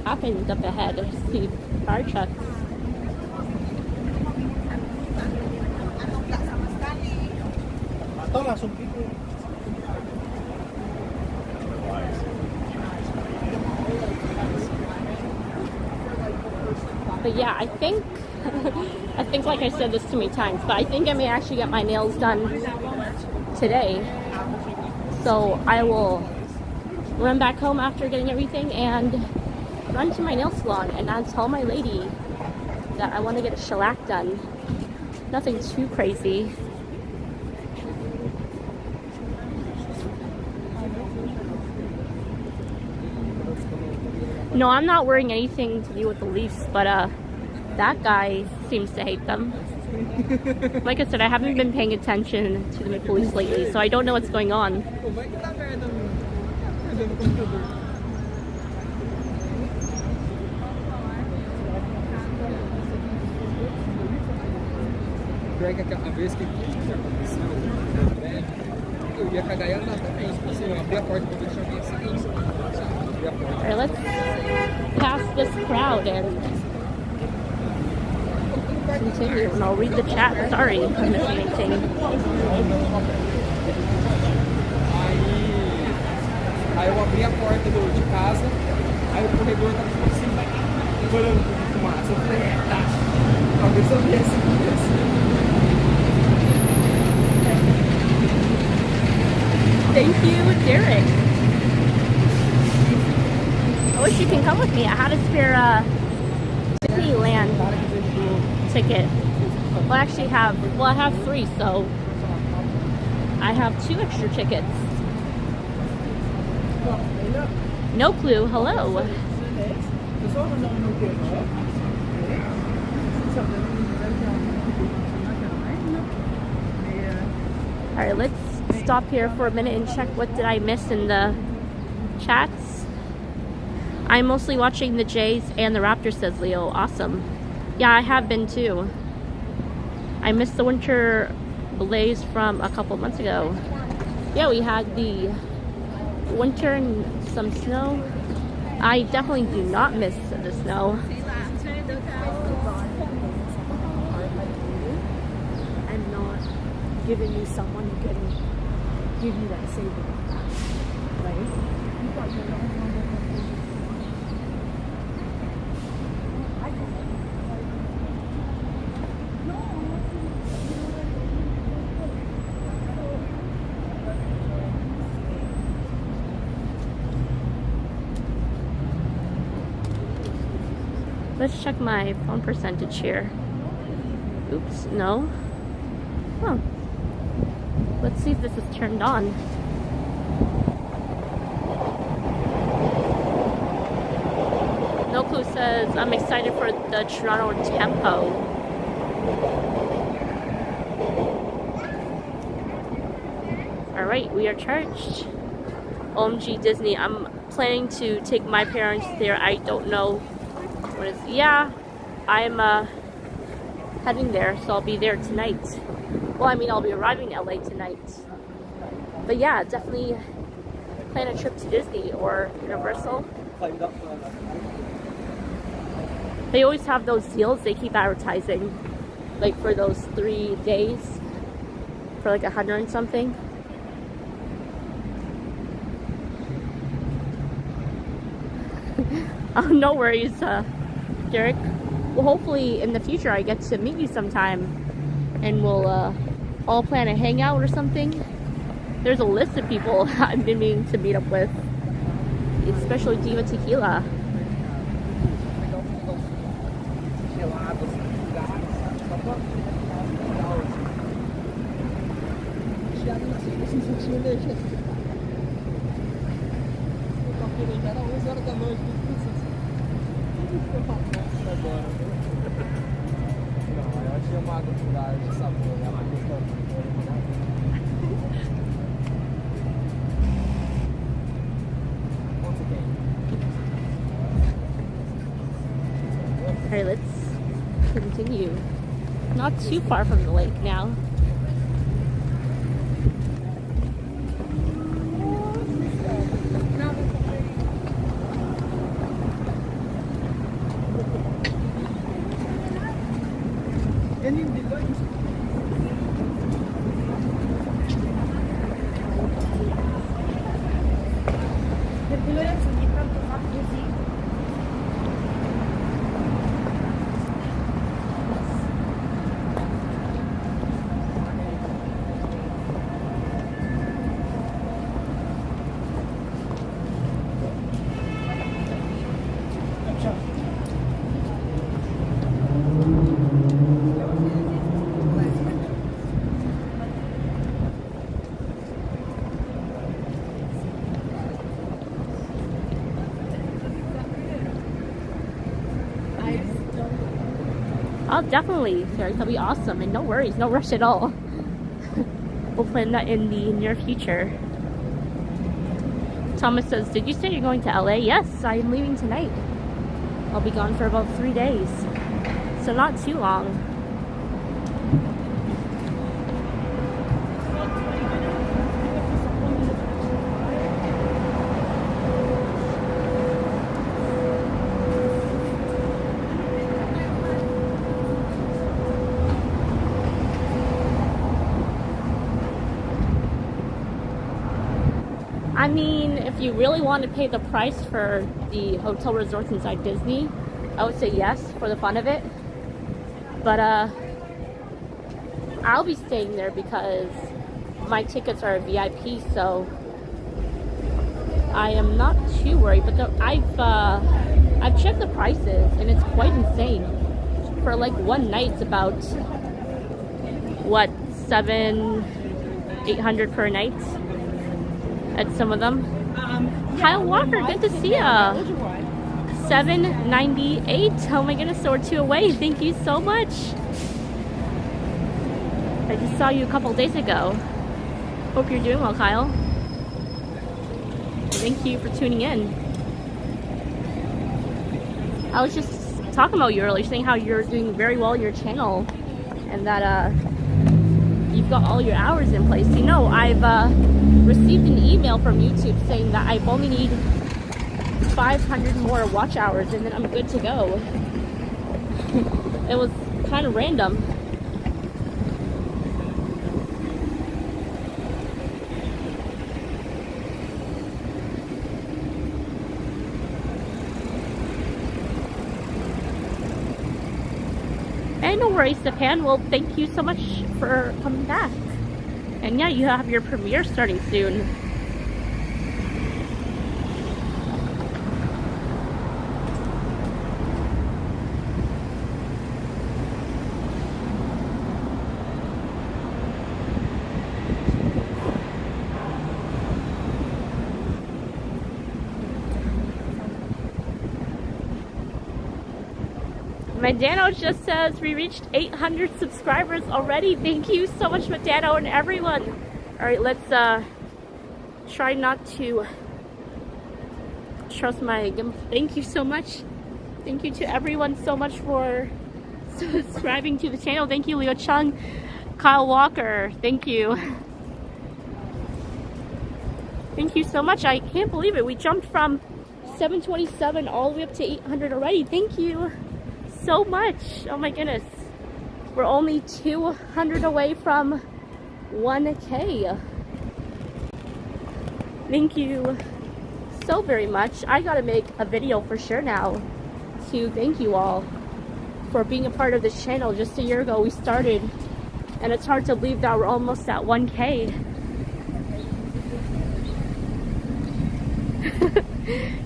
happened up ahead. I see fire trucks. But yeah, I think like I said this too many times, but I think I may actually get my nails done today. So I will run back home after getting everything and run to my nail salon, and I'll tell my lady that I want to get a shellac done. Nothing too crazy. No, I'm not wearing anything to do with the Leafs, but that guy seems to hate them. Like I said, I haven't been paying attention to the Maple Leafs lately, so I don't know what's going on. Alright, let's pass this crowd and continue, and I'll read the chat. Sorry if I'm missing anything. Aí eu abri a porta de casa, aí o corredor tava tipo assim, olhando pra fumaça. Eu falei, tá, talvez eu viesse Thank you, Derek. I wish you can come with me. I had a spare Disneyland ticket. Well, I actually have, I have 3, so I have 2 extra tickets. No clue. Hello. Alright, let's stop here for a minute and check what did I miss in the chats. I'm mostly watching the Jays and the Raptors, says Leo. Awesome. Yeah, I have been too. I missed the winter blaze from a couple months ago. Yeah, we had the winter and some snow. I definitely do not miss the snow. And not giving you someone who can give you that saving. Right? Let's check my phone percentage here. Oops, no. Oh. Let's see if this is turned on. No Clue says, I'm excited for the Toronto tempo. Alright, we are charged. OMG Disney, I'm planning to take my parents there. I don't know what is. Yeah, I'm heading there, so I'll be there tonight. Well, I mean, I'll be arriving in LA tonight. But yeah, definitely plan a trip to Disney or Universal. They always have those deals they keep advertising, like for those 3 days for like 100 and something. Oh, no worries, Derek. Well, hopefully in the future I get to meet you sometime and we'll all plan a hangout or something. There's a list of people I've been meaning to meet up with, especially Diva Tequila. virei já era 11 horas da noite, tudo pensando assim. Agora. Não, eu achei uma água com gás de sabor, é uma questão. Alright, let's continue. Not too far from the lake now. Oh, definitely, Sarah. That'll be awesome. And no worries, no rush at all. We'll plan that in the near future. Thomas says, did you say you're going to LA? Yes, I'm leaving tonight. I'll be gone for about 3 days. So not too long. I mean, if you really want to pay the price for the hotel resorts inside Disney, I would say yes, for the fun of it. But I'll be staying there because my tickets are VIP, so I am not too worried. But I've checked the prices, and it's quite insane. For like one night, it's about what, $700-800 per night at some of them. Kyle Walker, good to see ya. $798. Oh my goodness, so we're 2 away. Thank you so much. I just saw you a couple days ago. Hope you're doing well, Kyle. Thank you for tuning in. I was just talking about you earlier, saying how you're doing very well in your channel and that you've got all your hours in place. You know, I've received an email from YouTube saying that I only need 500 more watch hours and then I'm good to go. It was kind of random. And no worries, Stefan. Well, thank you so much for coming back. And yeah, you have your premiere starting soon. Madano just says we reached 800 subscribers already. Thank you so much, Madano, and everyone. All right, let's try not to trust my. Thank you so much. Thank you to everyone so much for subscribing to the channel. Thank you, Leo Chung, Kyle Walker. Thank you. Thank you so much. I can't believe it. We jumped from 727 all the way up to 800 already. Thank you so much. Oh my goodness, we're only 200 away from 1K. Thank you so very much. I gotta make a video for sure now to thank you all for being a part of this channel. Just a year ago we started, and it's hard to believe that we're almost at 1K.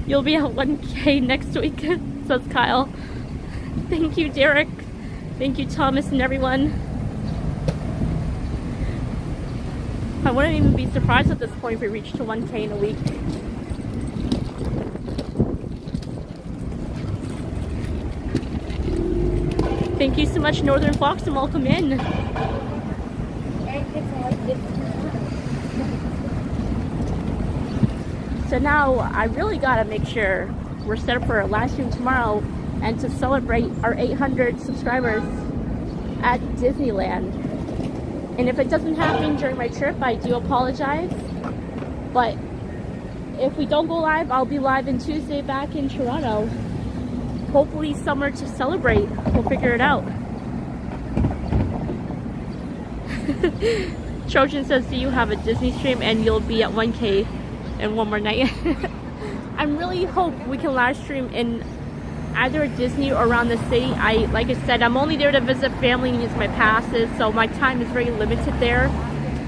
You'll be at 1K next week, says Kyle. Thank you, Derek. Thank you, Thomas, and everyone. I wouldn't even be surprised at this point if we reached to 1K in a week. Thank you so much, Northern Fox, and welcome in. So now I really gotta make sure we're set up for a live stream tomorrow and to celebrate our 800 subscribers at Disneyland. And if it doesn't happen during my trip, I do apologize. But if we don't go live, I'll be live on Tuesday back in Toronto. Hopefully somewhere to celebrate. We'll figure it out. Trojan says, do you have a Disney stream and you'll be at 1K in one more night? I really hope we can live stream in either Disney or around the city. Like I said, I'm only there to visit family and use my passes, so my time is very limited there.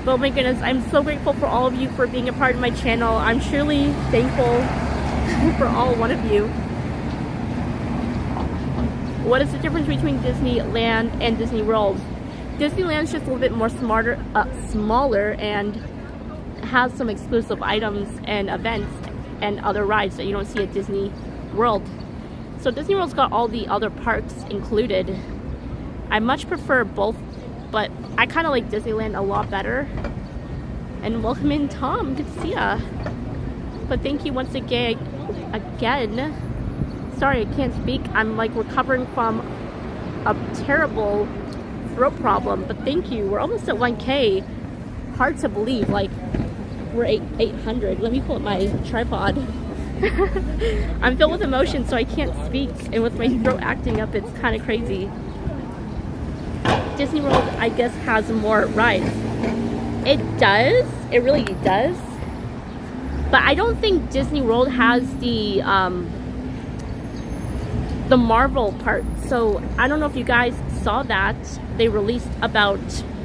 But oh my goodness, I'm so grateful for all of you for being a part of my channel. I'm truly thankful for all one of you. What is the difference between Disneyland and Disney World? Disneyland's just a little bit more smaller and has some exclusive items and events and other rides that you don't see at Disney World. So Disney World's got all the other parks included. I much prefer both, but I kind of like Disneyland a lot better. And welcome in, Tom. Good to see ya. But thank you once again. Sorry, I can't speak. I'm like recovering from a terrible throat problem. But thank you. We're almost at 1K. Hard to believe. Like we're 800. Let me pull up my tripod. I'm filled with emotion, so I can't speak, and with my throat acting up, it's kind of crazy. Disney World, I guess, has more rides. It does. It really does. But I don't think Disney World has the Marvel part. So I don't know if you guys saw that. They released about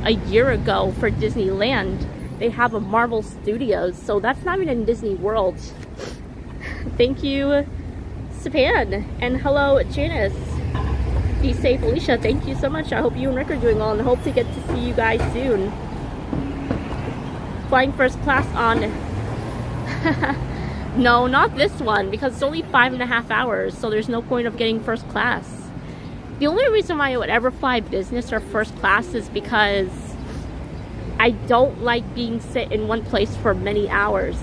a year ago for Disneyland. They have a Marvel Studios, so that's not even in Disney World. Thank you, Sapan, and hello, Janice. Be safe, Alicia. Thank you so much. I hope you and Rick are doing well, and I hope to get to see you guys soon. Flying first class on... No, not this one, because it's only 5.5 hours, so there's no point of getting first class. The only reason why I would ever fly business or first class is because I don't like being sit in one place for many hours.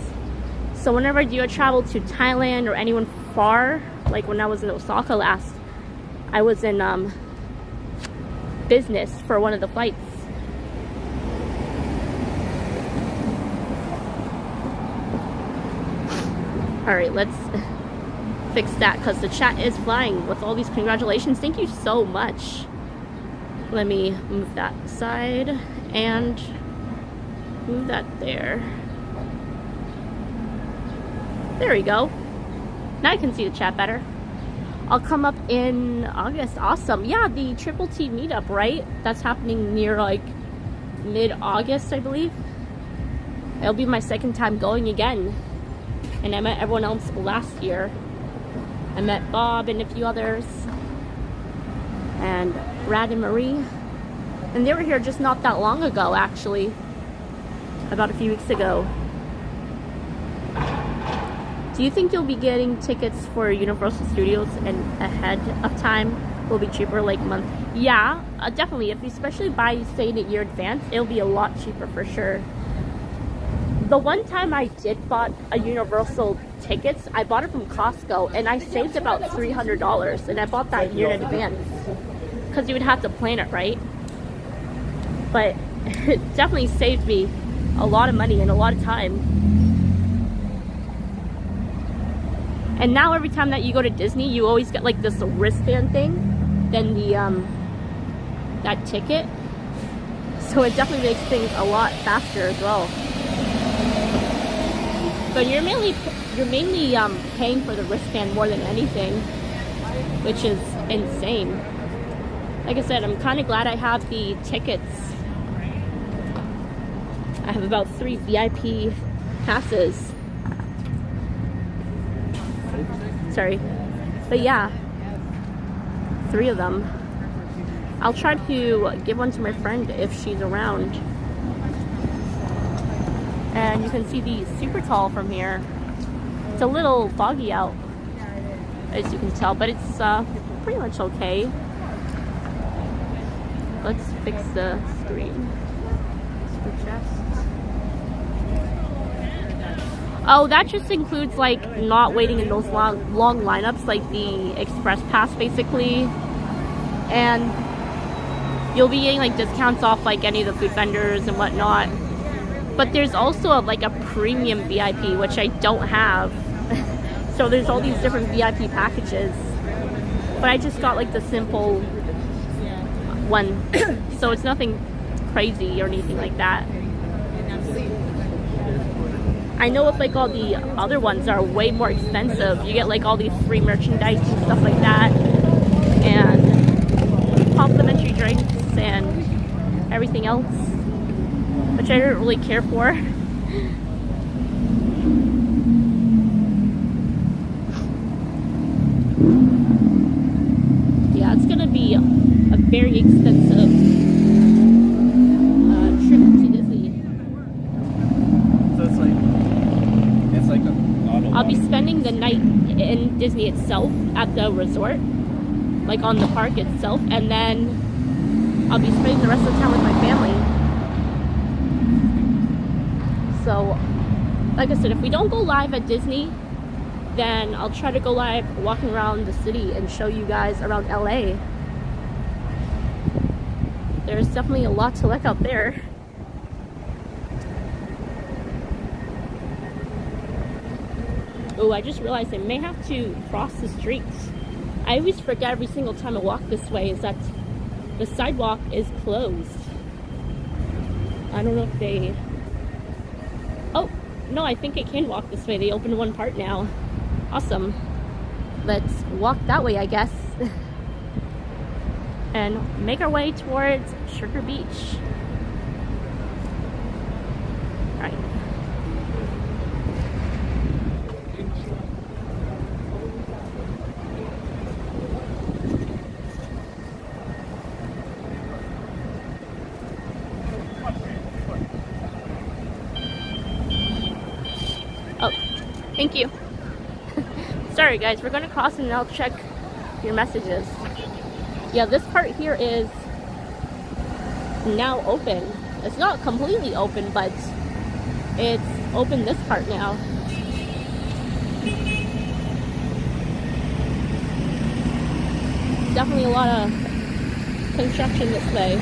So whenever I do a travel to Thailand or anyone far, like when I was in Osaka last, I was in business for one of the flights. Alright, let's fix that because the chat is flying with all these congratulations. Thank you so much. Let me move that aside and move that there. There we go. Now I can see the chat better. I'll come up in August. Awesome. Yeah, the Triple T meetup, right? That's happening near like mid-August, I believe. It'll be my second time going again. And I met everyone else last year. I met Bob and a few others. And Brad and Marie. And they were here just not that long ago, actually. About a few weeks ago. Do you think you'll be getting tickets for Universal Studios and ahead of time? Will be cheaper, like month? Yeah, definitely. If you especially buy, say, in a year advance, it'll be a lot cheaper for sure. The one time I did bought a Universal tickets, I bought it from Costco, and I saved about $300, and I bought that a year in advance because you would have to plan it, right? But it definitely saved me a lot of money and a lot of time. And now every time that you go to Disney, you always get like this wristband thing, then the that ticket. So it definitely makes things a lot faster as well. But you're mainly paying for the wristband more than anything, which is insane. Like I said, I'm kind of glad I have the tickets. I have about 3 VIP passes. Sorry. But yeah, 3 of them. I'll try to give one to my friend if she's around. And you can see the super tall from here. It's a little foggy out, as you can tell, but it's pretty much okay. Let's fix the screen. The chest. Oh, that just includes like not waiting in those long lineups, like the express pass basically. And you'll be getting like discounts off like any of the food vendors and whatnot. But there's also like a premium VIP, which I don't have. So there's all these different VIP packages. But I just got like the simple one. So it's nothing crazy or anything like that. I know if like all the other ones are way more expensive. You get like all these free merchandise and stuff like that. And complimentary drinks and everything else. Which I don't really care for. Yeah, it's gonna be a very expensive trip to Disney. So it's like a I'll be spending the night in Disney itself at the resort, like on the park itself, and then I'll be spending the rest of the time with my family. So, like I said, if we don't go live at Disney, then I'll try to go live walking around the city and show you guys around LA. There's definitely a lot to look out there. Oh, I just realized I may have to cross the streets. I always forget every single time I walk this way is that the sidewalk is closed. I don't know if they... Oh, no, I think I can walk this way. They opened one part now. Awesome. Let's walk that way, I guess. And make our way towards Sugar Beach. Alright. Oh, thank you. Sorry guys, we're gonna cross and I'll check your messages. Yeah, this part here is now open. It's not completely open, but it's open this part now. Definitely a lot of construction this way.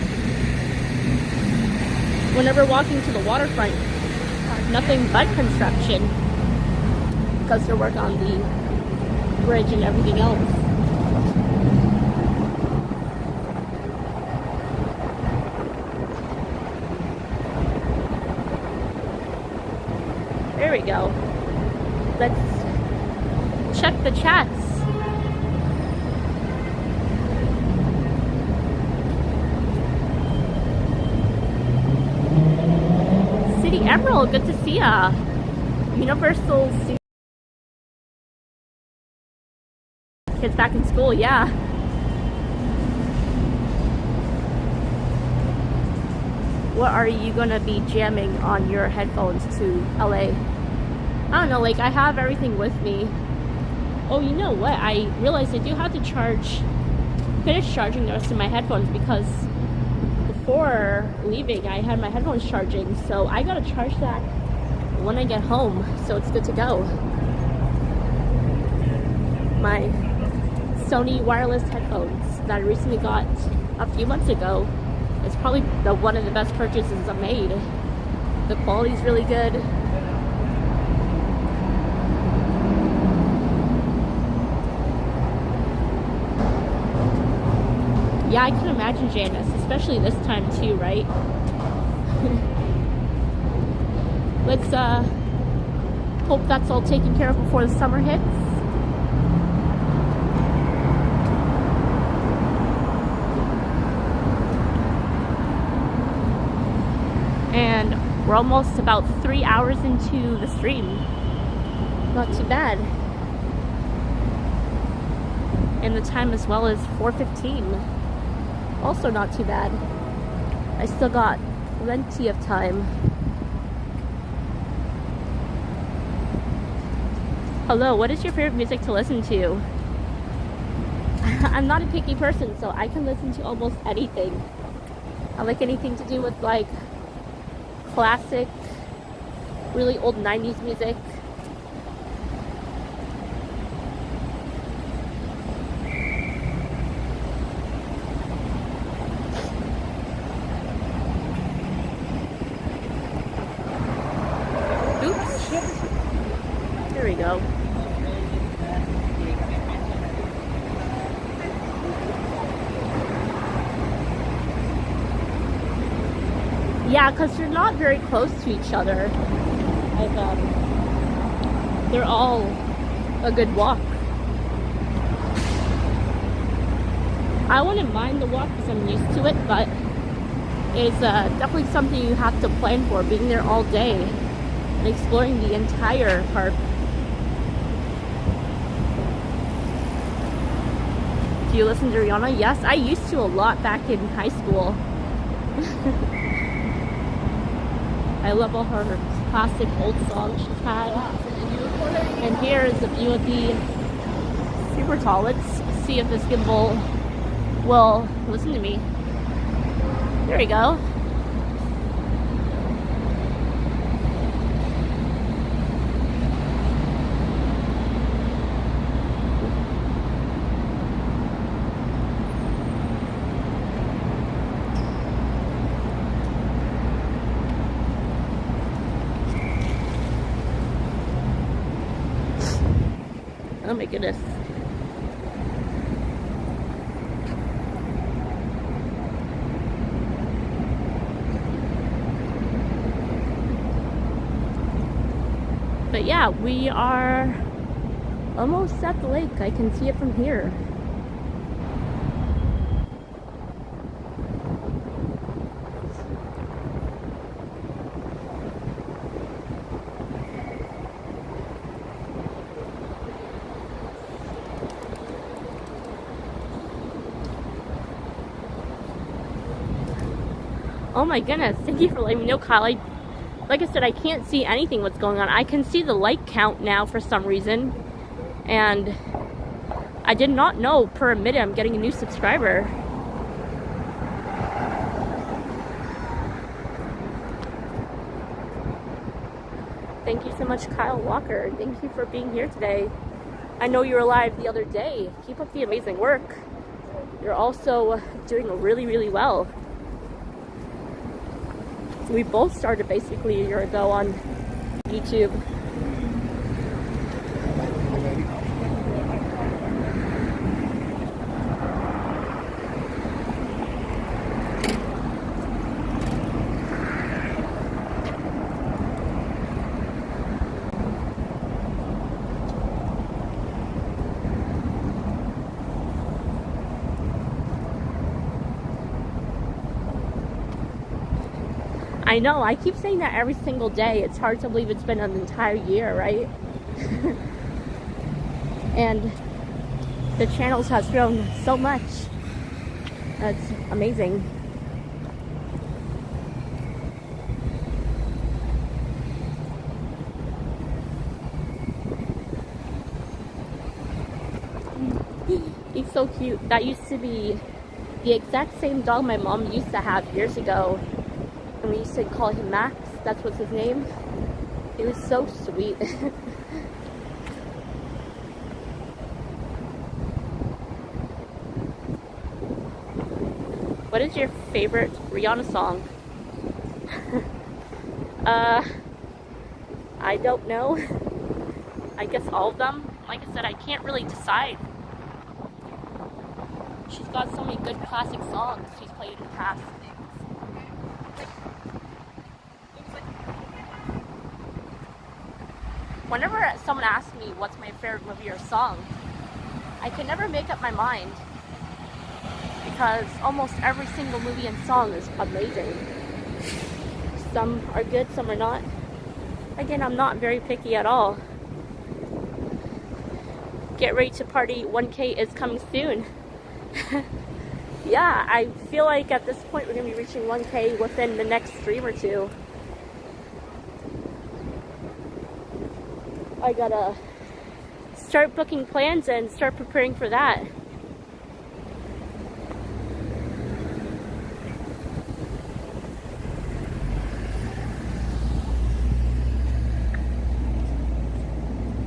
Whenever walking to the waterfront, nothing but construction because they're working on the bridge and everything else. There we go. Let's check the chats. City Emerald, good to see ya. Universal kids back in school, yeah. What are you gonna be jamming on your headphones to LA? I don't know, like I have everything with me. Oh, you know what? I realized I do have to finish charging the rest of my headphones because before leaving I had my headphones charging, so I gotta charge that when I get home, so it's good to go. My Sony wireless headphones that I recently got a few months ago. It's probably one of the best purchases I've made. The quality's really good. Yeah, I can imagine, Janice, especially this time too, right? Let's hope that's all taken care of before the summer hits. And we're almost about 3 hours into the stream. Not too bad. And the time as well is 4:15. Also not too bad. I still got plenty of time. Hello, what is your favorite music to listen to? I'm not a picky person, so I can listen to almost anything. I like anything to do with like classic, really old 90s music. Oops. There we go. Yeah, because they're not very close to each other. They're all a good walk. I wouldn't mind the walk because I'm used to it, but it's definitely something you have to plan for, being there all day and exploring the entire park. Do you listen to Rihanna? Yes, I used to a lot back in high school. I love all her classic old songs she's had. And here is the view of the super tall. Let's see if this gimbal will listen to me. There we go. Oh my goodness. But yeah, we are almost at the lake. I can see it from here. Oh my goodness, thank you for letting me know, Kyle. Like I said, I can't see anything what's going on. I can see the like count now for some reason. And I did not know per minute I'm getting a new subscriber. Thank you so much, Kyle Walker. Thank you for being here today. I know you were live the other day. Keep up the amazing work. You're also doing really, really well. We both started basically a year ago on YouTube. I know, I keep saying that every single day. It's hard to believe it's been an entire year, right? And the channels has grown so much. That's amazing. He's so cute. That used to be the exact same dog my mom used to have years ago. And we used to call him Max. That's what's his name. He was so sweet. What is your favorite Rihanna song? I don't know. I guess all of them. Like I said, I can't really decide. She's got so many good classic songs she's played in the past. Whenever someone asks me what's my favorite movie or song, I can never make up my mind because almost every single movie and song is amazing. Some are good, some are not. Again, I'm not very picky at all. Get ready to party, 1K is coming soon. Yeah, I feel like at this point we're going to be reaching 1K within the next stream or two. I gotta start booking plans and start preparing for that.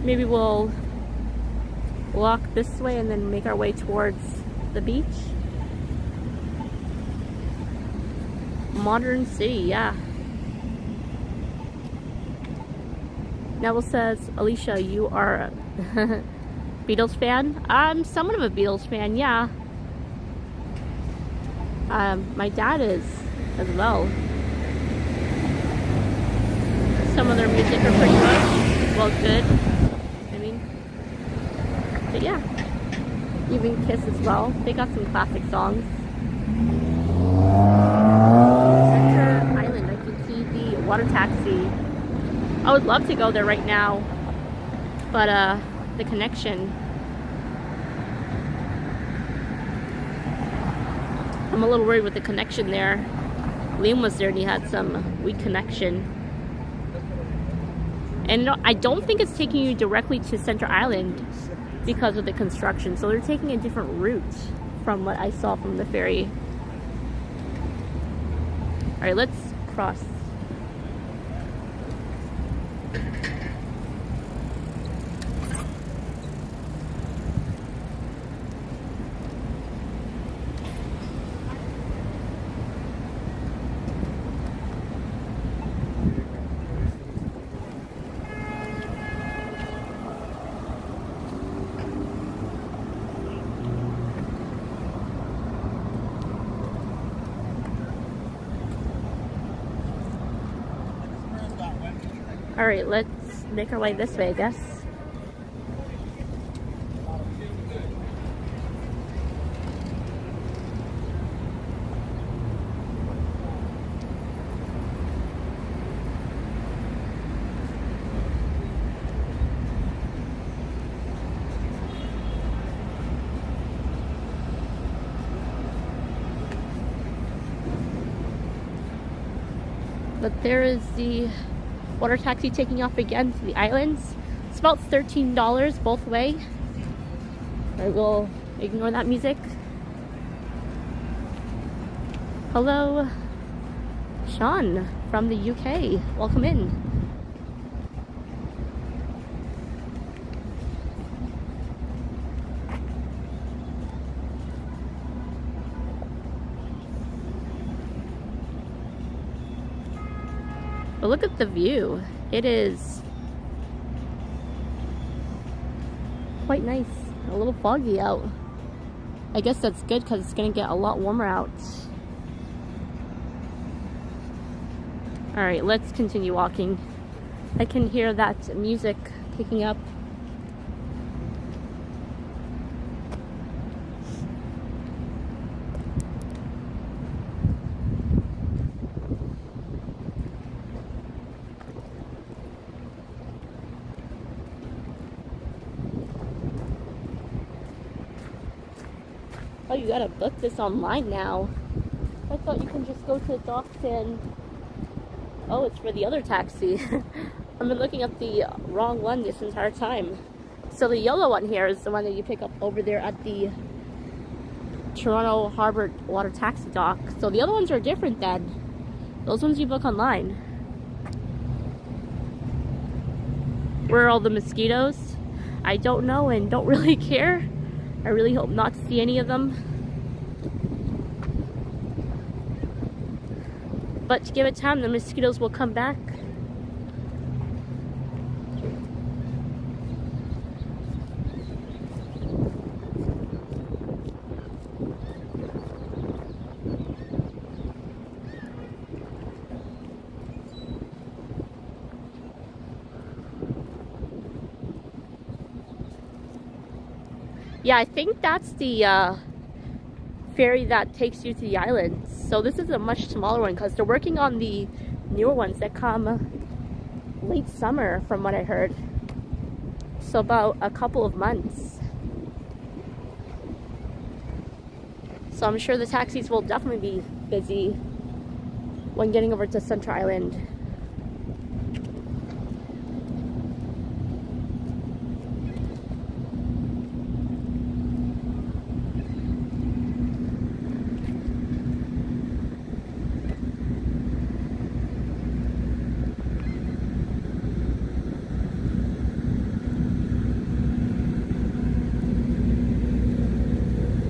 maybe we'll walk this way and then make our way towards the beach. Modern City, yeah. Neville says, Alicia, you are a Beatles fan? I'm somewhat of a Beatles fan, yeah. My dad is as well. Some of their music are pretty good. Well, good. I mean, but yeah. Even Kiss as well. They got some classic songs. Center Island, I can see the water taxi. I would love to go there right now, but the connection. I'm a little worried with the connection there. Liam was there and he had some weak connection. And I don't think it's taking you directly to Center Island because of the construction. So they're taking a different route from what I saw from the ferry. All right, let's cross. All right, let's make our way this way, I guess. But there is the water taxi taking off again to the islands. It's about $13 both way. I will ignore that music. Hello, Sean from the UK. Welcome in. But look at the view. It is quite nice. A little foggy out. I guess that's good because it's going to get a lot warmer out. Alright, let's continue walking. I can hear that music picking up. Oh, you gotta book this online now. I thought you can just go to the docks and... Oh, it's for the other taxi. I've been looking up the wrong one this entire time. So the yellow one here is the one that you pick up over there at the Toronto Harbour Water Taxi Dock. So the other ones are different then. Those ones you book online. Where are all the mosquitoes? I don't know and don't really care. I really hope not to see any of them. But to give it time, the mosquitoes will come back. Yeah, I think that's the ferry that takes you to the islands. So this is a much smaller one because they're working on the newer ones that come late summer from what I heard. So about a couple of months. So I'm sure the taxis will definitely be busy when getting over to Central Island.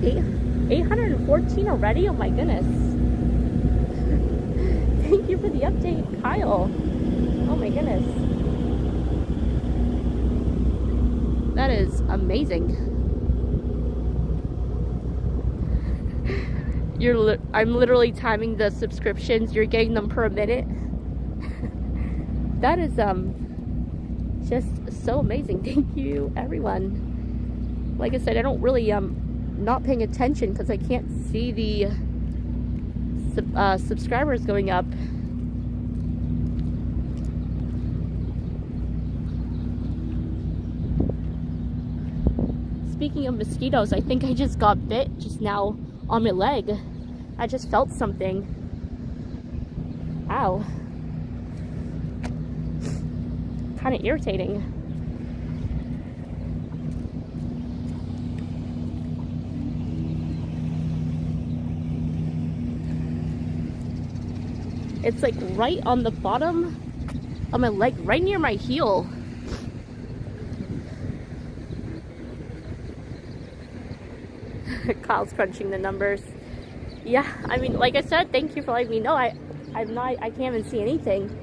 814 already? Oh my goodness. Thank you for the update, Kyle. Oh my goodness. That is amazing. I'm literally timing the subscriptions. You're getting them per minute. That is just so amazing. Thank you, everyone. Like I said, I don't really not paying attention because I can't see the subscribers going up. Speaking of mosquitoes, I think I just got bit just now on my leg. I just felt something. Ow. Kind of irritating. It's like right on the bottom of my leg, right near my heel. Kyle's crunching the numbers. Yeah, I mean, like I said, thank you for letting me know. I can't even see anything.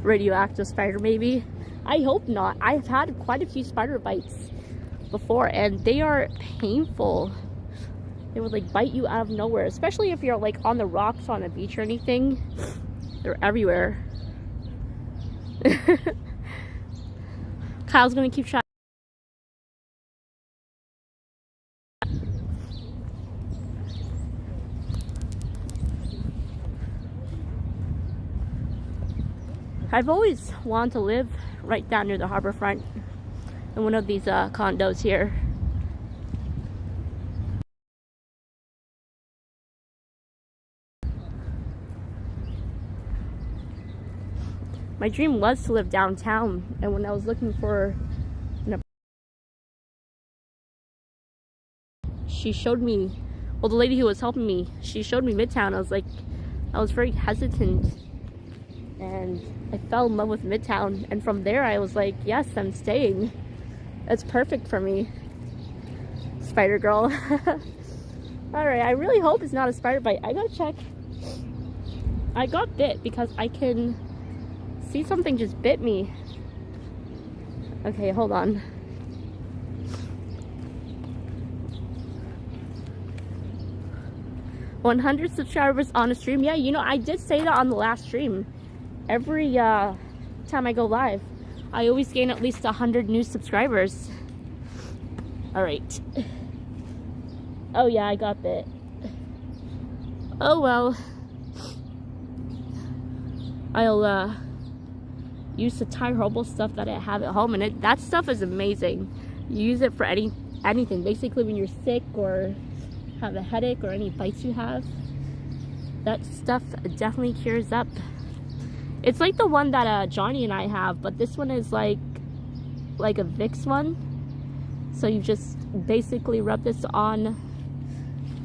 Radioactive spider, maybe. I hope not. I've had quite a few spider bites before, and they are painful. They would like bite you out of nowhere, especially if you're like on the rocks on a beach or anything. They're everywhere. Kyle's gonna keep track. I've always wanted to live right down near the harbor front in one of these condos here. My dream was to live downtown, and when I was looking for an apartment, she showed me, well, the lady who was helping me, she showed me Midtown. I was very hesitant, and I fell in love with Midtown, and from there I was like, yes, I'm staying. That's perfect for me. Spider girl. Alright, I really hope it's not a spider bite. I gotta check. I got bit because I can see something just bit me. Okay, hold on. $100 subscribers on a stream. Yeah, you know, I did say that on the last stream. Every time I go live, I always gain at least 100 new subscribers. Alright. Oh yeah, I got bit. Oh well. I'll use the Thai herbal stuff that I have at home, and that stuff is amazing. You use it for anything. Basically, when you're sick or have a headache or any bites you have, that stuff definitely cures up. It's like the one that Johnny and I have, but this one is like a Vicks one. So you just basically rub this on.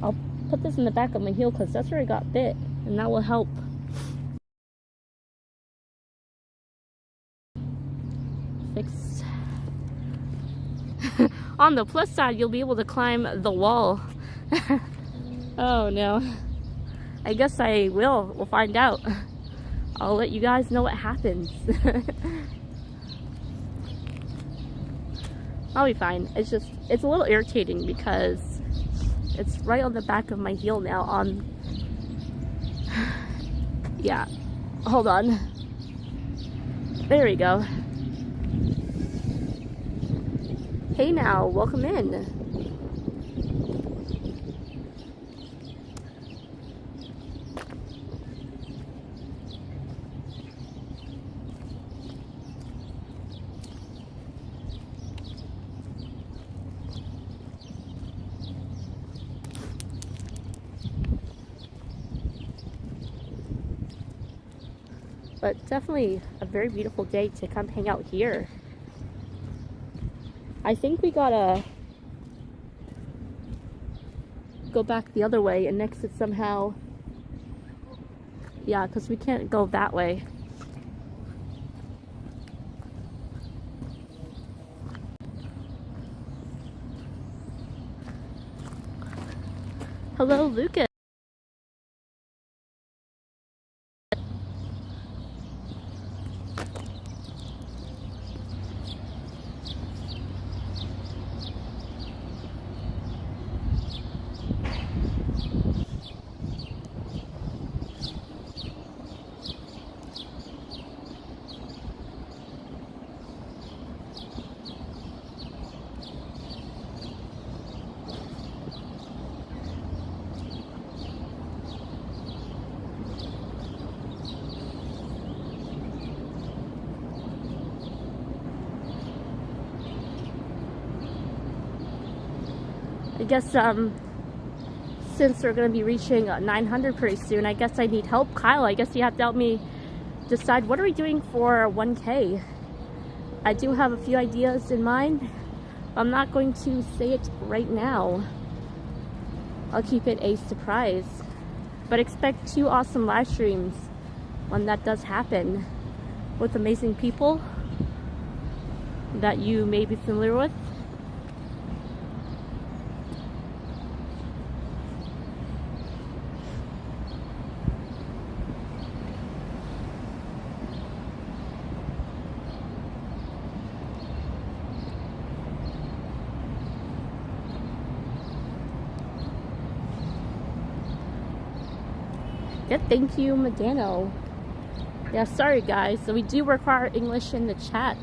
I'll put this in the back of my heel because that's where I got bit, and that will help. Fix. On the plus side, you'll be able to climb the wall. Oh no. I guess I will. We'll find out. I'll let you guys know what happens. I'll be fine. It's a little irritating because it's right on the back of my heel now. Yeah. Hold on. There we go. Hey now, welcome in. But definitely a very beautiful day to come hang out here. I think we gotta go back the other way and exit somehow Yeah, because we can't go that way. Hello, Lucas. I guess since we're gonna be reaching 900 pretty soon, I guess I need help. Kyle, I guess you have to help me decide what are we doing for 1K. I do have a few ideas in mind. I'm not going to say it right now. I'll keep it a surprise. But expect 2 awesome live streams when that does happen with amazing people that you may be familiar with. Yeah, thank you, Medano. Yeah, sorry guys. So we do require English in the chat.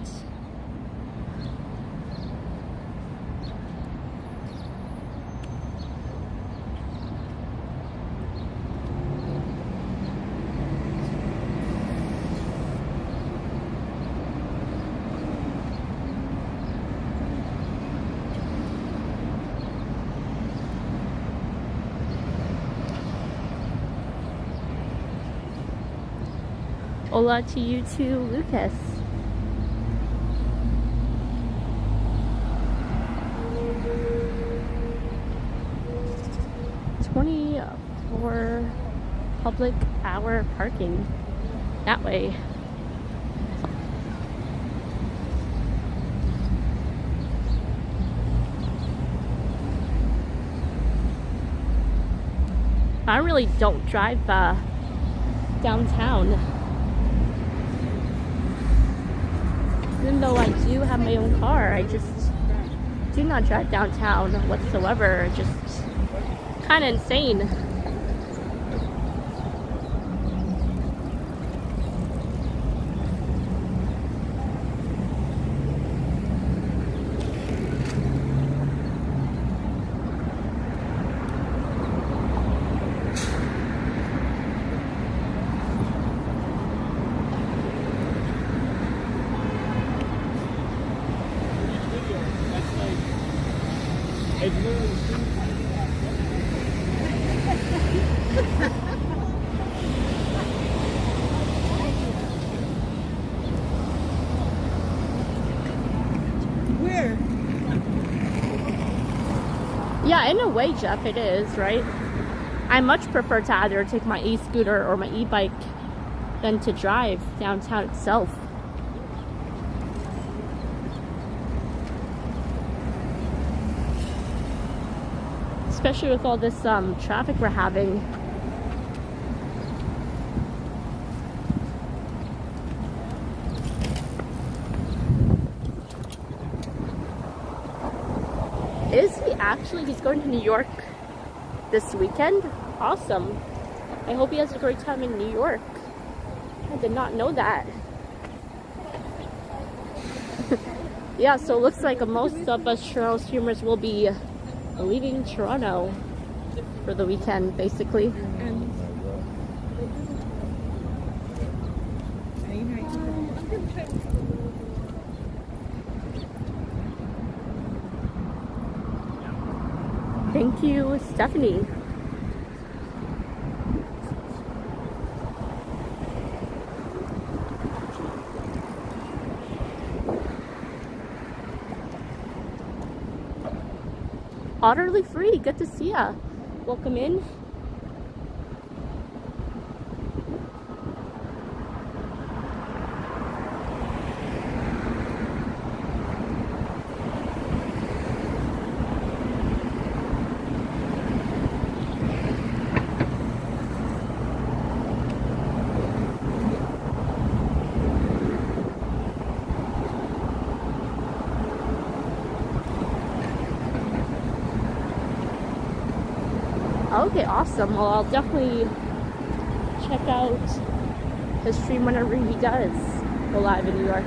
Hola to you too, Lucas. $24 public hour parking that way. I really don't drive downtown. Even though I do have my own car, I just do not drive downtown whatsoever. Just kind of insane. Where? Yeah, in a way, Jeff, it is, right? I much prefer to either take my e-scooter or my e-bike than to drive downtown itself. Especially with all this traffic we're having. Is he actually? He's going to New York this weekend? Awesome. I hope he has a great time in New York. I did not know that. Yeah, so it looks like most of us Toronto streamers will be leaving Toronto for the weekend, basically. Thank you, Stephanie. Utterly free. Good to see ya. Welcome in. Okay, awesome. Well, I'll definitely check out the stream whenever he does go live in New York.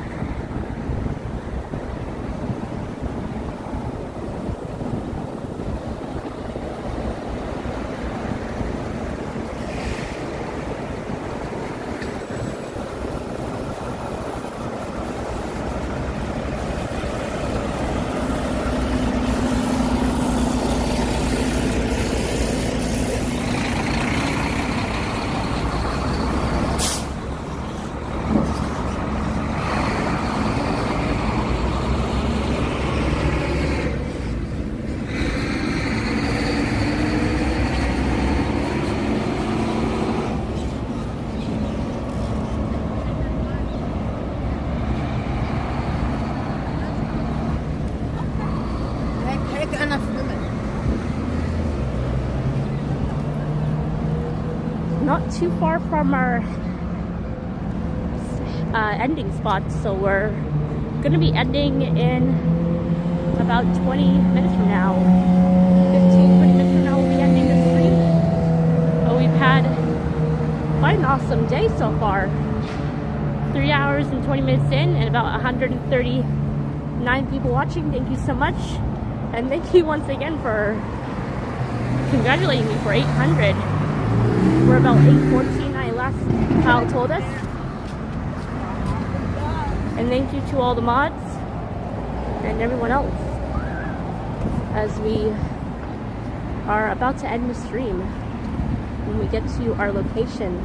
Not too far from our ending spot, so we're gonna be ending in about 20 minutes from now. 15-20 minutes from now we'll be ending the stream. But we've had quite an awesome day so far. 3 hours and 20 minutes in and about 139 people watching. Thank you so much, and thank you once again for congratulating me for 800. We're about 814, Kyle told us. And thank you to all the mods and everyone else as we are about to end the stream when we get to our location.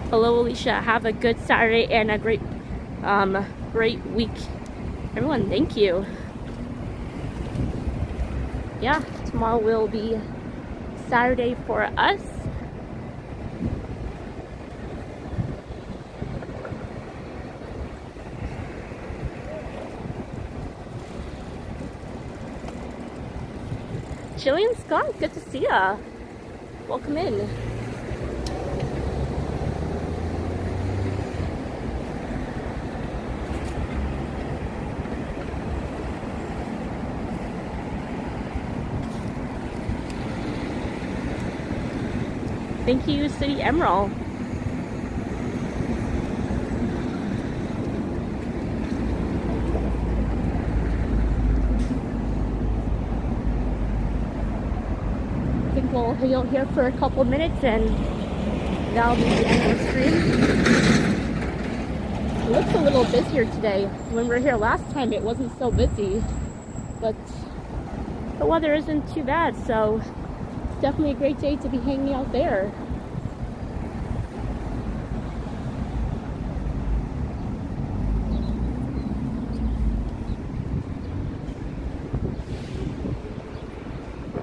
Hello, Alicia. Have a good Saturday and a great week. Everyone, thank you. Yeah, tomorrow will be Saturday for us. Jillian Scott, good to see ya. Welcome in. Thank you, City Emerald. I think we'll hang out here for a couple minutes and that'll be the end of the stream. It looks a little busier today. When we were here last time, it wasn't so busy, but the weather isn't too bad, so it's definitely a great day to be hanging out there.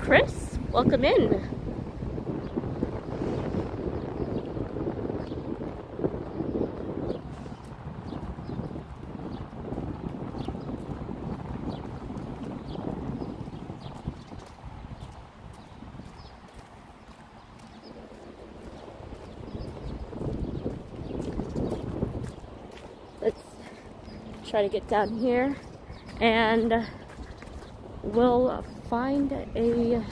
Chris, welcome in. Let's try to get down here and we'll find a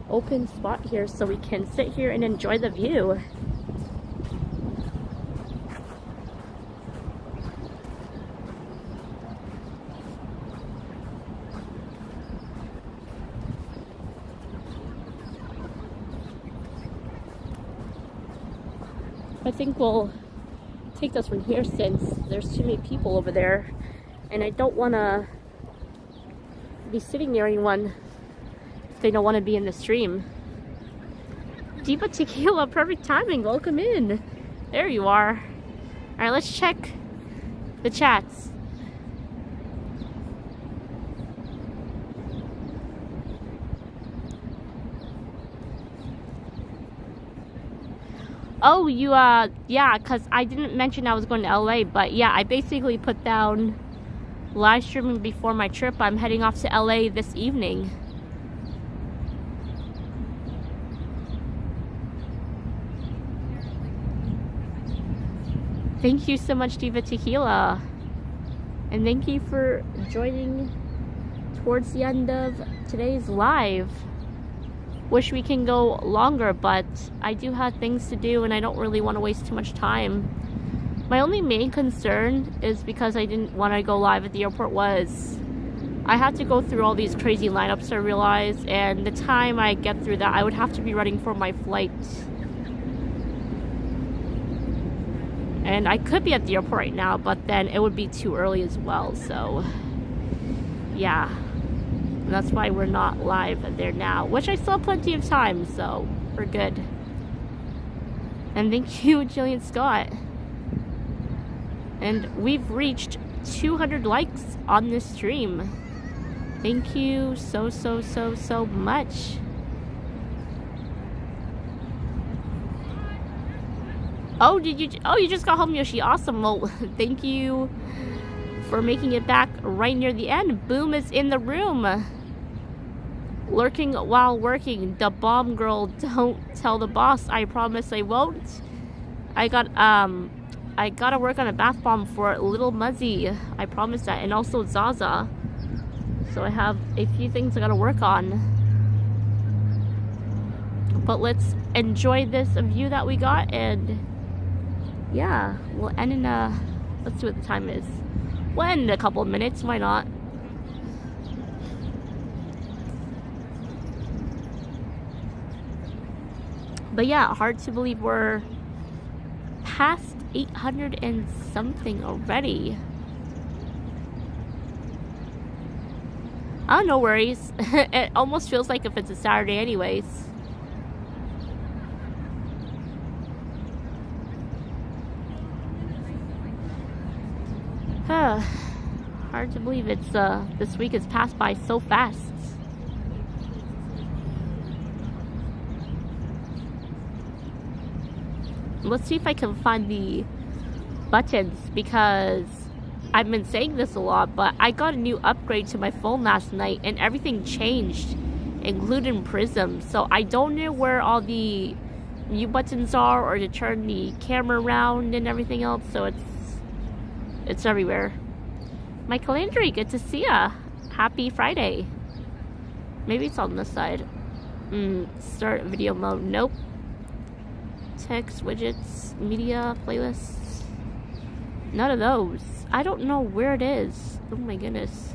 open spot here so we can sit here and enjoy the view. I think we'll take this from here since there's too many people over there and I don't want to be sitting near anyone if they don't want to be in the stream. Diva Tequila, perfect timing. Welcome in. There you are. Alright, let's check the chats. Oh, you, yeah, because I didn't mention I was going to LA, but yeah, I basically put down live streaming before my trip. I'm heading off to LA this evening. Thank you so much, Diva Tequila. And thank you for joining towards the end of today's live. Wish we can go longer, but I do have things to do and I don't really want to waste too much time. My only main concern is because I didn't want to go live at the airport was I had to go through all these crazy lineups, I realized, and the time I get through that, I would have to be running for my flight. And I could be at the airport right now, but then it would be too early as well, so yeah. And that's why we're not live there now, which I still have plenty of time, so we're good. And thank you, Jillian Scott. And we've reached 200 likes on this stream. Thank you so much. Oh, you just got home, Yoshi. Awesome. Well, thank you for making it back right near the end. Boom is in the room. Lurking while working. The bomb girl, don't tell the boss. I promise I won't. I gotta work on a bath bomb for Little Muzzy. I promise that. And also Zaza. So I have a few things I gotta work on. But let's enjoy this view that we got, and yeah, we'll end in let's see what the time is. We'll end in a couple of minutes, why not? But yeah, hard to believe we're past 800 and something already. Oh, no worries. It almost feels like if it's a Saturday anyways. Hard to believe it's this week has passed by so fast. Let's see if I can find the buttons, because I've been saying this a lot, but I got a new upgrade to my phone last night and everything changed, including Prism. So I don't know where all the mute buttons are, or to turn the camera around and everything else. So it's everywhere. Michael Landry, good to see ya. Happy Friday. Maybe it's on this side. Start video mode. Nope. Text, widgets, media, playlists. None of those. I don't know where it is. Oh my goodness.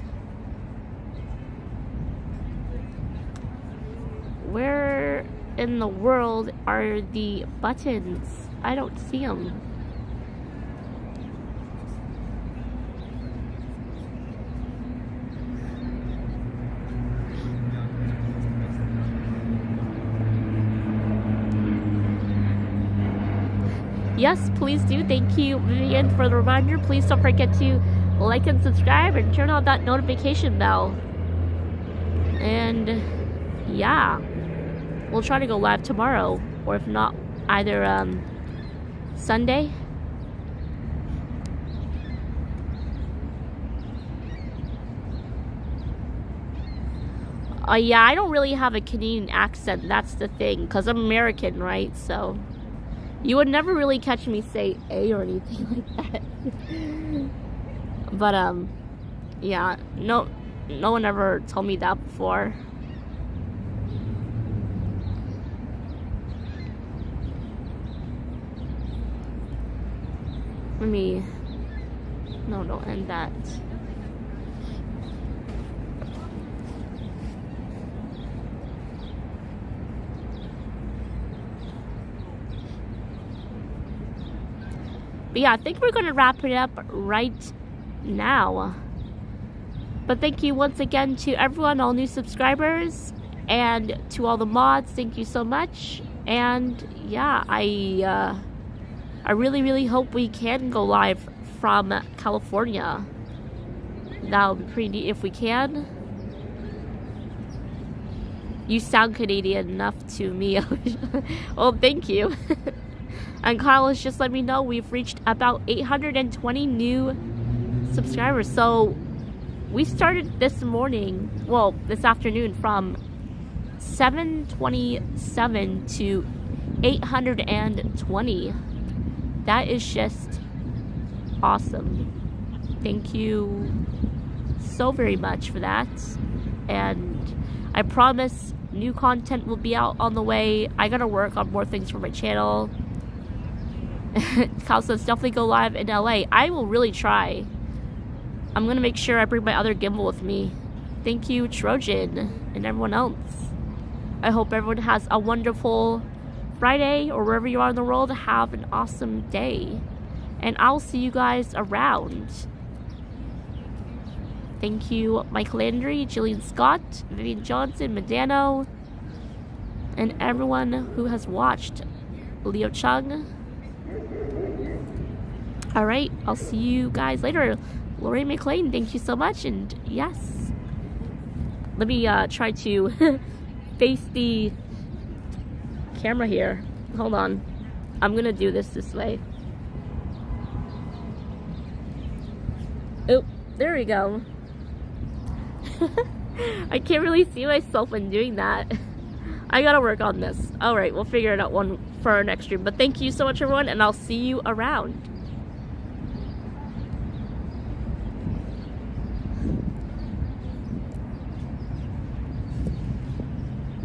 Where in the world are the buttons? I don't see them. Yes, please do. Thank you, Vivian, for the reminder. Please don't forget to like and subscribe and turn on that notification bell. And yeah, we'll try to go live tomorrow, or if not, either Sunday. Yeah, I don't really have a Canadian accent. That's the thing, because I'm American, right? So you would never really catch me say A or anything like that. But yeah, no one ever told me that before. No, don't end that. But yeah, I think we're gonna wrap it up right now. But thank you once again to everyone, all new subscribers, and to all the mods. Thank you so much. And yeah, I really hope we can go live from California. That would be pretty neat if we can. You sound Canadian enough to me. Well, thank you. And Kyle has just let me know we've reached about 820 new subscribers. So we started this morning, well, this afternoon, from 727 to 820. That is just awesome. Thank you so very much for that. And I promise new content will be out on the way. I gotta work on more things for my channel. Kyle says definitely go live in LA. I will really try. I'm gonna make sure I bring my other gimbal with me. Thank you, Trojan, and everyone else. I hope everyone has a wonderful Friday, or wherever you are in the world. Have an awesome day. And I'll see you guys around. Thank you, Mike Landry, Jillian Scott, Vivian Johnson, Medano, and everyone who has watched. Leo Chung. Alright, I'll see you guys later. Lori McLean, thank you so much. And yes, let me try to face the camera here. Hold on. I'm gonna do this way. Oh, there we go. I can't really see myself when doing that. I gotta work on this. Alright, we'll figure it out one for our next stream. But thank you so much, everyone, and I'll see you around.